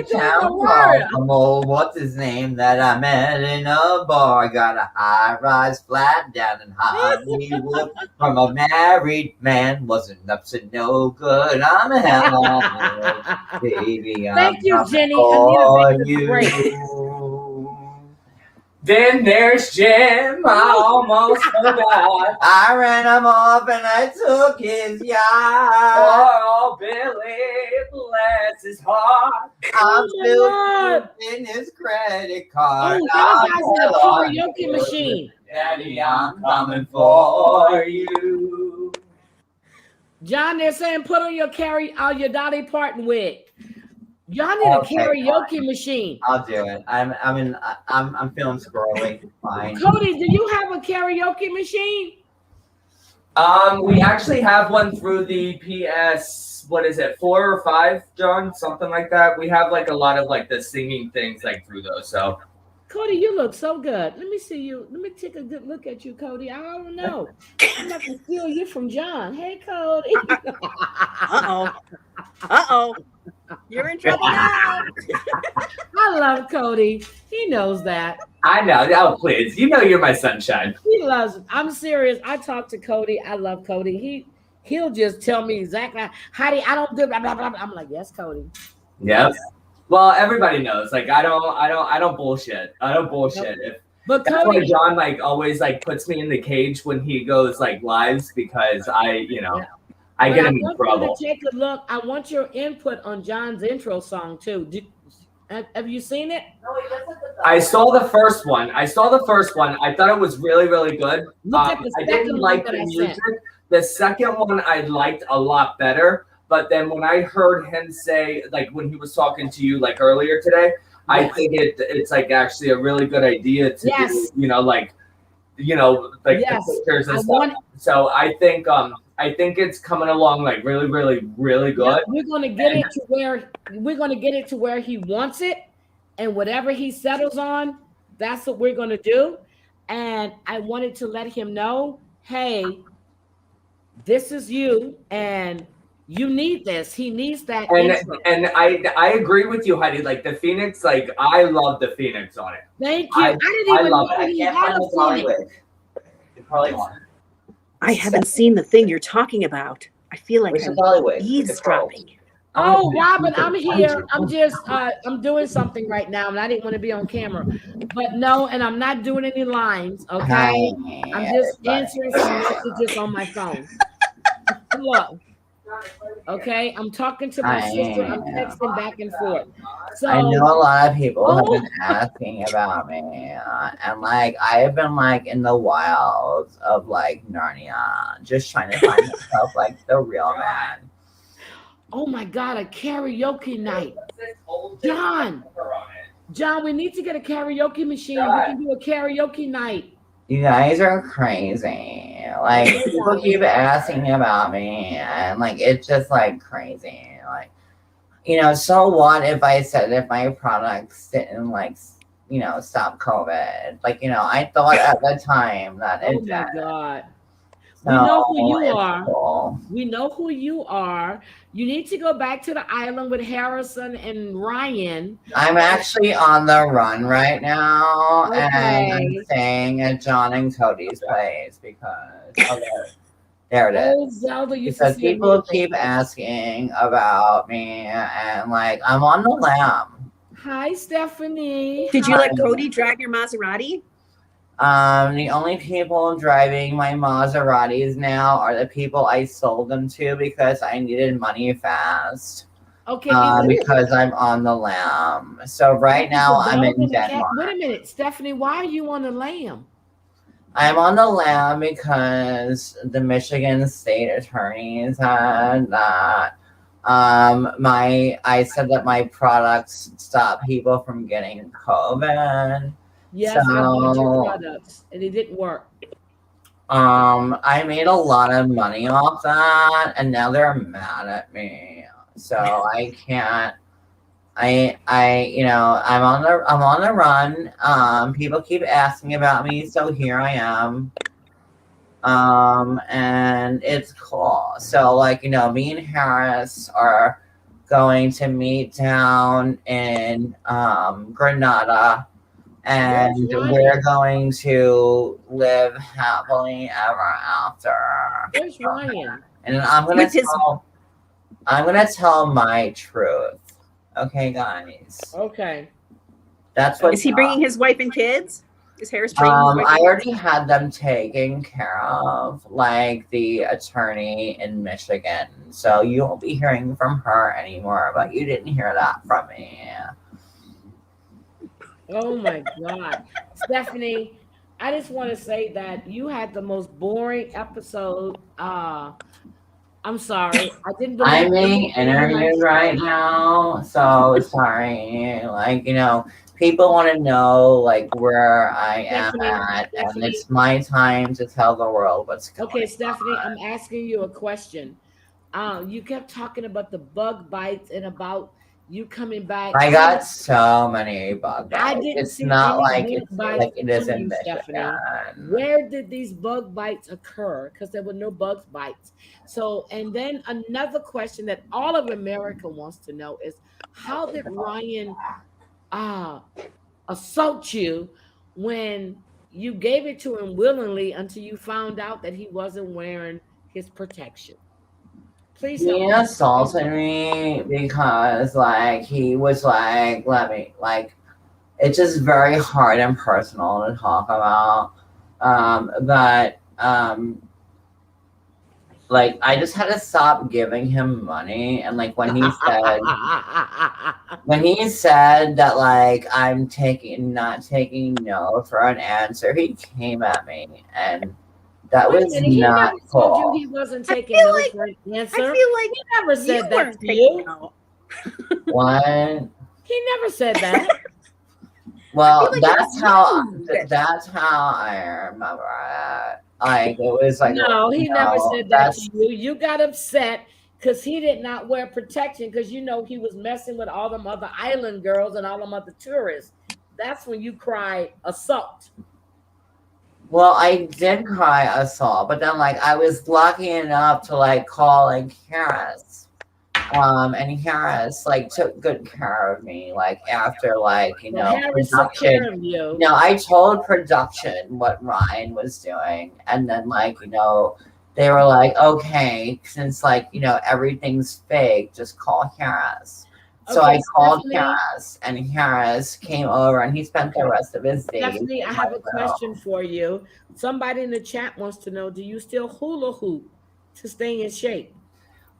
town called from old what's his name that I met in a bar. I got a high-rise flat down in Hollywood from a married man. Wasn't up to no good. I'm a hell on baby. I'm Thank you, coming Jenny. for Anita, make this great. you. Then there's Jim. I almost forgot. I ran him off and I took his yacht. Oh, Billy, bless his heart. I'm still God. using his credit card. Oh, that guy's in a karaoke machine. Daddy, I'm coming for you. John, they're saying put on your Dolly Parton wig. Y'all need Okay, a karaoke machine. I'll do it. I'm feeling squirrely. Fine. Cody, do you have a karaoke machine? We actually have one through the PS. What is it, 4 or 5, John? Something like that. We have like a lot of like the singing things like through those. So Cody, you look so good. Let me see you. Let me take a good look at you, Cody. I don't know. I'm not gonna steal you from John. Hey, Cody. Uh-oh. Uh-oh. You're in trouble now. I love Cody. He knows that. I know. Oh, please. You know you're my sunshine. He loves it. I'm serious. I talk to Cody. I love Cody. He'll just tell me exactly, Heidi, I don't do blah blah blah. I'm like, yes, Cody. Yes. Well, everybody knows. Like I don't bullshit. I don't bullshit. But That's Cody, why John like always like puts me in the cage when he goes like lives because I get him in trouble. Take a look. I want your input on John's intro song too. Have you seen it? I saw the first one. I thought it was really, really good. Look at the I second didn't one like that the I music. sent. The second one I liked a lot better. But then when I heard him say, like when he was talking to you like earlier today, I think it's like actually a really good idea to do, like the pictures and stuff. So I think it's coming along like really, really, really good. Yeah, we're gonna get it to where he wants it, and whatever he settles on, that's what we're gonna do. And I wanted to let him know, hey, this is you, and you need this. He needs that. And I agree with you, Heidi. Like the Phoenix, like I love the Phoenix on it. Thank you. I didn't even know he had a Phoenix. Probably one. I haven't seen the thing you're talking about. I feel like I'm eavesdropping. Oh, Robin, I'm here. I'm just I'm doing something right now, and I didn't want to be on camera. But no, and I'm not doing any lines, okay? I'm just answering some messages on my phone. Look. Okay, I'm talking to my sister. I'm texting back and forth. So I know a lot of people have been asking about me, and like I have been like in the wilds of like Narnia, just trying to find myself like the real man. Oh my God, a karaoke night, John, we need to get a karaoke machine. We can do a karaoke night. You guys are crazy. Like people keep asking about me, and like it's just like crazy. Like, so what if I said if my products didn't like, stop COVID? Like, I thought at the time that it did. Oh my God. We know who you are. Cool. We know who you are. You need to go back to the island with Harrison and Ryan. I'm actually on the run right now, and I'm staying at John and Cody's place because there it is. Oh, Zelda, because people keep asking about me, and like I'm on the lam. Hi, Stephanie. Did you let Cody drive your Maserati? The only people driving my Maseratis now are the people I sold them to because I needed money fast. Okay. Because I'm on the lam. So right now I'm in Denmark. Wait a minute, Stephanie, why are you on the lam? I'm on the lam because the Michigan State attorney said that I said that my products stop people from getting COVID. Yes, I bought your products, and it didn't work. I made a lot of money off that, and now they're mad at me. So I can't. I'm on the run. People keep asking about me, so here I am. And it's cool. So like me and Harris are going to meet down in Granada. And we're going to live happily ever after. Where's Ryan? And I'm gonna tell my truth. Okay, guys. Okay. That's what. Is he bringing his wife and kids? Is Harris bringing his wife? I already had them taken care of, like the attorney in Michigan. So you won't be hearing from her anymore. But you didn't hear that from me. Oh my God. Stephanie, I just want to say that you had the most boring episode. I'm sorry. I didn't believe I'm being interviewed right now, so sorry. Like, people want to know like where I am at, and it's my time to tell the world what's going on. Okay, Stephanie, I'm asking you a question. You kept talking about the bug bites and about you coming back. I got so many bug bites. I didn't It's see not any like bug it's bites like it is on in you, Stephanie. Michigan. Where did these bug bites occur? Because there were no bug bites. So, and then another question that all of America wants to know is, how did Ryan assault you when you gave it to him willingly until you found out that he wasn't wearing his protection? Please help He me. assaulted me because like he was like, let me like it's just very hard and personal to talk about. But like I just had to stop giving him money, and like when he said that like I'm not taking no for an answer, he came at me, and that Wait a was minute, he never not told you cool. he wasn't I taking feel no like- for an I answer. feel like He never you said that weren't to taking you. no. What? He never said that. Well, I feel like that's how I remember it. Like it was like No, he never said that that's to you. You got upset because he did not wear protection because you know he was messing with all them other island girls and all them other tourists. That's when you cried assault. well, I did cry assault, but then like I was lucky enough to like call like Harris. And Harris like took good care of me like after like So Harris took care production. of you. I told production what Ryan was doing, and then like they were like, okay, since like everything's fake, just call Harris. So Okay, I called Stephanie. Harris, and Harris came over, and he spent the rest of his days. Stephanie, I have a question for you. Somebody in the chat wants to know, do you still hula hoop to stay in shape?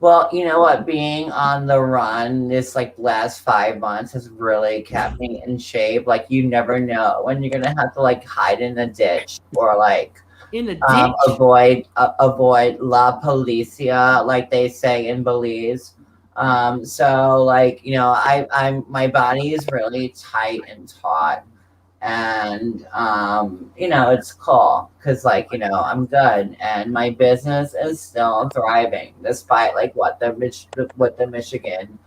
Well, you know what? Being on the run this like last 5 months has really kept me in shape. Like you never know when you're gonna have to like hide in a ditch or like In a ditch? avoid la policia, like they say in Belize. So like I'm my body is really tight and taut, and it's cool because like I'm good, and my business is still thriving despite like what the Michigan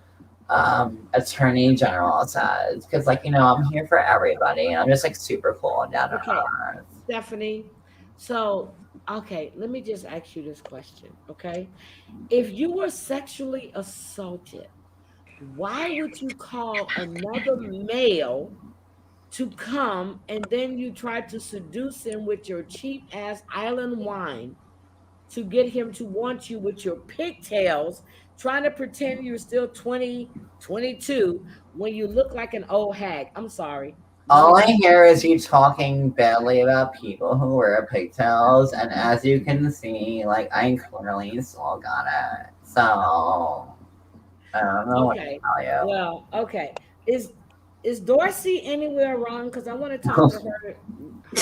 attorney general says, because like I'm here for everybody, and I'm just like super cool and down to Okay. earth. Stephanie, so, okay, let me just ask you this question, okay? If you were sexually assaulted, why would you call another male to come and then you try to seduce him with your cheap ass island wine to get him to want you with your pigtails, trying to pretend you're still 20, 22 when you look like an old hag? I'm sorry. All I hear is you talking badly about people who wear pigtails, and as you can see, like I clearly still got it. So I don't know what to Okay. tell you. Well, okay. Is Dorsey anywhere around? Because I want to talk to her. Her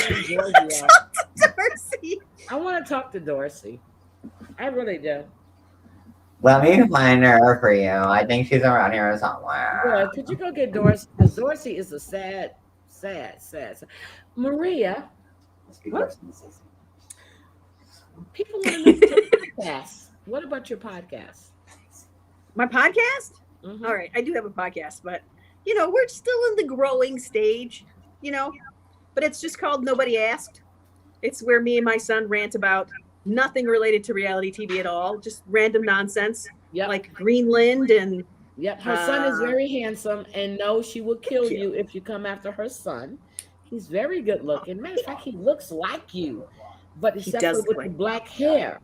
and Georgia. Darcy. I want to talk to Dorsey. I really do. Let me find her for you. I think she's around here somewhere. Well, could you go get Dorsey? Because Dorsey is a sad. Maria, What? people want to know about your podcast. What about your podcast? My podcast? Mhm. All right, I do have a podcast, but we're still in the growing stage, but it's just called Nobody Asked. It's where me and my son rant about nothing related to reality TV at all, just random nonsense, Yep. like Greenland and Yep. Her son is very handsome, and no, she will kill you if you come after her son. He's very good looking. Matter of fact, he looks like you, but He except does for look with like the black hair.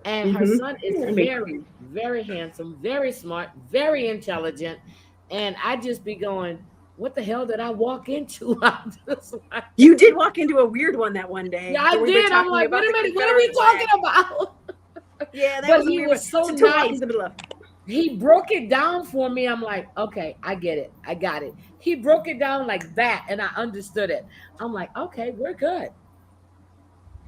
And her Mhm. son is very, very handsome, very smart, very intelligent. And I just be going, what the hell did I walk into? I'm just like, You did walk into a weird one that one day. yeah, I where we were did. I'm talking like, about wait a the minute, what are we Confederate talking flag. about? Yeah, that But was a he weird was one. so To walk nice. into the middle of. He broke it down for me. I'm like, okay, I get it. I got it. He broke it down like that, and I understood it. I'm like, okay, we're good.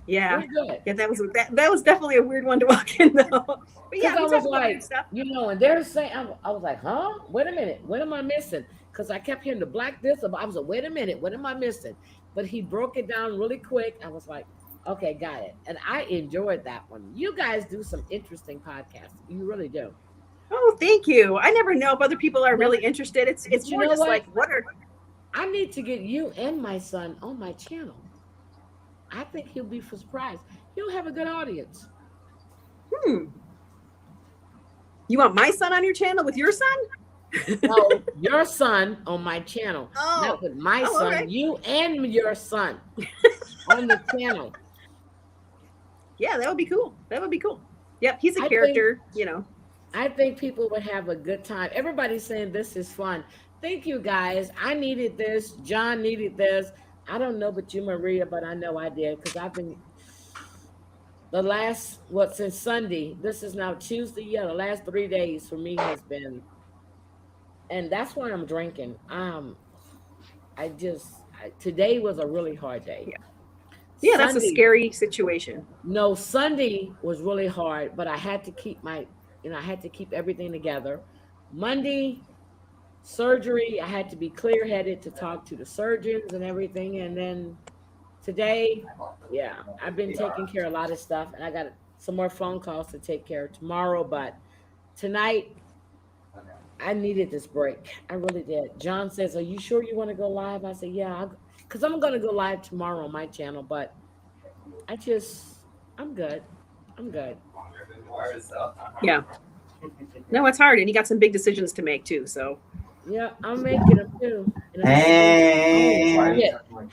Yeah, We're good. yeah, that was definitely a weird one to walk in though. But yeah, Because we I was talked about like, weird stuff. and they're saying, I was like, huh? Wait a minute. What am I missing? Because I kept hearing the black this. I was like, wait a minute. What am I missing? But he broke it down really quick. I was like, okay, got it. And I enjoyed that one. You guys do some interesting podcasts. You really do. Oh, thank you. I never know if other people are really interested. It's you more know just what? like, what are I need to get you and my son on my channel. I think he'll be surprised. He'll have a good audience. You want my son on your channel with your son? No, your son on my channel. Oh. Not with my Oh, son. all right. You and your son on the channel. Yeah, that would be cool. That would be cool. Yep, he's a I character, you know. I think people would have a good time. Everybody's saying this is fun. Thank you, guys. I needed this. John needed this. I don't know about you, Maria, but I know I did because I've been the last since Sunday. This is now Tuesday. Yeah, the last 3 days for me has been, and that's why I'm drinking. Today was a really hard day. Yeah, that's a scary situation. No, Sunday was really hard, but I had to keep I had to keep everything together. Monday, surgery, I had to be clear-headed to talk to the surgeons and everything. And then today, yeah, I've been taking care of a lot of stuff, and I got some more phone calls to take care of tomorrow. But tonight, I needed this break. I really did. John says, "Are you sure you want to go live?" I said, "Yeah, because I'm going to go live tomorrow on my channel." But I'm good. I'm good. Yeah. No, it's hard, and you got some big decisions to make too. So. Yeah, I'm making them too. Hey.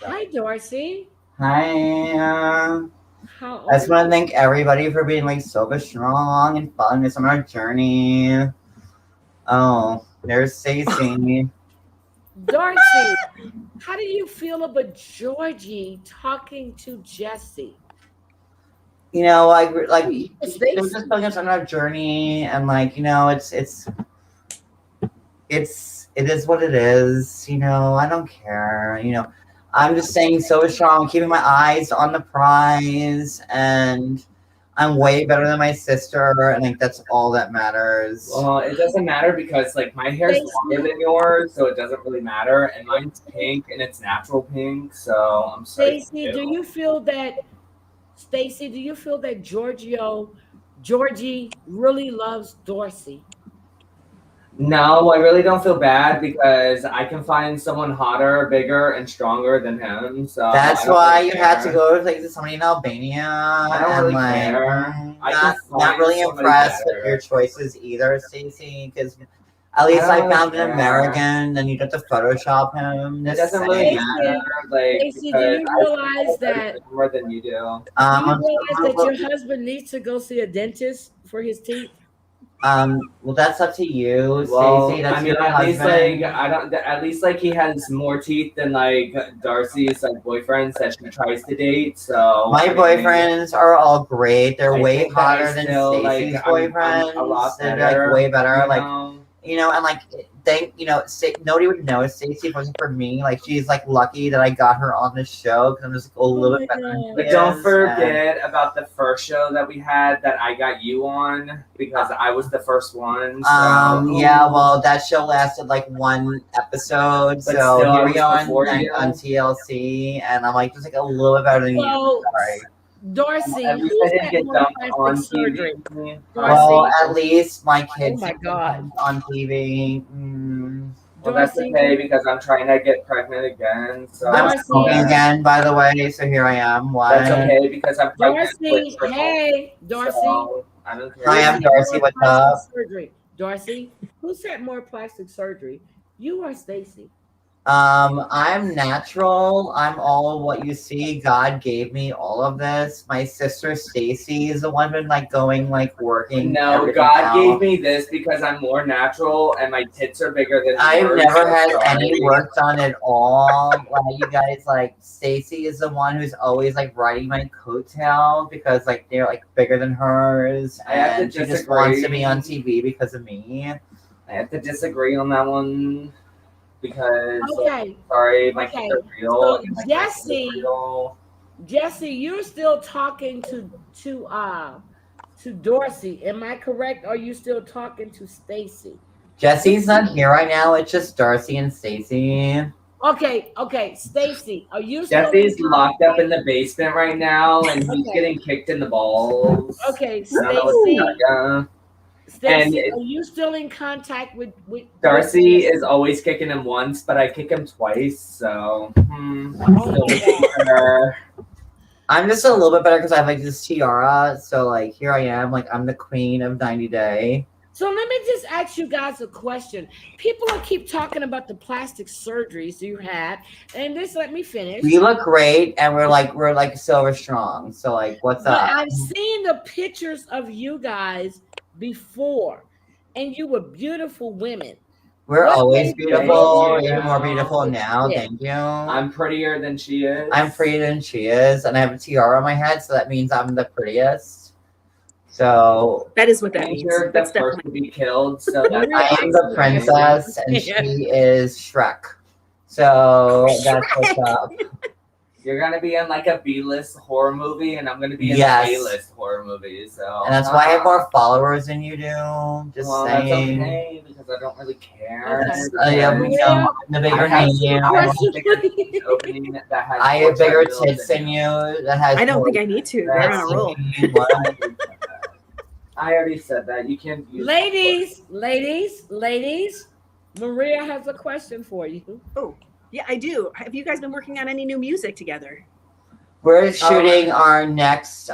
Hi, Dorsey. Hi. How I just want to thank everybody for being like so strong and following us on our journey. Oh, there's Stacey. Dorsey, how do you feel about Georgie talking to Jesse? You know, like we're just following us on our journey, and like, you know, it is what it is. You know, I don't care. You know, I'm just staying so strong, keeping my eyes on the prize, and I'm way better than my sister, and like that's all that matters. Well, it doesn't matter because like my hair's longer than yours, so it doesn't really matter, and mine's pink and it's natural pink, so I'm sorry. Stacey, do you feel that Georgie really loves Dorsey? No, I really don't feel bad because I can find someone hotter, bigger, and stronger than him. So that's why you had to go to somebody in Albania. I don't really care. Not really impressed with your choices either, Stacey, because at least I found an American, then you get to Photoshop him. It doesn't really matter. Like, Stacey, do you realize that more than you do? Do you realize that your husband needs to go see a dentist for his teeth? Well, that's up to you, Well, Stacey. That's I mean, your at least husband. like I don't. At least like he has more teeth than like Darcy's like boyfriends that she tries to date. So my boyfriends are all great. They're way hotter than still, Stacey's like, boyfriends. I'm a lot They're better, like way better. you Like, know? you know, and like nobody would know Stacey if it wasn't for me. Like, she's like lucky that I got her on the show because I'm just like, a little bit better. than But she don't is, forget about the first show that we had that I got you on because I was the first one. So. Yeah, well, that show lasted like one episode, But so still, here I we was are before you. on TLC, and I'm like just like a little bit better than you. Sorry. Dorsey, At least who's I didn't had get more dumped plastic on surgery? TV. Well, at least my kids Oh my God. on TV. Well, that's Dorsey, okay because I'm trying to get pregnant again. So I'm smoking again, by the way, so here I am. Why? That's okay because I'm pregnant. Dorsey, hey, Dorsey. So I don't care. I am Darcy. What's up? Surgery. Dorsey, who's had more plastic surgery? You or Stacey? I'm natural. I'm all what you see. God gave me all of this. My sister Stacy is the one been like going like working. No, everything God out. gave me this because I'm more natural and my tits are bigger than I've yours. never had So any sorry. work done at all. Like, you guys, like, Stacy is the one who's always like riding my coattail because like they're like bigger than hers, I have to and she just disagree. wants to be on TV because of me. I have to disagree on that one because Okay. sorry, my Okay. kids are real. So, and my kids Jesse- are real. Jesse, you're still talking to Dorsey. Am I correct? Or are you still talking to Stacey? Jesse's not here right now. It's just Darcy and Stacy. Okay. Stacey, are you still Jesse's locked up in the basement right now and he's Okay. getting kicked in the balls. Okay, I don't know what's Stacey. going on. Stacey, And are you still in contact with Darcy is always kicking him once, but I kick him twice, so I'm Oh still my waiting for her. I'm just a little bit better because I have like this tiara. So like here I am, like I'm the queen of 90 Day. So let me just ask you guys a question. People will keep talking about the plastic surgeries you had, and just let me finish. We look great, and we're like silver strong. So like, what's But up? I've seen the pictures of you guys before, and you were beautiful women. We're What always made you beautiful. Thank you. Even more beautiful now. Yeah. Thank you. I'm prettier than she is. I'm prettier than she is, and I have a tiara on my head, so that means I'm the prettiest. So That is what that means. You're the That's first definitely. to be killed, so that's I am the princess, and she is Shrek. So that's what's up. You're gonna be in like a B-list horror movie, and I'm gonna be in Yes. a A-list horror movie. So And that's why I have more followers than you do. Just well, saying. that's okay because I don't really care. Okay. Yeah, Maria, you know, the bigger I have- name. I have Question, bigger please. opening that has I more have bigger titles tits than you. That has. I don't more- think I need to. They're on a roll. What? I already said that. You can't use Ladies, Maria has a question for you. Yeah, I do. Have you guys been working on any new music together? We're shooting our next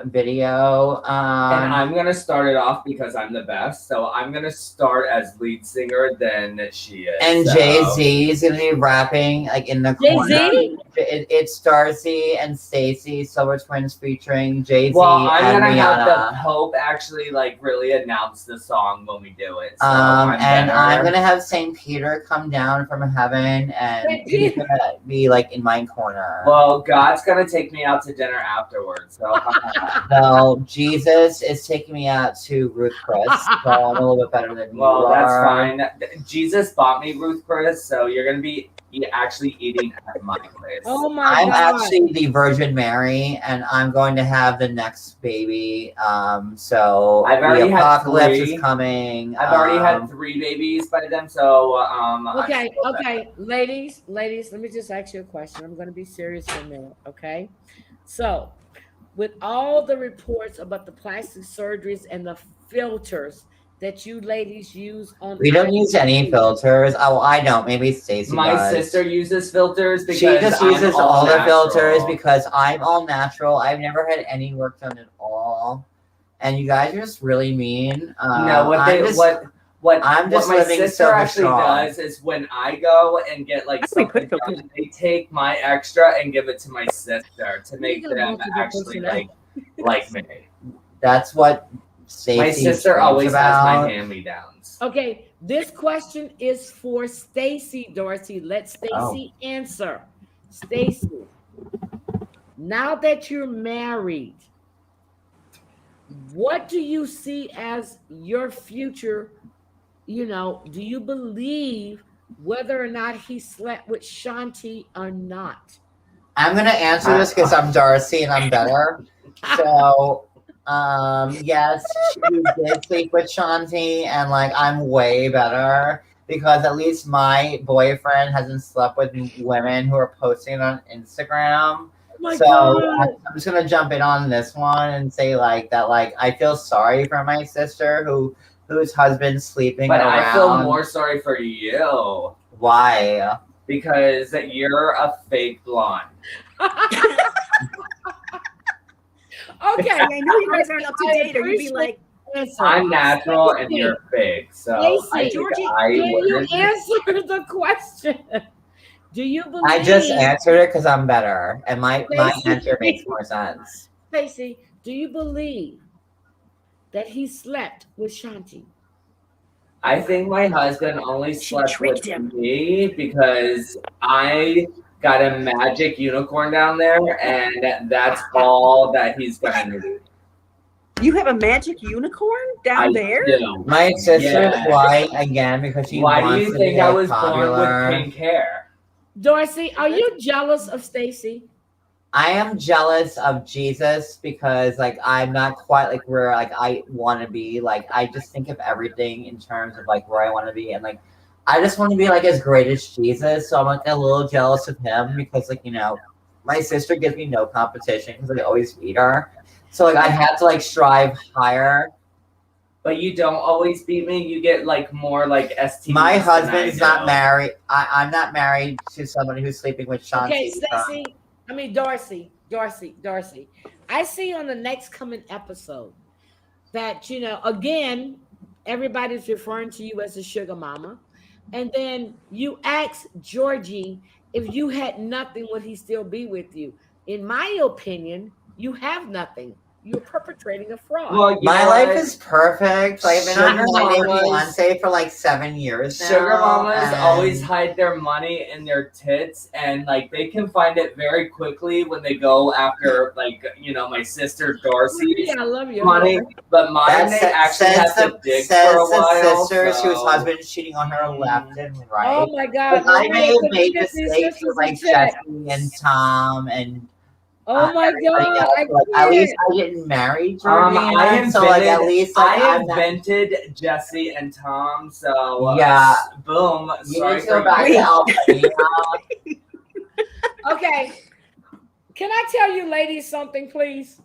video. And I'm gonna start it off because I'm the best. So I'm gonna start as lead singer, then she is. and so. Jay-Z is gonna be rapping like in the corner. Jay-Z? It's Darcy and Stacey, Silver Twins featuring Jay-Z Well, I'm and gonna have the Rihanna. Pope actually like really announce the song when we do it. So I'm better. gonna have Saint Peter come down from heaven, and Saint he's Peter. gonna be like in my corner. Well, God's gonna take me out to dinner afterwards. So Well, Jesus is taking me out to Ruth Chris, so I'm a little bit better than you well, that's are. fine. Jesus bought me Ruth Chris, so you're gonna be actually eating at my place. Oh my I'm God. actually the Virgin Mary, and I'm going to have the next baby. So I've already the had apocalypse three. is coming. I've already had 3 babies by them, so Okay, I'm still okay, ladies, let me just ask you a question. I'm going to be serious for a minute, okay? So, with all the reports about the plastic surgeries and the filters that you ladies use on, We don't use any filters. Oh, I don't. Maybe Stacey My does. sister uses filters because She just I'm uses all the natural. filters because I'm all natural. I've never had any work done at all, and you guys are just really mean. No, what I'm they just- what I'm just what my living sister so actually strong. does is when I go and get like How do we something put done, they take my extra and give it to my sister to make got them multiple actually personalities. like me. That's what Stacey My sister screams always has about. my hand-me-downs. Okay, this question is for Stacey, Dorsey. Let Stacey answer. Stacey, now that you're married, what do you see as your future? You know, do you believe whether or not he slept with Shanti or not? I'm gonna answer this because I'm Darcy and I'm better. So, yes, she did sleep with Shanti, and like I'm way better because at least my boyfriend hasn't slept with women who are posting it on Instagram. My So God. I'm just gonna jump in on this one and say like that. Like I feel sorry for my sister whose husband's sleeping But around. I feel more sorry for you Why? because you're a fake blonde. Okay, I know you guys aren't up to I date, or you'd be appreciate like, answer. I'm natural and Stacey, you're fake. So Stacey, I think Georgie, I Can you wouldn't. answer the question? Do you believe? I just answered it because I'm better, and my Stacey. answer makes more sense. Stacey, do you believe that he slept with Shanti? I think my husband only She slept tricked with him. me because I got a magic unicorn down there, and that's all that he's gonna need. you have a magic unicorn down I there? do. My sister's Yeah. lying again because she Why do wants you to think be I like, was popular. born with pink hair? Dorsey, are you jealous of Stacey? I am jealous of Jesus because like I'm not quite like where like I want to be. Like I just think of everything in terms of like where I want to be, and like I just want to be like as great as Jesus. So I'm like a little jealous of him because like my sister gives me no competition because I always beat her. So like I had to like strive higher. but you don't always beat me. You get like more like STDs. My than husband's I not do. married. I'm not married to somebody who's sleeping with Sean. Okay, Darcy. I see on the next coming episode that, again, everybody's referring to you as a sugar mama. And then you ask Georgie, if you had nothing, would he still be with you? In my opinion, you have nothing. You're perpetrating a fraud. Well, My life is perfect. I've been on Sugar my mamas- Fiance for like 7 years now. Sugar mamas and- always hide their money in their tits, and like they can find it very quickly when they go after like my sister Darcy's I love you. money. But mine, they actually have to dig for a the while. sisters whose so- husband's cheating on her left and right. Oh my God! But I may have Mariah, made get these mistakes sisters with like in check. Jesse and Tom and Oh my everybody God! else. I Like, at least can't. I didn't marry Georgie. I so like at least like, I I'm not- invented Jesse and Tom. So Yeah. boom. You Sorry need to go for back you. to Albania. Okay. Can I tell you ladies something, please?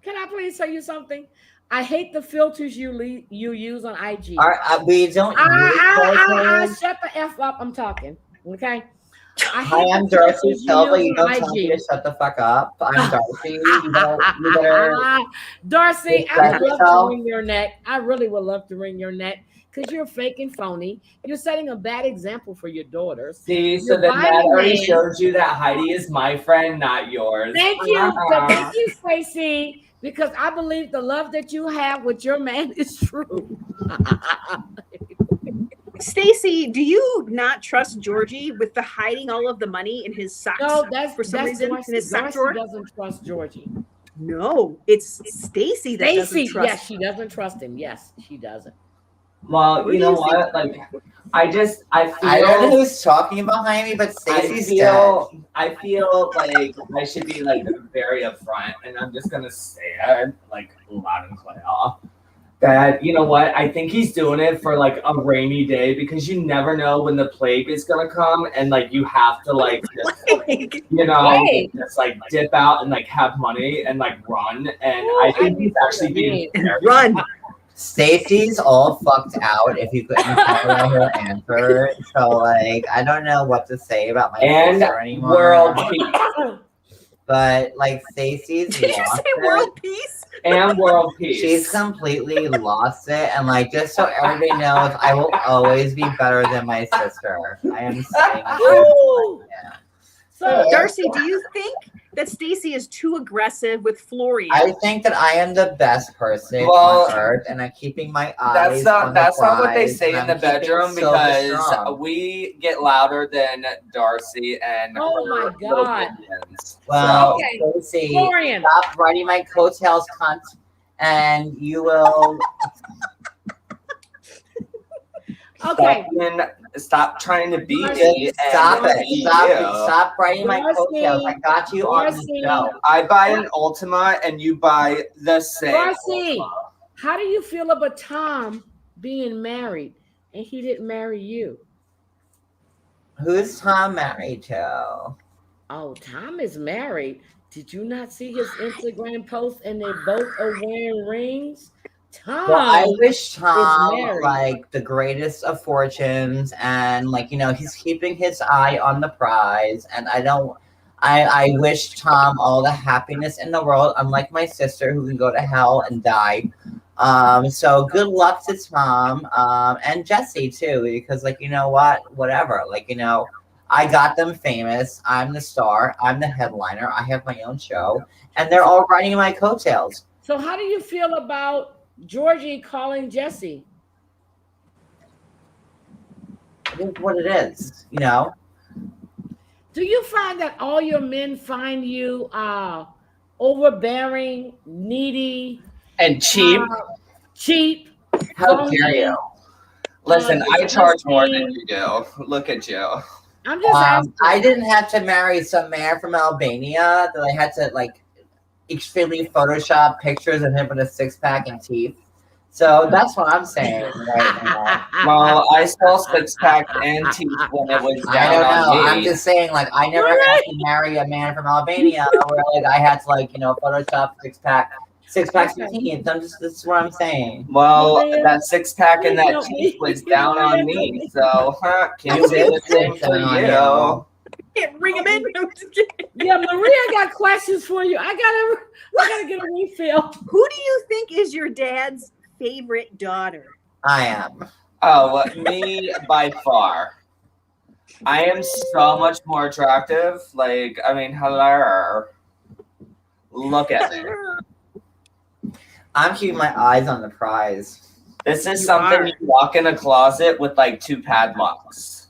Can I please tell you something? I hate the filters you use on IG. We don't use filters. Shut the F up. I'm talking. Okay. Hi, I'm Darcy Silva. You don't tell me to shut the fuck up. I'm Darcy. You better Darcy, I respect would love to yourself. wring your neck. I really would love to wring your neck because you're fake and phony. You're setting a bad example for your daughters. See, so You're then that buying already men. shows you that Heidi is my friend, not yours. Thank you. So thank you, Stacey, because I believe the love that you have with your man is true. Stacey, do you not trust Georgie with the hiding all of the money in his socks? No, that's for some that's reason Darcy. in his sock Darcy drawer. doesn't trust Georgie. No, it's Stacey that doesn't Stacey, trust. yes, she doesn't trust him. Yes, she doesn't. Well, What you do know you what? Like, I I don't know feel. who's talking behind me, but Stacey's I feel like I should be like very upfront, and I'm just gonna say it like loud and clear. That, you know what? I think he's doing it for like a rainy day because you never know when the plague is gonna come, and like you have to like just, Right. just like dip out and like have money and like run. And I think he's actually being very Run. Stacey's all fucked out if you couldn't tell her answer. So like I don't know what to say about my and sister anymore. world peace. But like Stacey's Did you lost say it. world peace? And world peace. She's completely lost it, and like just so everybody knows, I will always be better than my sister. I am saying Woo! yeah. So Darcy, do you think that Stacey is too aggressive with Florian? I think that I am the best person Well, on earth, and I'm keeping my eyes. That's on not the what they prize, say and in the I'm keeping bedroom Silva because strong. we get louder than Darcy and Oh her my little God. minions. Well, Okay. Stacey, Florian, stop riding my coattails, cunt, and you will. okay. Stop trying to beat Just me. and Stop beat it! you. Stop riding my Darcy, coattails. I got you on the Darcy. show. I buy an Ultima and you buy the same. Darcy, Ultima. how do you feel about Tom being married and he didn't marry you? Who's Tom married to? Oh, Tom is married. Did you not see his Instagram post and they both are wearing rings? Tom. Well, I wish Tom married. like the greatest of fortunes, and like he's keeping his eye on the prize, and I wish Tom all the happiness in the world, unlike my sister who can go to hell and die. So good luck to Tom, and Jesse too, because like whatever, like I got them famous. I'm the star. I'm the headliner. I have my own show, and they're all riding my coattails. So how do you feel about Georgie calling Jesse? It is what it is, Do you find that all your men find you overbearing, needy, And cheap. cheap? How dare you? Listen, I charge more than disgusting? you do. Look at you. I'm just asking. I didn't have to marry some man from Albania that I had to like extremely Photoshop pictures of him with a 6-pack and teeth. So that's what I'm saying right now. Well, I saw 6-pack and teeth when it was I down don't on know. me. I'm just saying, like, I never had to marry a man from Albania where like I had to like Photoshop 6-pack Six packs of teeth. This is what I'm saying. Well, Maria, that 6-pack and please that help teeth me. was down Maria, on help me. me. So, can You you say the did same sit for on you? you. Can't ring him in. I'm just kidding. Yeah, Maria got questions for you. I gotta get a refill. Who do you think is your dad's favorite daughter? I am. Oh, me by far. I am so much more attractive. Like, I mean, hello. Look at me. I'm keeping my eyes on the prize. This is You something are. you walk in a closet with like 2 padlocks.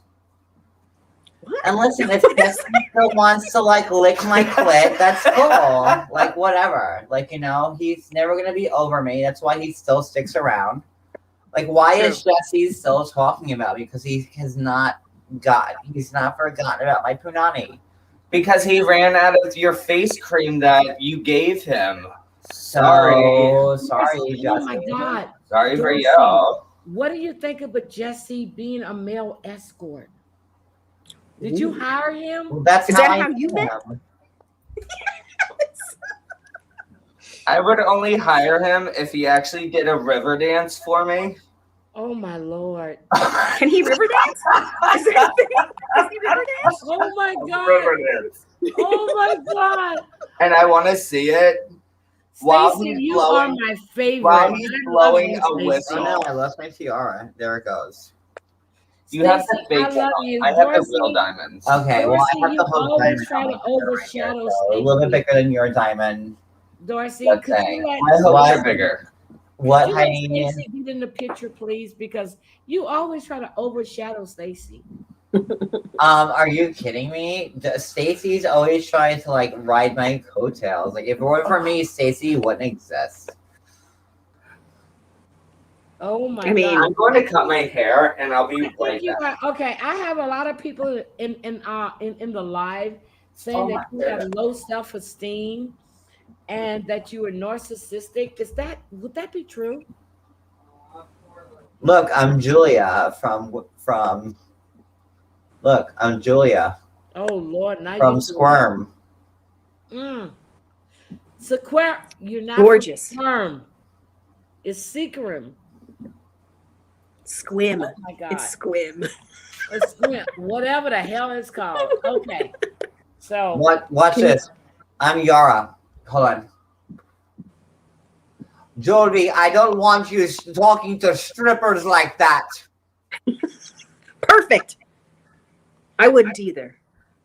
And listen, if Jessica wants to like lick my clit, that's cool. Like whatever. Like, you know, he's never gonna be over me. That's why he still sticks around. Like, why is Jesse still talking about me? Because he's not forgotten about my punani. Because he ran out of your face cream that you gave him. Sorry, Oh my Jesse. God. Sorry for Dorsey. you. What do you think about Jesse being a male escort? Did you hire him? Well, that's Is how that I how you know met? him. I would only hire him if he actually did a river dance for me. Oh my Lord. Can he river dance? Is that a thing? Does he river dance? Oh my God. River dance. Oh my God. And I want to see it while Stacey, he's you blowing. are my favorite. While he's I love blowing you, a Stacey. whistle. Oh no, I lost my tiara. There it goes. You have the Stacey, fake I love one. you. I have the Dorsey, real diamonds. Okay, well, I Dorsey, have you the whole always diamond try on to my finger right overshadow here, so a little bit Stacey. bigger than your diamond. Dorsey, Let's could say. you let, I hope What? they're bigger. What, could you let honey? Stacey get in the picture, please? Because you always try to overshadow Stacey. Are you kidding me? Stacy's always trying to like ride my coattails. Like if it weren't for me, Stacy wouldn't exist. Oh my I mean, God. I'm going to cut my hair and I'll be I right think you back. are okay. I have a lot of people in the live saying Oh that my you have goodness. low self-esteem and that you are narcissistic. Would that be true? Look, I'm Julia Look, I'm Julia Oh Lord, now from you Squirm. Sequer, you're not gorgeous. Squirm. It's Sequirm. Squim. Oh my God. It's squim. It's Squim. Whatever the hell it's called. Okay. So Watch this. I'm Yara. Hold on. Jody, I don't want you talking to strippers like that. Perfect. I wouldn't either.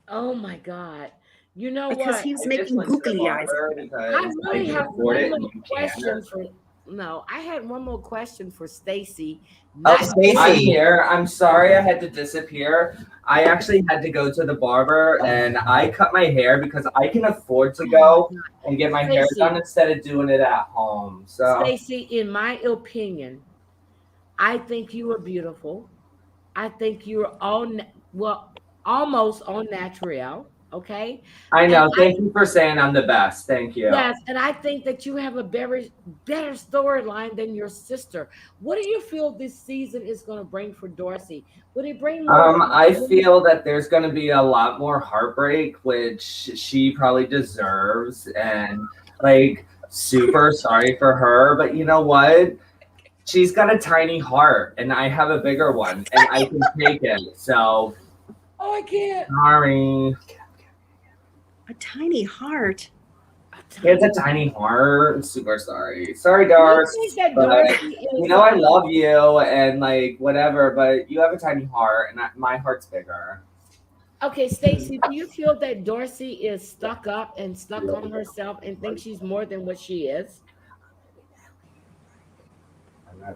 oh my God. You know Because what? he was I just making went to the googly eyes. barber I because really can have afford one it more and you question can't. I had one more question for Stacey. Oh, Not Stacey. I'm here. I'm sorry I had to disappear. I actually had to go to the barber and I cut my hair because I can afford to go and get my hair Stacey. done instead of doing it at home. So Stacey, in my opinion, I think you are beautiful. I think you're almost all natural. Okay. I know. And Thank you for saying I'm the best. Thank you. Yes, and I think that you have a very better storyline than your sister. What do you feel this season is going to bring for Dorsey? Would it bring more? I feel that there's going to be a lot more heartbreak, which she probably deserves, and like super sorry for her. But you know what? She's got a tiny heart, and I have a bigger one, and I can take it. So Oh, I can't. sorry. A tiny heart. He has a tiny heart. I'm super sorry. Sorry, Do you Darce. think that But Dorsey you is? know I love you and like whatever, but you have a tiny heart, and my heart's bigger. Okay, Stacey, do you feel that Dorsey is stuck up and stuck on herself and thinks she's more than what she is? The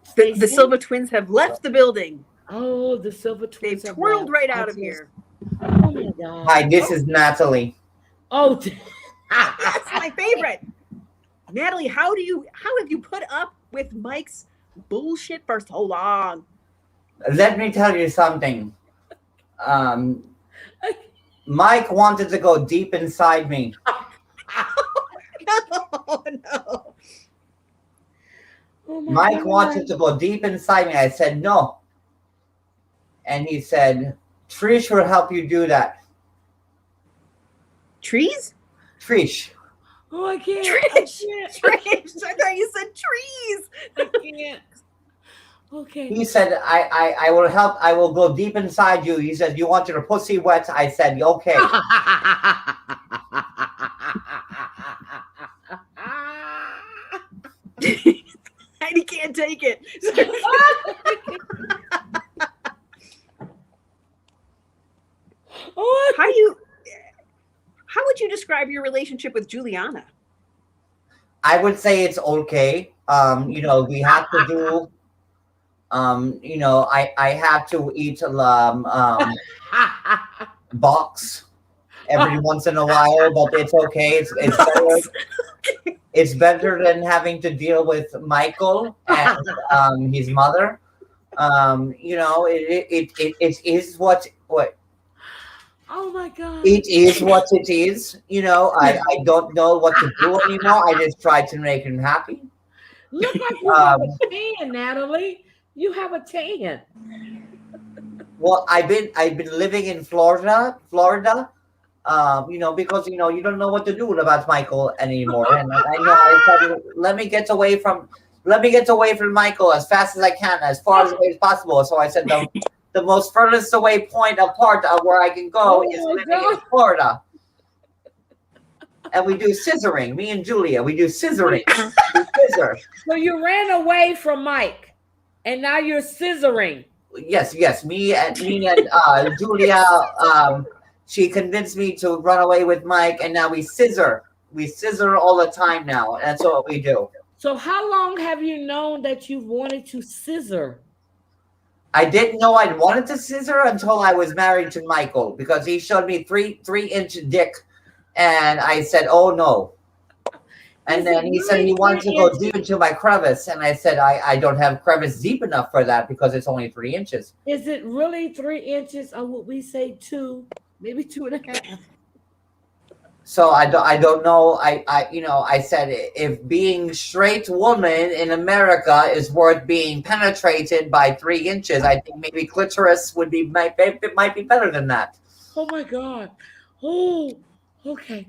Stacey? Silva twins have left the building. Oh, the Silver They've Twins. have twirled left. right out I of just- here. Oh my God. Hi, this is Natalie. Oh, That's my favorite. Natalie, how have you put up with Mike's bullshit for so long? Let me tell you something. Mike wanted to go deep inside me. No, no. Oh my Mike God. wanted to go deep inside me. I said no. And he said, Trish will help you do that. Trees? Trish. Oh, I can't. Trish. I can't. Trish. I thought you said trees. I can't. Okay. He said, I will help. I will go deep inside you. He said, you want your pussy wet? I said, okay. Heidi can't take it. Oh, How would you describe your relationship with Juliana? I would say it's okay. You know, we have to do, you know, I have to eat box every once in a while, but it's okay. It's better. It's better than having to deal with Michael and his mother. You know, it is what oh my God. it is what it is. You know, I don't know what to do anymore. I just try to make him happy. Look like you have a tan, Natalie. You have a tan. Well, I've been living in Florida. You know, because you know you don't know what to do about Michael anymore, and I know I said, let me get away from Michael as fast as I can, as far away as possible. So I said the most furthest away point apart of where I can go is living in Florida. And we do scissoring. Me and Julia, we do scissoring. We scissor. So you ran away from Mike, and now you're scissoring. Yes. Me and Julia. She convinced me to run away with Mike, and now we scissor. We scissor all the time now. And that's what we do. So how long have you known that you wanted to scissor? I didn't know I wanted to scissor until I was married to Michael, because he showed me three-inch dick, and I said, "Oh no!" And then he said he wanted to go deep into my crevice, and I said, "I don't have crevice deep enough for that because it's only 3 inches." Is it really 3 inches, or would we say 2, maybe 2.5? So I don't know. I said if being straight woman in America is worth being penetrated by 3 inches, I think maybe clitoris might be better than that. Oh my God. Oh, okay.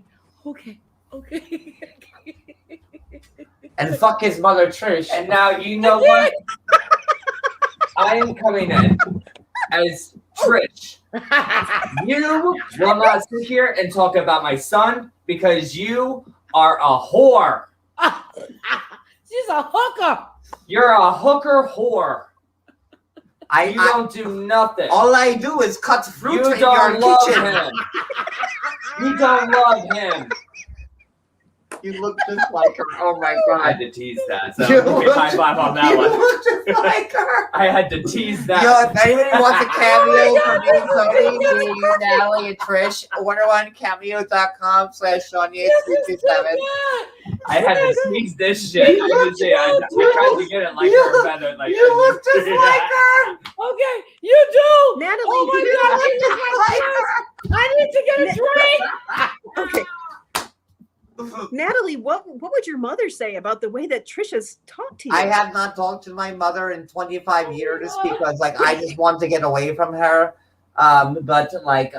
And fuck his mother, Trish. And now you know what? I am coming in as Trish. You will not sit here and talk about my son because you are a whore. She's a hooker. You're a hooker whore. You I don't do nothing. all I do is cut fruit You in don't your love kitchen. him. You don't love him. You look just like her. Oh my I had god. to tease that. So You give me look- high five on that You one. look just like her. I had to tease that. Yo, if anybody wants a cameo from me, Oh Tony, me, Natalie, and Trish, order on cameo.com/Sonia327. I had to tease this shit. I tried to get it like her better. Like You look just like her. Okay, you do. Natalie, Oh my you God, You you look look like just I need to get a drink. Okay. Natalie, what would your mother say about the way that Trisha's talked to you? I have not talked to my mother in 25 years because, like, I just want to get away from her. But like,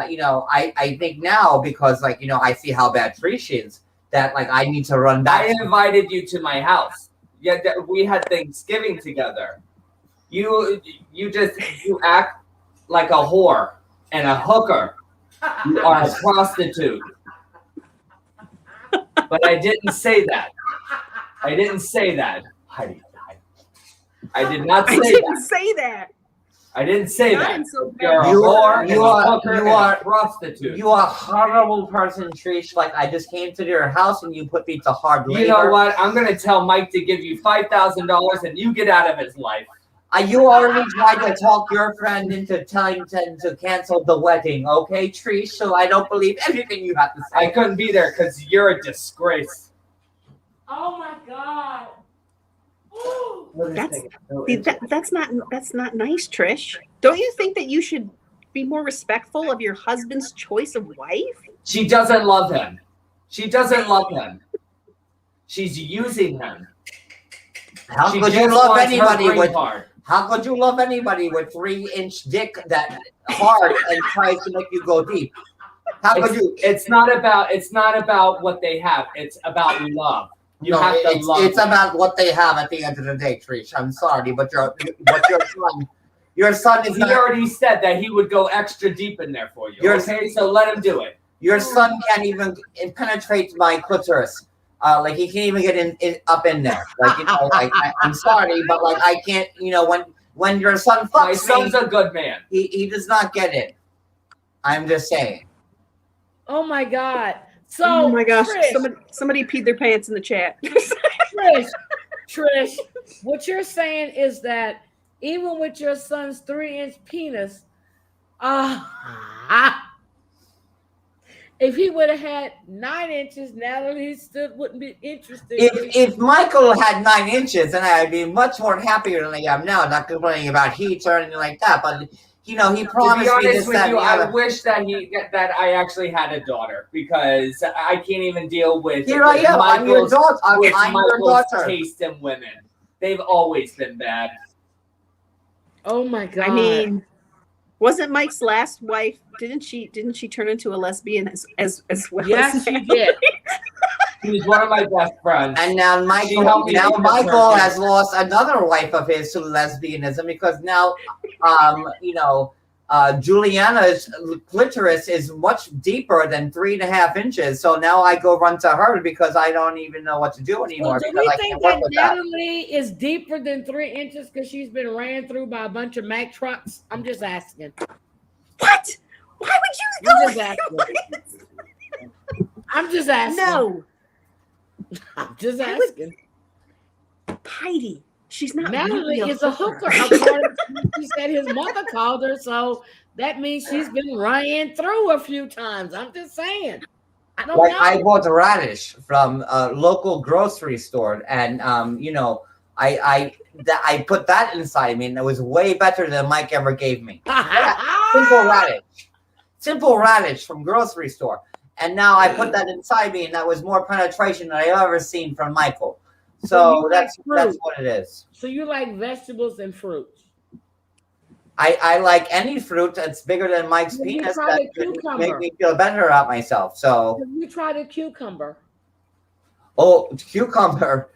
you know, I think now because, like, you know, I see how bad Trish is that, like, I need to run back. I invited you to my house. Yeah, we had Thanksgiving together. You act like a whore and a hooker. You are a prostitute. But I didn't say that. I didn't say that. I did not I say didn't that. say that. I didn't say Not that. in so bad. You're a You whore, are- and you a are- hooker, you and are- a prostitute. You are a horrible person, Trish. Like, I just came to your house and you put me to hard labor. You know what? I'm gonna tell Mike to give you $5,000 and you get out of his life. You already tried to talk your friend into telling them to cancel the wedding, okay, Trish? So I don't believe anything you have to I say. couldn't be there because you're a disgrace. Oh my God. Ooh. That's not nice, Trish. Don't you think that you should be more respectful of your husband's choice of wife? She doesn't love him. She doesn't love him. She's using him. How She could just you love wants her anybody green with? card. How could you love anybody with 3-inch dick that hard and tries to make you go deep? How about you? It's not about what they have. It's about love. You have to love. It's about what they have at the end of the day, Trish. I'm sorry, but your son is. He already said that he would go extra deep in there for you. Okay, so let him do it. Your son can't even penetrate my clitoris. Like he can't even get up in there. Like I'm sorry, but like I can't. When your son fucks my son's a good man. He does not get it. I'm just saying. Oh my God. So oh my gosh, Trish, somebody peed their pants in the chat. Trish, what you're saying is that even with your son's 3-inch penis, if he would have had 9 inches, Natalie still wouldn't be interested. If Michael had 9 inches, then I'd be much more happier than I am now. Not complaining about heat or anything like that, but he promised to be me honest this. With you, I wish that I actually had a daughter because I can't even deal with. Here I am. I'm your daughter. I'm your daughter. Taste in women. They've always been bad. Oh my God. I mean, wasn't Mike's last wife? Didn't she turn into a lesbian as well? Yes, she did. He's one of my best friends. And now Michael has lost another wife of his to lesbianism because now, Juliana's clitoris is much deeper than 3.5 inches. So now I go run to her because I don't even know what to do anymore. So do we think that Natalie is deeper than 3 inches because she's been ran through by a bunch of Mack trucks? I'm just asking. What? Why would you go? I'm just asking. No. I'm just asking. Heidi, she's not. Natalie is a hooker. She said his mother called her, so that means she's been ran through a few times. I'm just saying. I don't know. I bought a radish from a local grocery store, and I put that inside me, and it was way better than Mike ever gave me. Simple radish from grocery store. And now I put that inside me, and that was more penetration than I've ever seen from Michael. So that's what it is. So you like vegetables and fruits? I like any fruit that's bigger than Mike's penis that would make me feel better about myself. So you tried a cucumber. Oh, cucumber,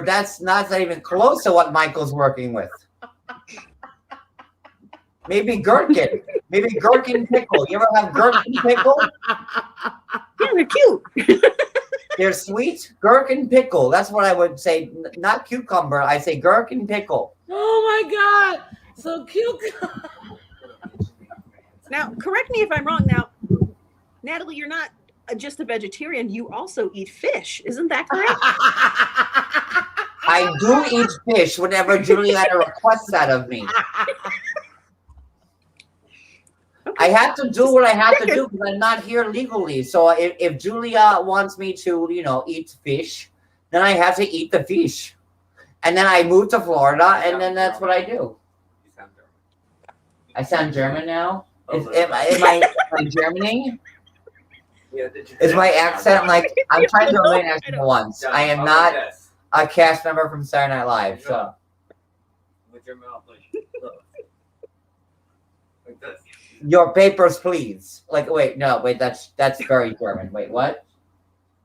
that's not even close to what Michael's working with. Maybe gherkin. Maybe gherkin pickle. You ever have gherkin pickle? Yeah, they're cute. They're sweet. Gherkin pickle. That's what I would say. Not cucumber. I say gherkin pickle. Oh my God. So cucumber. Now, correct me if I'm wrong. Now, Natalie, you're not just a vegetarian. You also eat fish. Isn't that correct? I do eat fish whenever Juliana requests that of me. I have to do what I have to do because I'm not here legally. So if Julia wants me to, eat fish, then I have to eat the fish. And then I move to Florida, and then that's what I do. I sound German now? Am I Germaning? Is my accent like... I'm trying to learn accent once. I am not a cast member from Saturday Night Live. So. With your mouth like this. Your papers, please. Wait, that's very German. Wait, what?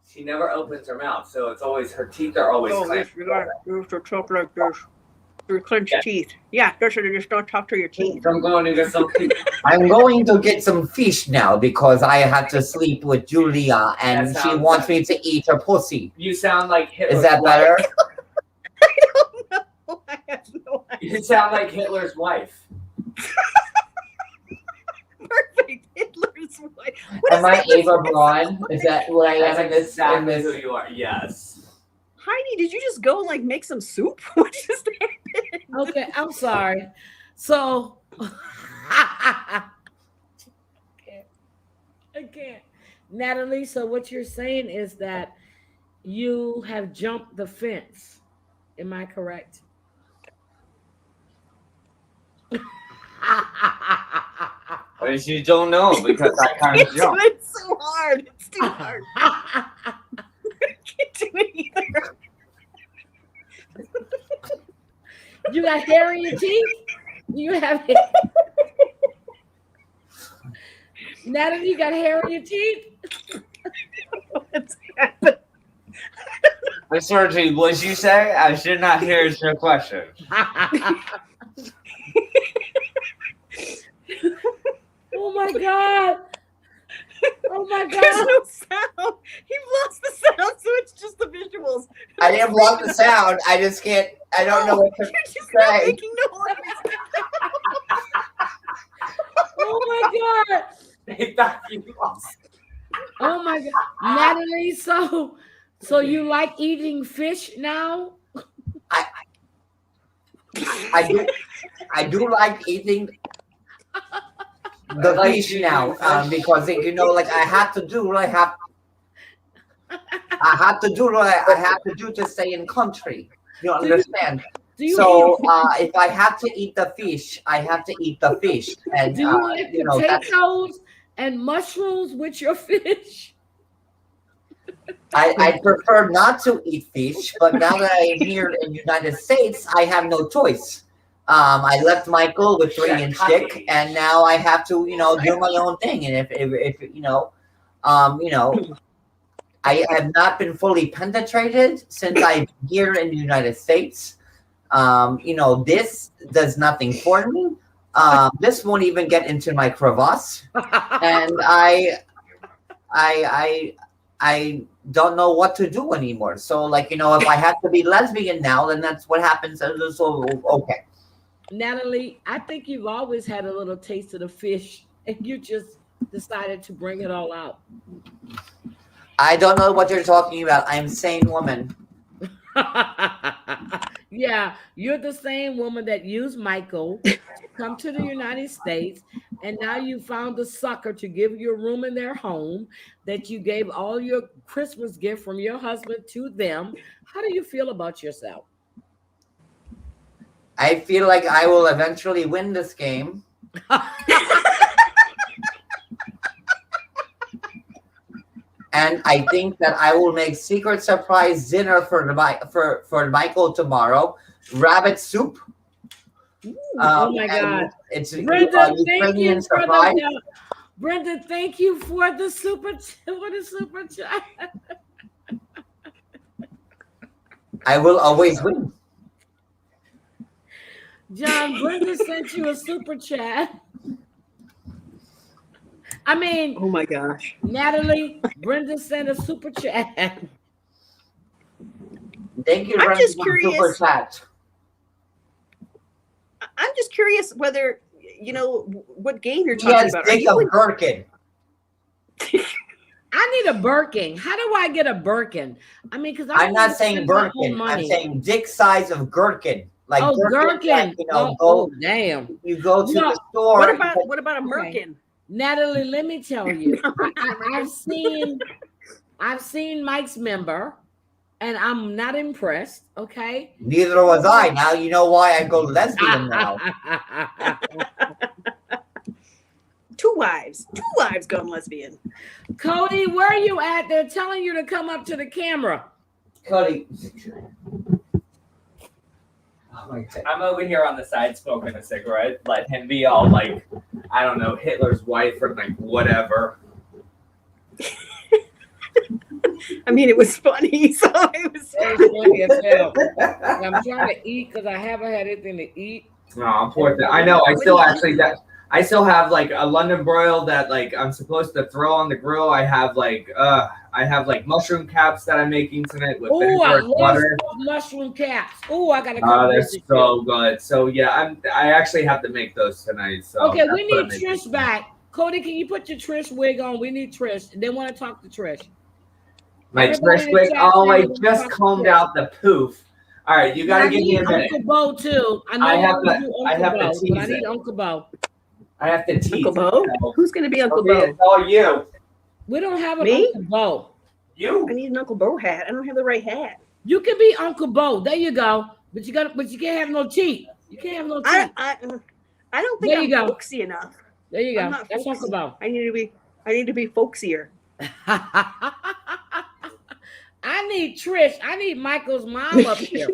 She never opens her mouth, so it's always her teeth are always clenched. You have to talk like this. Your clenched teeth. Yeah, that's what you just don't talk to your teeth. I'm going to get something. I'm going to get some fish now because I have to sleep with Julia and she wants me to eat her pussy. You sound like Hitler. Is that better? I don't know. I have no idea. You sound like Hitler's wife. Perfect. Hitler's wife. Am I Ava Braun? Is that what I am in this? Exactly who you are. Yes. Heidi, did you just go make some soup? What just happened? Okay, I'm sorry. So I can't. Natalie, so what you're saying is that you have jumped the fence. Am I correct? But you don't know because I can't jump. It's so hard. It's too hard. I can't do it either. You got hair in your teeth? You have hair. Natalie, you got hair in your teeth? What's happening? Miss Surgery, what you say? I should not hear your question. Oh my God. Oh my There's God. no sound. He lost the sound, so it's just the visuals. I didn't block the sound. I just can't. I don't know what to You're just not say. making noise. Oh my God. They thought you lost. Oh my God. Natalie, so you like eating fish now? I do like eating the fish now, because like I have to do what I have to do what I have to do to stay in country. You understand? So if I have to eat the fish, I have to eat the fish. And do you like potatoes and mushrooms with your fish? I prefer not to eat fish, but now that I'm here in the United States, I have no choice. I left Michael with 3-inch dick, and now I have to, do my own thing. And if I have not been fully penetrated since I'm here in the United States. This does nothing for me. This won't even get into my crevasse, and I don't know what to do anymore. So, if I have to be lesbian now, then that's what happens. So, okay. Natalie, I think you've always had a little taste of the fish, and you just decided to bring it all out. I don't know what you're talking about. I'm a sane woman. Yeah, you're the same woman that used Michael to come to the United States, and now you found a sucker to give you a room in their home, that you gave all your Christmas gift from your husband to them. How do you feel about yourself? I feel like I will eventually win this game. And I think that I will make secret surprise dinner for Michael tomorrow. Rabbit soup. Oh my God! It's Brenda, Ukrainian surprise. Brenda, thank you for the super chat. I will always win. John, Brenda sent you a super chat. I mean, Oh my gosh. Natalie, Brenda sent a super chat. Thank you, I'm Brenda, just for curious. super chat. I'm just curious whether what game you're talking Yes, about. take a Birkin. I need a Birkin. How do I get a Birkin? I mean, because I'm not saying Birkin. I'm saying dick size of gherkin. Like Gherkin. Damn. You go to the store. What about a merkin? Natalie, let me tell you, I've seen Mike's member, and I'm not impressed. Okay. Neither was I. Now you know why I go lesbian now. Two wives gone lesbian. Cody, where are you at? They're telling you to come up to the camera. Cody. I'm over here on the side smoking a cigarette. Let him be all like, I don't know, Hitler's wife or like whatever. I mean, it was funny, so it was funny as hell. I'm trying to eat because I haven't had anything to eat. Oh, poor thing. I know. I still have like a London broil that like I'm supposed to throw on the grill. I have like mushroom caps that I'm making tonight with vinegar and butter. Mushroom caps. Oh, I gotta. Oh, they're so good. So yeah, I actually have to make those tonight. So okay, we need Trish back. Cody, can you put your Trish wig on? We need Trish. They want to talk to Trish. My Trish wig. Oh, I just combed out the poof. All right, you got to give me a minute. Uncle Bo too. I have to tease I need Uncle Bo. I have to tease Uncle Bo? Who's going to be Uncle Bo? It's all you. We don't have an Uncle Bo. You? I need an Uncle Bo hat. I don't have the right hat. You can be Uncle Bo. There you go. But you can't have no teeth. You can't have no teeth. I don't think I'm folksy enough. There you go. That's Uncle Bo. I need to be folksier. I need Trish. I need Michael's mom up here.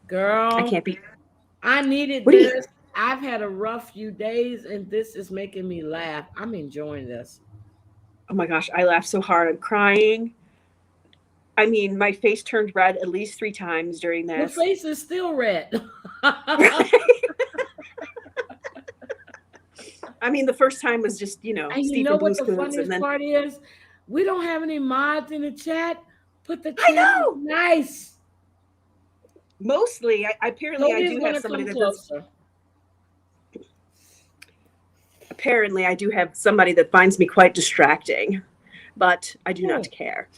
Girl. I can't be. I needed this. I've had a rough few days, and this is making me laugh. I'm enjoying this. Oh my gosh, I laughed so hard. I'm crying. I mean, my face turned red at least 3 times during Your this. face is still red. I mean, the first time was just, And you Stephen know what Blue the Spoons, funniest and then part is? We don't have any mods in the chat. Put the I chat know! nice. mostly, apparently, I Cody's do gonna have somebody come that does. closer. Apparently, I do have somebody that finds me quite distracting, but I do Oh. not care.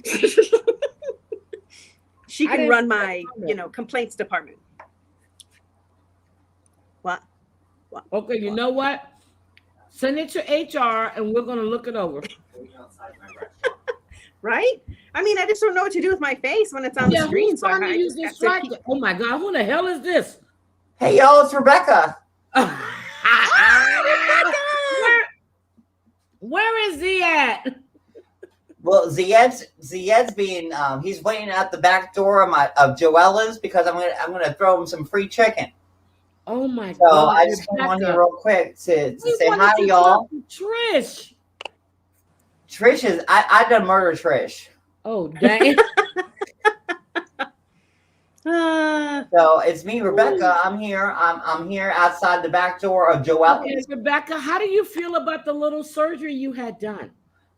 She I can didn't run see my, that comment. complaints department. What? Okay, you know what? Send it to HR and we're gonna look it over. Right? I mean, I just don't know what to do with my face when it's on the screen. Who's So finding I you just have to distracted? Oh my God, who the hell is this? Hey, y'all, it's Rebecca. Where is he at? Well, Zied's being he's waiting out the back door of Joella's because I'm gonna throw him some free chicken. Oh my So God. I just came on here real quick to We say wanted hi to to y'all. talk to Trish. Trish is I done murder Trish. Oh dang. So it's me, Rebecca. I'm here. I'm here outside the back door of Joella's. Okay, Rebecca, how do you feel about the little surgery you had done?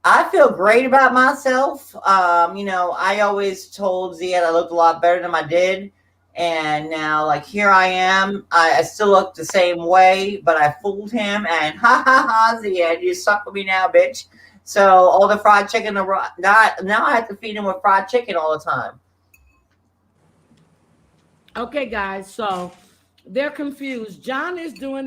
I feel great about myself. I always told Zied I looked a lot better than I did. And now, like, here I am. I still look the same way, but I fooled him. And Zied, you suck with me now, bitch. So all the fried chicken, now I have to feed him with fried chicken all the time. Okay, guys, so they're confused. John is doing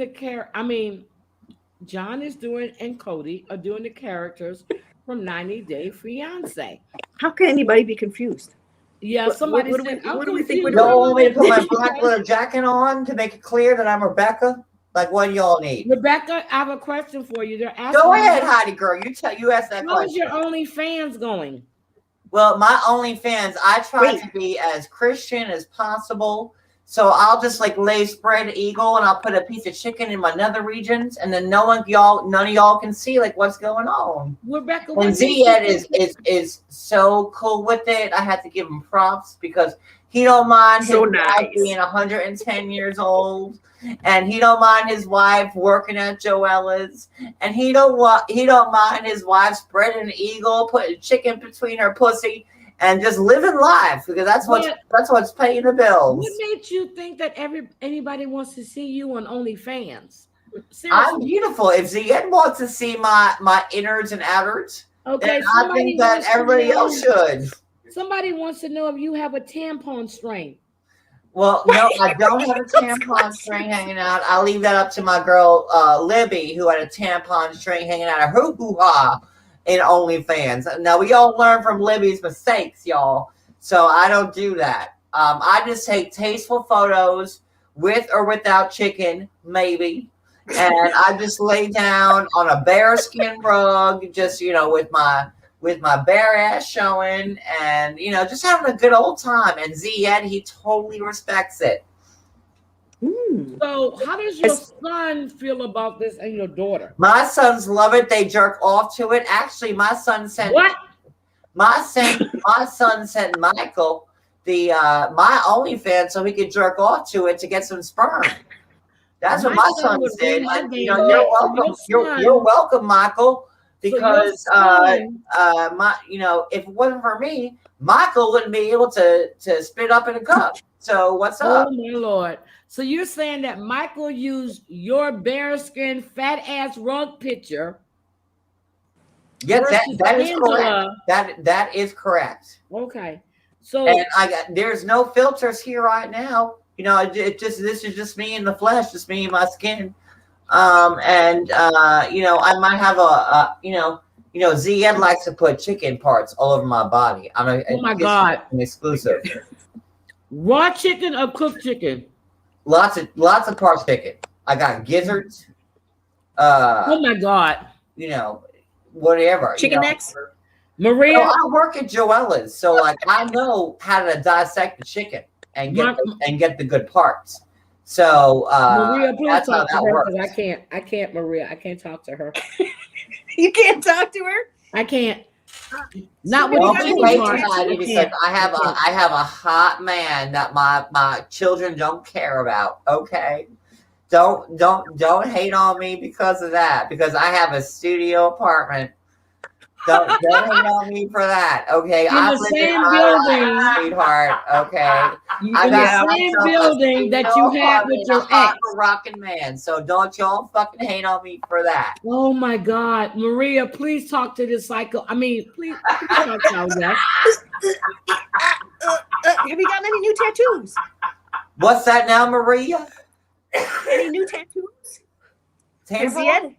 John is doing and Cody are doing the characters from 90 Day Fiance. How can anybody be confused? Yeah, What- somebody what do said, we- I'm what do we think confused. we're You all want me to put my Because- black leather jacket on to make it clear that I'm Rebecca? Like, what do y'all need? Rebecca, I have a question for you. They're asking Go ahead, Heidi girl. You ask that how's question. your OnlyFans going? Well, my OnlyFans, I try Wait. to be as Christian as possible. So I'll just like lay spread eagle and I'll put a piece of chicken in my nether regions, and then none of y'all can see like what's going on. Rebecca, And what Zied makes you think- is so cool with it. I had to give him props because he don't mind his So wife nice. being 110 years old, and he don't mind his wife working at Joella's, and he don't mind his wife spreading an eagle, putting chicken between her pussy, and just living life because that's what's paying the bills. What made you think that anybody wants to see you on OnlyFans? Seriously. I'm beautiful. If Zied wants to see my innards and outwards, Okay, then I think that wants to everybody know- else should. Somebody wants to know if you have a tampon string. Well, no, I don't have a tampon string hanging out. I'll leave that up to my girl Libby, who had a tampon string hanging out of her hoo-ha in OnlyFans. Now, we all learn from Libby's mistakes, y'all. So I don't do that. I just take tasteful photos with or without chicken, maybe. And I just lay down on a bearskin rug, just, with my bare ass showing and, just having a good old time. And Zied, he totally respects it. So how does your son feel about this and your daughter? My sons love it. They jerk off to it. Actually, my son sent What? my son sent Michael my OnlyFans so he could jerk off to it to get some sperm. That's what My my son son would did. bring my And, baby you're back. welcome. Your son- You're welcome, Michael. Because son- if it wasn't for me, Michael wouldn't be able to spit up in a cup. So what's up? Oh my Lord. So you're saying that Michael used your bearskin fat ass rug picture. Yes, versus that is Angela. correct. That is correct. Okay. So And there's no filters here right now. This is just me in the flesh, just me in my skin. I might have Zied likes to put chicken parts all over my body. Oh my God. An exclusive. raw chicken or cooked chicken? Lots of parts chicken. I got gizzards. Oh my God. Whatever. Chicken necks? Maria, I work at Joella's, so I know how to dissect the chicken and get the good parts. So Maria, please that's how talk to that her works. because I can't, Maria. I can't talk to her. You can't talk to her? I can't. Not with You Don't got be any the hating, tattoos? Heidi, because I have a hot man that my children don't care about. Okay, don't hate on me because of that. Because I have a studio apartment. Don't hate on me for that. Okay, In I'm the living same my building. life, sweetheart. Okay, I In got the same myself a building that studio you had with apartment, your a hot ex. rocking man. So don't y'all fucking hate on me for that. Oh my God, Maria, please talk to this psycho. I mean, please talk to our guest. Have you gotten any new tattoos? What's that now, Maria? Any new tattoos? Has Tampon? Ziad?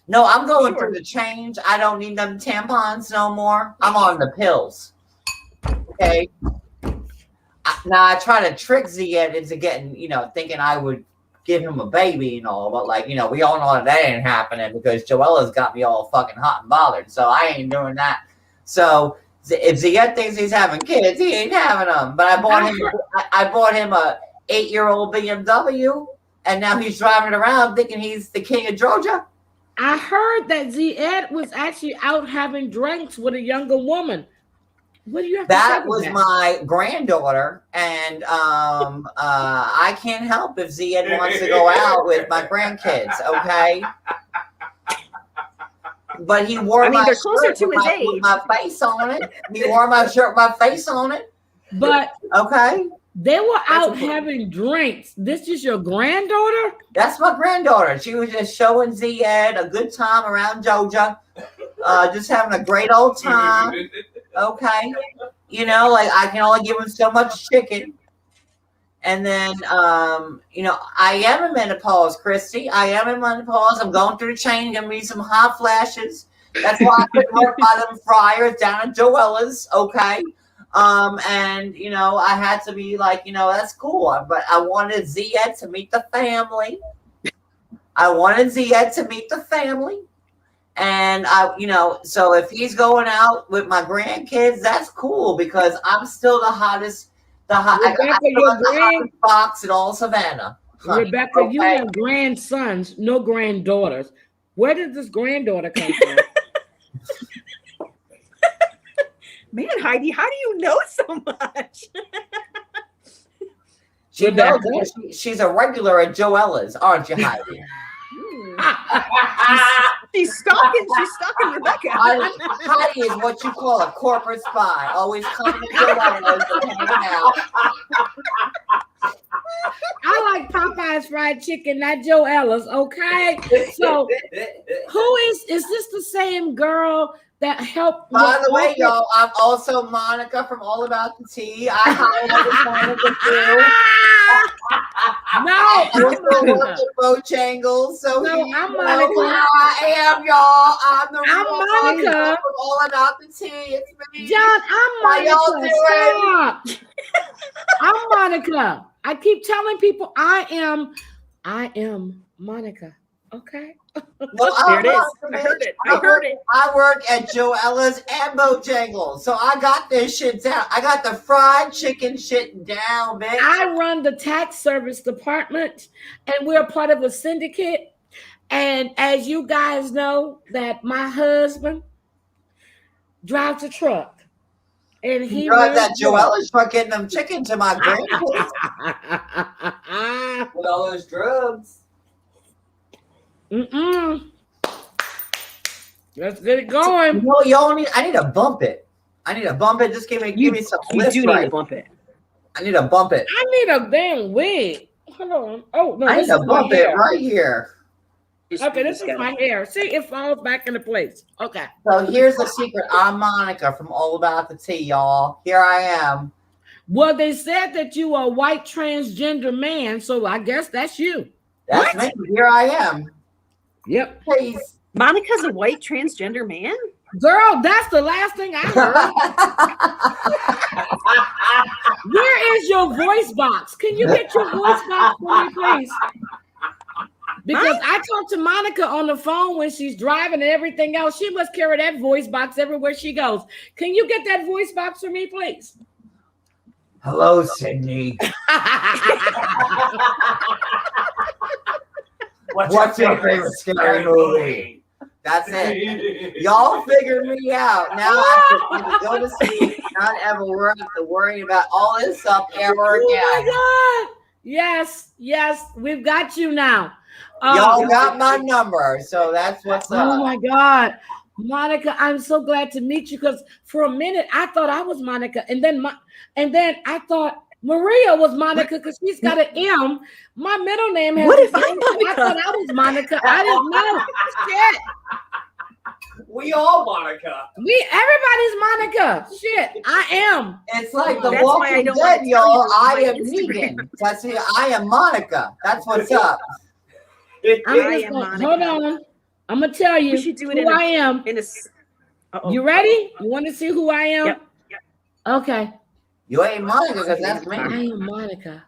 No, I'm going Sure. through the change. I don't need them tampons no more. I'm on the pills. Okay. Now I try to trick Ziad into getting, thinking I would give him a baby and all, but we all know that ain't happening because Joella's got me all fucking hot and bothered. So I ain't doing that. So if Ziad thinks he's having kids, he ain't having them. But I bought him a 8-year-old BMW, and now he's driving around thinking he's the king of Georgia. I heard that Ziad was actually out having drinks with a younger woman. What do you have to say That to was that? my granddaughter, and I can't help if Ziad wants to go out with my grandkids, okay? But he wore my they're closer shirt to with his my, age. with my face on it. He wore my shirt with my face on it, But okay? they were out important. having drinks. This is your granddaughter? That's my granddaughter. She was just showing Ziad a good time around Georgia, just having a great old time. Okay, I can only give him so much chicken, and then I am in menopause, Christy. I am in menopause. I'm going through the chain. Gonna need some hot flashes. That's why I couldn't work by them fryers down at Joella's. Okay, and I had to be like, that's cool, but I wanted Ziad to meet the family. And so if he's going out with my grandkids, that's cool because I'm still the hottest, Rebecca, hottest fox in all Savannah. Honey, Rebecca, okay? you have grandsons, no granddaughters. Where did this granddaughter come from? Man, Heidi, how do you know so much? She knows because she's a regular at Joella's, aren't you, Heidi? She's stalking Rebecca. Heidi is what you call a corporate spy, always coming to Joella's and hanging out. I like Popeye's fried chicken, not Joe Ellis. Okay, so who is this the same girl that helped? By the way, y'all, I'm also Monica from All About the Tea. I hired Monica too. No, I I'm also work Monica. at Bojangles, so No, you I'm know Monica. who I am, y'all. I'm I'm Monica. from All About the Tea. It's me. John, I'm How y'all Monica. doing? Stop. I'm Monica. I keep telling people I am Monica. Okay. Well, There it is. Monica, I heard bitch. it. I heard it. I work at Joella's and Bojangles, so I got this shit down. I got the fried chicken shit down, bitch. I run the tax service department, and we're part of a syndicate. And as you guys know, that my husband drives a truck, and he Drive runs that Joella's truck getting them chicken to my grandkids drugs. with all those drugs. Let's get it going. I need to bump it. Just give me some You lift do need right. to bump it. I need to bump it. I need a damn wig. Hold on. Oh no, I need this to is my bump it hair. right here. Okay, this is my hair. See, it falls back into place. Okay. So here's the secret. I'm Monica from All About the Tea, y'all. Here I am. Well, they said that you are a white transgender man, so I guess that's you. That's me. Here I am. Yep. Please. Monica's a white transgender man? Girl, that's the last thing I heard. Where is your voice box? Can you get your voice box for me, please? Because I talk to Monica on the phone when she's driving and everything else. She must carry that voice box everywhere she goes. Can you get that voice box for me, please? Hello, Sydney. What's your favorite scary movie? That's it. Y'all figured me out. Now I can go to sleep, not ever worry about all this stuff ever again. Oh my God. Yes, we've got you now. Y'all got my number, so that's what's up. Oh my God. Monica, I'm so glad to meet you because for a minute I thought I was Monica, and then I thought Maria was Monica because she's got an M. My middle name has. What if I'm Monica? I thought I was Monica. I didn't know. Shit. We all Monica. Everybody's Monica. Shit, I am. It's like the That's why I Walking don't wanna Dead, tell you y'all. this I on my am Instagram. Negan. That's it. I am Monica. That's what's up. am Monica. Hold on. I'm gonna tell you We should do it who I am. Uh-oh. You ready? You want to see who I am? Yep. Okay. You ain't Monica because that's me. I am Monica.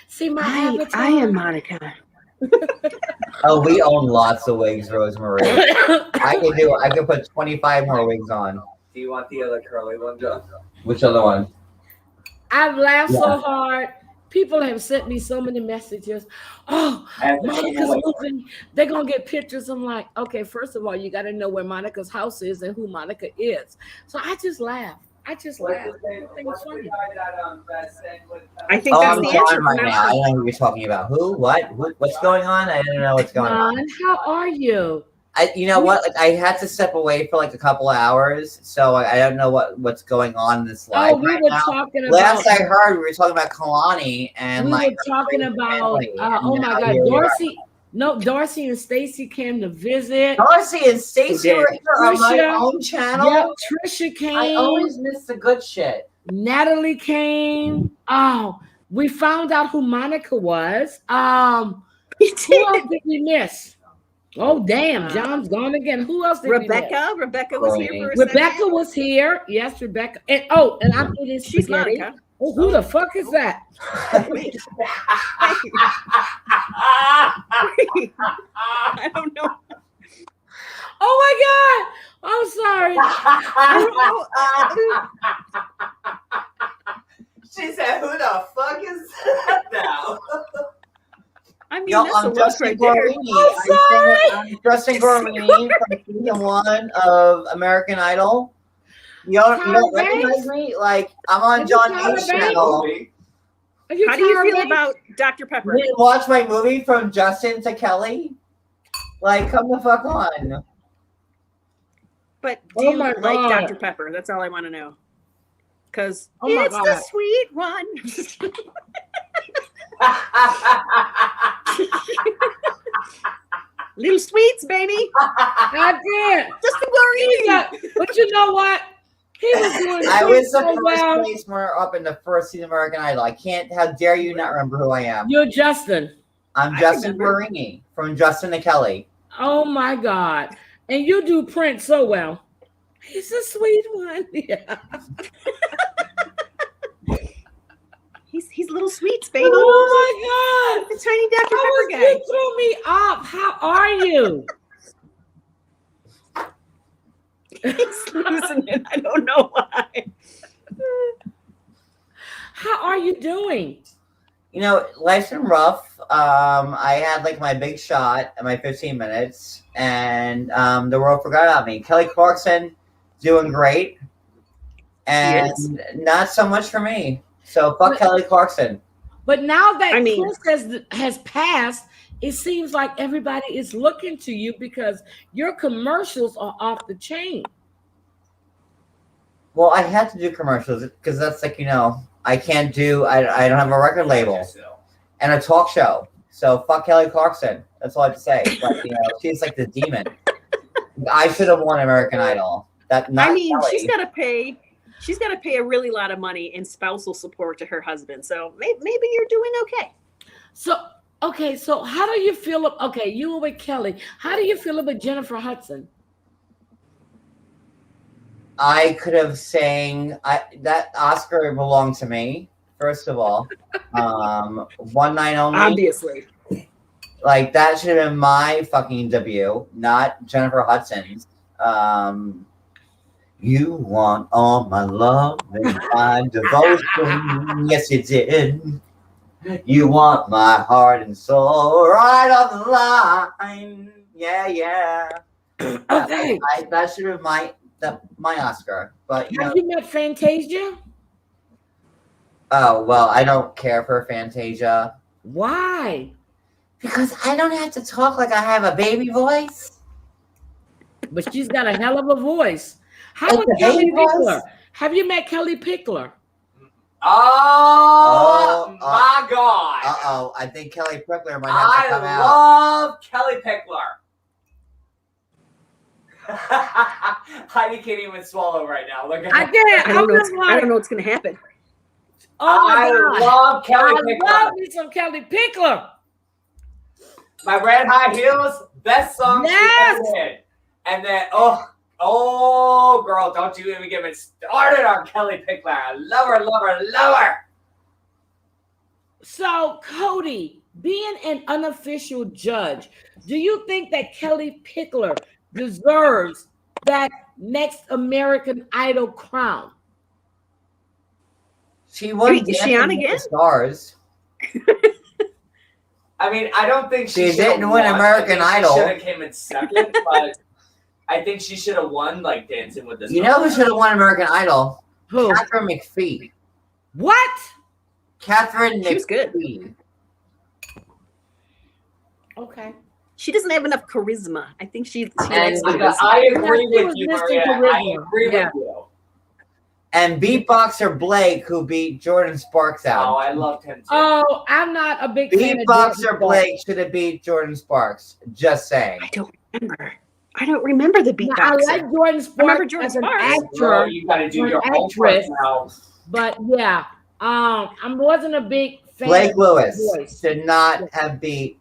See my avatar? I am Monica. Oh, we own lots of wigs, Rosemary. I can put 25 more wigs on. Do you want the other curly one, John? Which other one? I've laughed so hard. People have sent me so many messages. Oh, Monica's moving. They're going to get pictures. I'm like, okay, first of all, you got to know where Monica's house is and who Monica is. So I just laugh. I think it's funny. I think Oh, that's I'm the John answer. right now. I don't know who you're talking about. Who? What? What's going on? I don't know what's going on. John, how are you? You know what? Like, I had to step away for like a couple of hours, so I don't know what's going on in this live Oh, we right were now. talking about. Last I heard, we were talking about Kalani and We like were talking about. family, and Oh my now God, here we are. Dorsey. No, Dorsey and Stacy came to visit. Darcy and Stacey were here on my Trisha. own channel. Yep, Trisha came. I always miss the good shit. Natalie came. Oh, we found out who Monica was. Who else did we miss? Oh, damn, John's gone again. Who else did we miss? Rebecca was here for a Rebecca second. was here. Yes, Rebecca. And I'm eating She's spaghetti. Monica. Oh, who the fuck is that? Wait. I don't know. Oh my God. I'm sorry. She said, "Who the fuck is that now?" I mean, Yo, that's I'm a look Justin right there. Guarini. I'm Justin Guarini from season 1 of American Idol. You don't recognize me? Like, I'm on John Hughes' channel. How do you feel about Dr. Pepper? You didn't watch my movie from Justin to Kelly? Like, come the fuck on. But do you like Dr. Pepper? That's all I want to know. Because it's the sweet one. Little sweets, baby. I did. Justin Guarini. But you know what? He was doing I was the so first well. place runner up in the first season of American Idol. I can't, how dare you not remember who I am? You're Justin. I'm Justin Guarini from Justin to Kelly. Oh my God. And you do Prince so well. He's a sweet one. Yeah. He's little sweets, baby. Oh my God. The tiny Dr. Pepper guy. You threw me off. How are you? He's losing it. I don't know why. How are you doing? You know, life's been rough. I had like my big shot at my 15 minutes, and the world forgot about me. Kelly Clarkson doing great, and not so much for me. So fuck Kelly Clarkson. But now that Chris has passed, it seems like everybody is looking to you because your commercials are off the chain. Well, I had to do commercials because that's like, I can't do, I don't have a record label and a talk show. So fuck Kelly Clarkson. That's all I have to say. But, she's like the demon. I should have won American Idol. Kelly. She's got to pay a really lot of money in spousal support to her husband. So maybe you're doing okay. So how do you feel? Okay, you were with Kelly. How do you feel about Jennifer Hudson? I could have sang that Oscar belonged to me, first of all. One Night Only. Obviously. Like, that should have been my fucking debut, not Jennifer Hudson's. You want all my love and my devotion. Yes, you did. You want my heart and soul right on the line. Yeah, yeah. Okay. That should have my Oscar. But you know, Have you met Fantasia? oh well, I don't care for Fantasia Why? because I don't have to talk like I have a baby voice. But she's got a hell of a voice. How Like about the Kelly baby voice? Pickler? Have you met Kelly Pickler? Oh, my God. Uh-oh, I think Kelly Pickler might have to come I out. love Kelly Pickler. Heidi can't even swallow right now. Look at I her. can't. I I'm don't know. just like, I don't know what's going to happen. oh my I God. love Kelly I Pickler. love me some Kelly Pickler. My Red High Heels, best song Yes. she ever did. And then, oh, girl, don't you even get me started on Kelly Pickler. I love her, love her, love her. So, Cody, being an unofficial judge, do you think that Kelly Pickler deserves that next American Idol crown? She won Wait, is she on Dancing with again? the Stars. I mean, I don't think She should've didn't win won. American Idol. She should have came in second, but I think she should have won, like, Dancing with the Stars. You know who should have won American Idol? Who? Catherine McPhee. What? Catherine She was good. McPhee. Okay. She doesn't have enough charisma. I think she And lacks I charisma. agree Yeah, she with was you, missing Maria. I charisma. agree Yeah. with you. And beatboxer Blake, who beat Jordan Sparks Oh, out. I loved him too. Oh, I'm not a big fan of Beatboxer Jordan Blake should have beat Jordan Sparks. Just saying. I don't remember. I don't remember the Now, beatboxer. I like Jordan Sparks Remember Jordan as an Sparks? Girl, actor, you got to do an your homework actress. now. but yeah, I wasn't a big fan. Blake of Lewis his voice. should not have beat.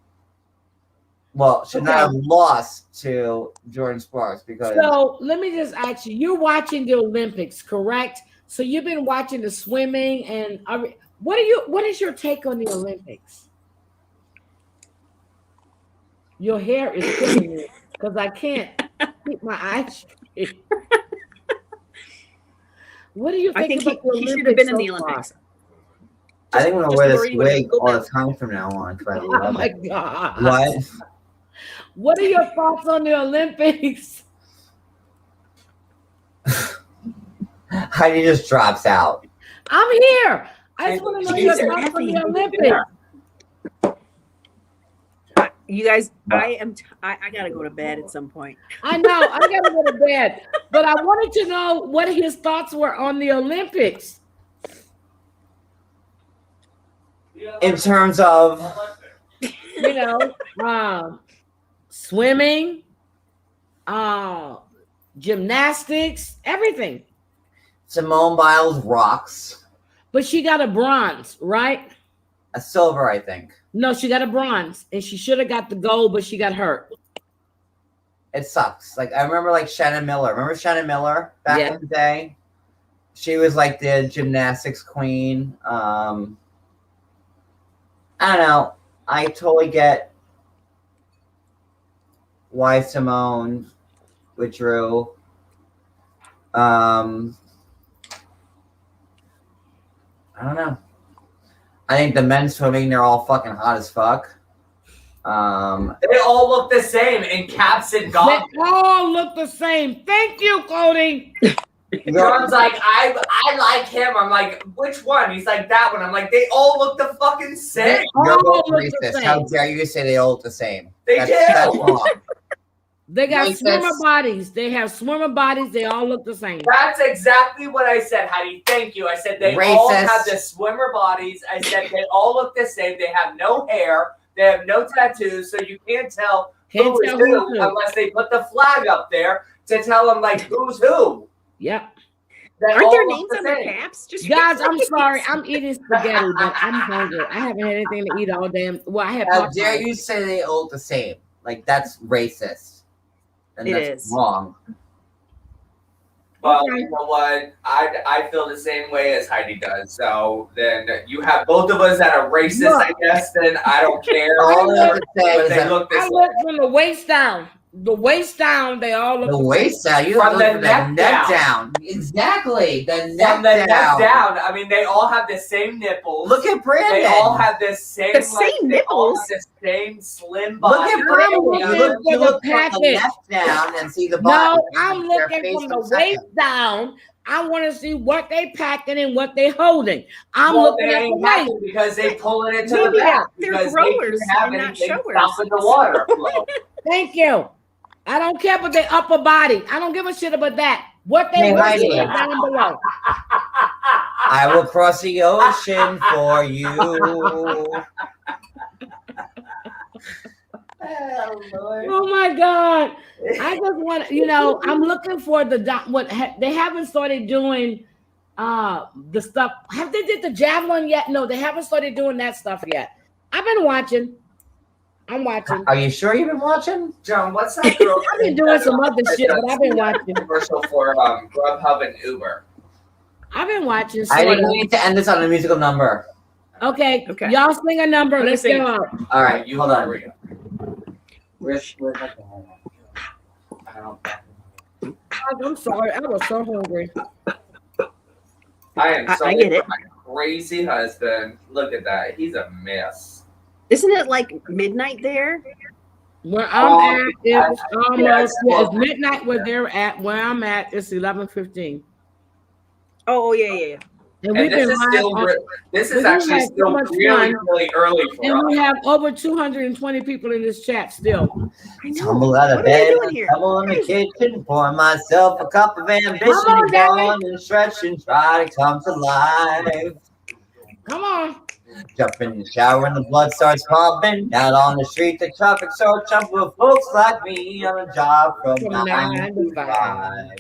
Well, should not Okay. have lost to Jordan Sparks because So let me just ask you: you're watching the Olympics, correct? So you've been watching the swimming, and what is your take on the Olympics? Your hair is killing me because I can't keep my eyes straight. What do you think I think about the he should Olympics? have been in so the far? Olympics. I think I'm gonna just wear before this anybody wig go all back. the time from now on. 'Cause I Oh love my it. God! What? What are your thoughts on the Olympics? Heidi just drops out. I'm here. I just want to know your These are thoughts on the heavy. Olympics. You guys, I gotta go to bed at some point. I know. I gotta go to bed, but I wanted to know what his thoughts were on the Olympics. In terms of You know, swimming, gymnastics, everything. Simone Biles rocks. But she got a bronze, right? A silver, I think. No, she got a bronze, and she should have got the gold, but she got hurt. It sucks. Like I remember like Shannon Miller. Remember Shannon Miller back Yeah. in the day? She was like the gymnastics queen. I don't know. I totally get why Simone withdrew. I don't know. I think the men's swimming, they're all fucking hot as fuck. They all look the same in caps and They goggles. all look the same. Thank you, Cody. John's like, I like him. I'm like, which one? He's like, that one. I'm like, they all look the fucking same. You're all both look the racist. How same. dare you say they all look the same? They That's do. wrong. They got Racist. swimmer bodies. They have swimmer bodies. They all look the same. That's exactly what I said, Heidi. Thank you. I said they all Racist. have the swimmer bodies. I said they all look the same. They have no hair. They have no tattoos, so you can't tell Can't who is tell who who's who. unless they put the flag up there to tell them like who's who. Yep. They Aren't all there look names the on their same. caps? Just Guys, I'm sorry. I'm eating spaghetti, but I'm hungry. I haven't had anything to eat all damn. Well, I had How Popeyes. dare you say they all look the same? Like that's racist. And It that's is. wrong. Well, Okay. you know what? I feel the same way as Heidi does. So then you have both of us that are racist, I guess. Then I don't care. All I have to say But is they that look the I same. look from the waist down. the waist down, they all look The the same. waist down. You From look the at neck the neck down. down. Exactly. The From neck the neck down. down. I mean, they all have the same nipples. Look at Brandon. They all have the same. The same They all nipples? have the same slim Look body. at Brandon. I'm You looking look, for you the look from the package. neck down and see the body. No, I'm Their looking face from for the a second. waist down. I want to see what they packing and what they holding. I'm Well, looking they at the ain't waist. happy because they pulling it to Maybe the back. they're Because throwers they have and not anything showers. stopping the water flow. Thank you. I don't care about their upper body. I don't give a shit about that. What they Hey, wear Heidi. down below. I will cross the ocean for you. Oh, Lord. Oh my God. I just want, I'm looking for they haven't started doing the stuff. Have they did the javelin yet? No, they haven't started doing that stuff yet. I've been watching. I'm watching. Are you sure you've been watching? John, what's that girl? I've been doing some other shit, but I've been watching. Commercial for Grubhub and Uber. I've been watching. I Sort think of. we need to end this on a musical number. Okay. Okay. Y'all sing a number. Let me Let's sing. go. All right, You hold Here on. we go. Where's that going? I don't. I'm sorry. I was so hungry. I am I sorry get it. for my crazy husband. Look at that. He's a mess. Isn't it like midnight there? Where I'm at, it's yes, it's midnight where they're at. Where I'm at, it's 11:15. Oh yeah. And And we've this been is still live this we is actually had so still much really, fun. really early for and us. we have over 220 people in this chat still. I know. Tumble out of What are they bed, doing here? tumble in the kitchen, pour myself a cup of ambition Come on, to go Daddy. on and stretch and try to come to life. Come on. Jump in the shower and the blood starts pumping. Out on the street, the traffic starts jumping with folks like me on a job from From 9 to 5. 5.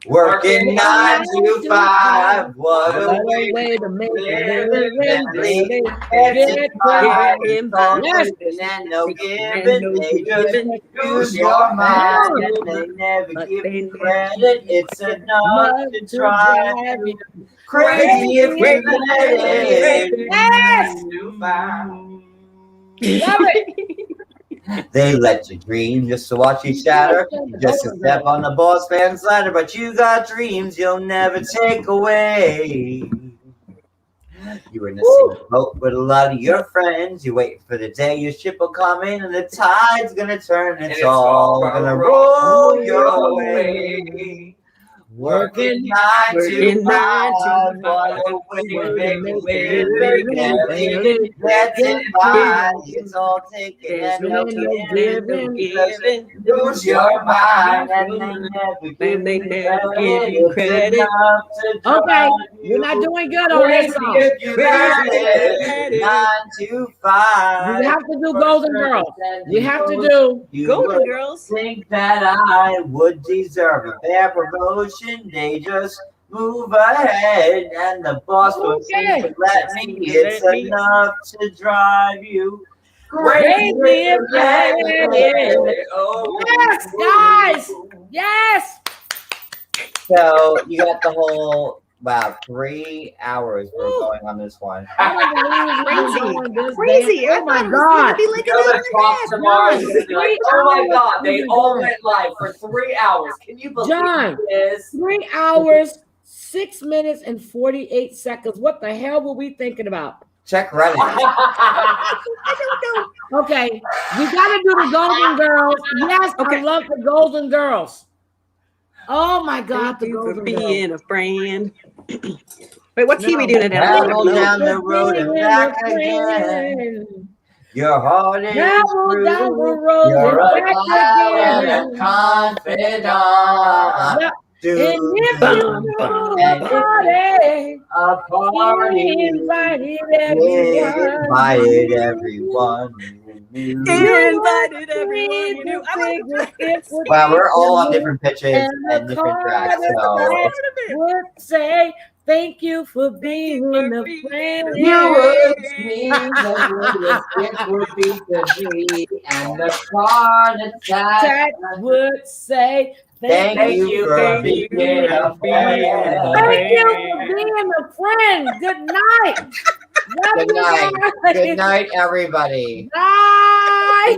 Working 9 to 5. What a What way a way to make live a living, living. baby. Get by, Getting all by. Yes. taking and no And giving. no They just giving. use your mind Yeah. and they never But give they you never credit. It's enough to To drive drive you you crazy if you let it. Yes. Love it. They let you dream just to watch you shatter, just to step on the boss man's ladder. But you got dreams you'll never take away. You were in the same boat with a lot of your friends. You wait for the day your ship will come in and the tide's gonna turn. It's all gonna roll your way. Working 9 to Working 9 to 5. What a way to make a living. Getting by. by, it's all taken There's and no no giving, giving. Lose your mind and they And they never never give give you you credit. credit. Okay, you're not doing good on this song. If you let it, 9 to 5. You have to do Golden Girls. You have to do. You Golden would Girls. think that I would deserve a fair promotion. They just move ahead, and the boss will seem to let me. It's enough to drive you crazy. Crazy. Yes, guys. Yes. So you got the whole 3 hours we're going on this one. I don't believe we're doing this Crazy. damn- Oh my I thought it was gonna God. be like an You're hour gonna and a talk half. tomorrow. John, You're gonna be like, 3 oh my hours. God, they all went live for 3 hours. Can you believe John. this? 3 hours, 6 minutes, and 48 seconds. What the hell were we thinking about? Check Reddit. I don't know. Okay, we gotta do the Golden Girls. Yes, I Okay. love the Golden Girls. Oh my God, Thank the you for Golden Girls. being a friend. Wait, what key No. we doing it at? I Travel don't know. down the road and back again. Your heart is Travel true. down the road You're and a back cloud again. and confidant. Yeah. Do And if Bum, you bum. do a party, a party. invited Invited everyone. everyone. Invited everyone you knew. I like the Wow, we're all on different pitches And and the different tracks. chorus So would say, thank you for being a friend. you would scream the it would be the dream and the heart attack. That would say, Thank you for being a friend. Thank you for being a friend. Good night. Love Good you night. guys. Good night, everybody. Bye.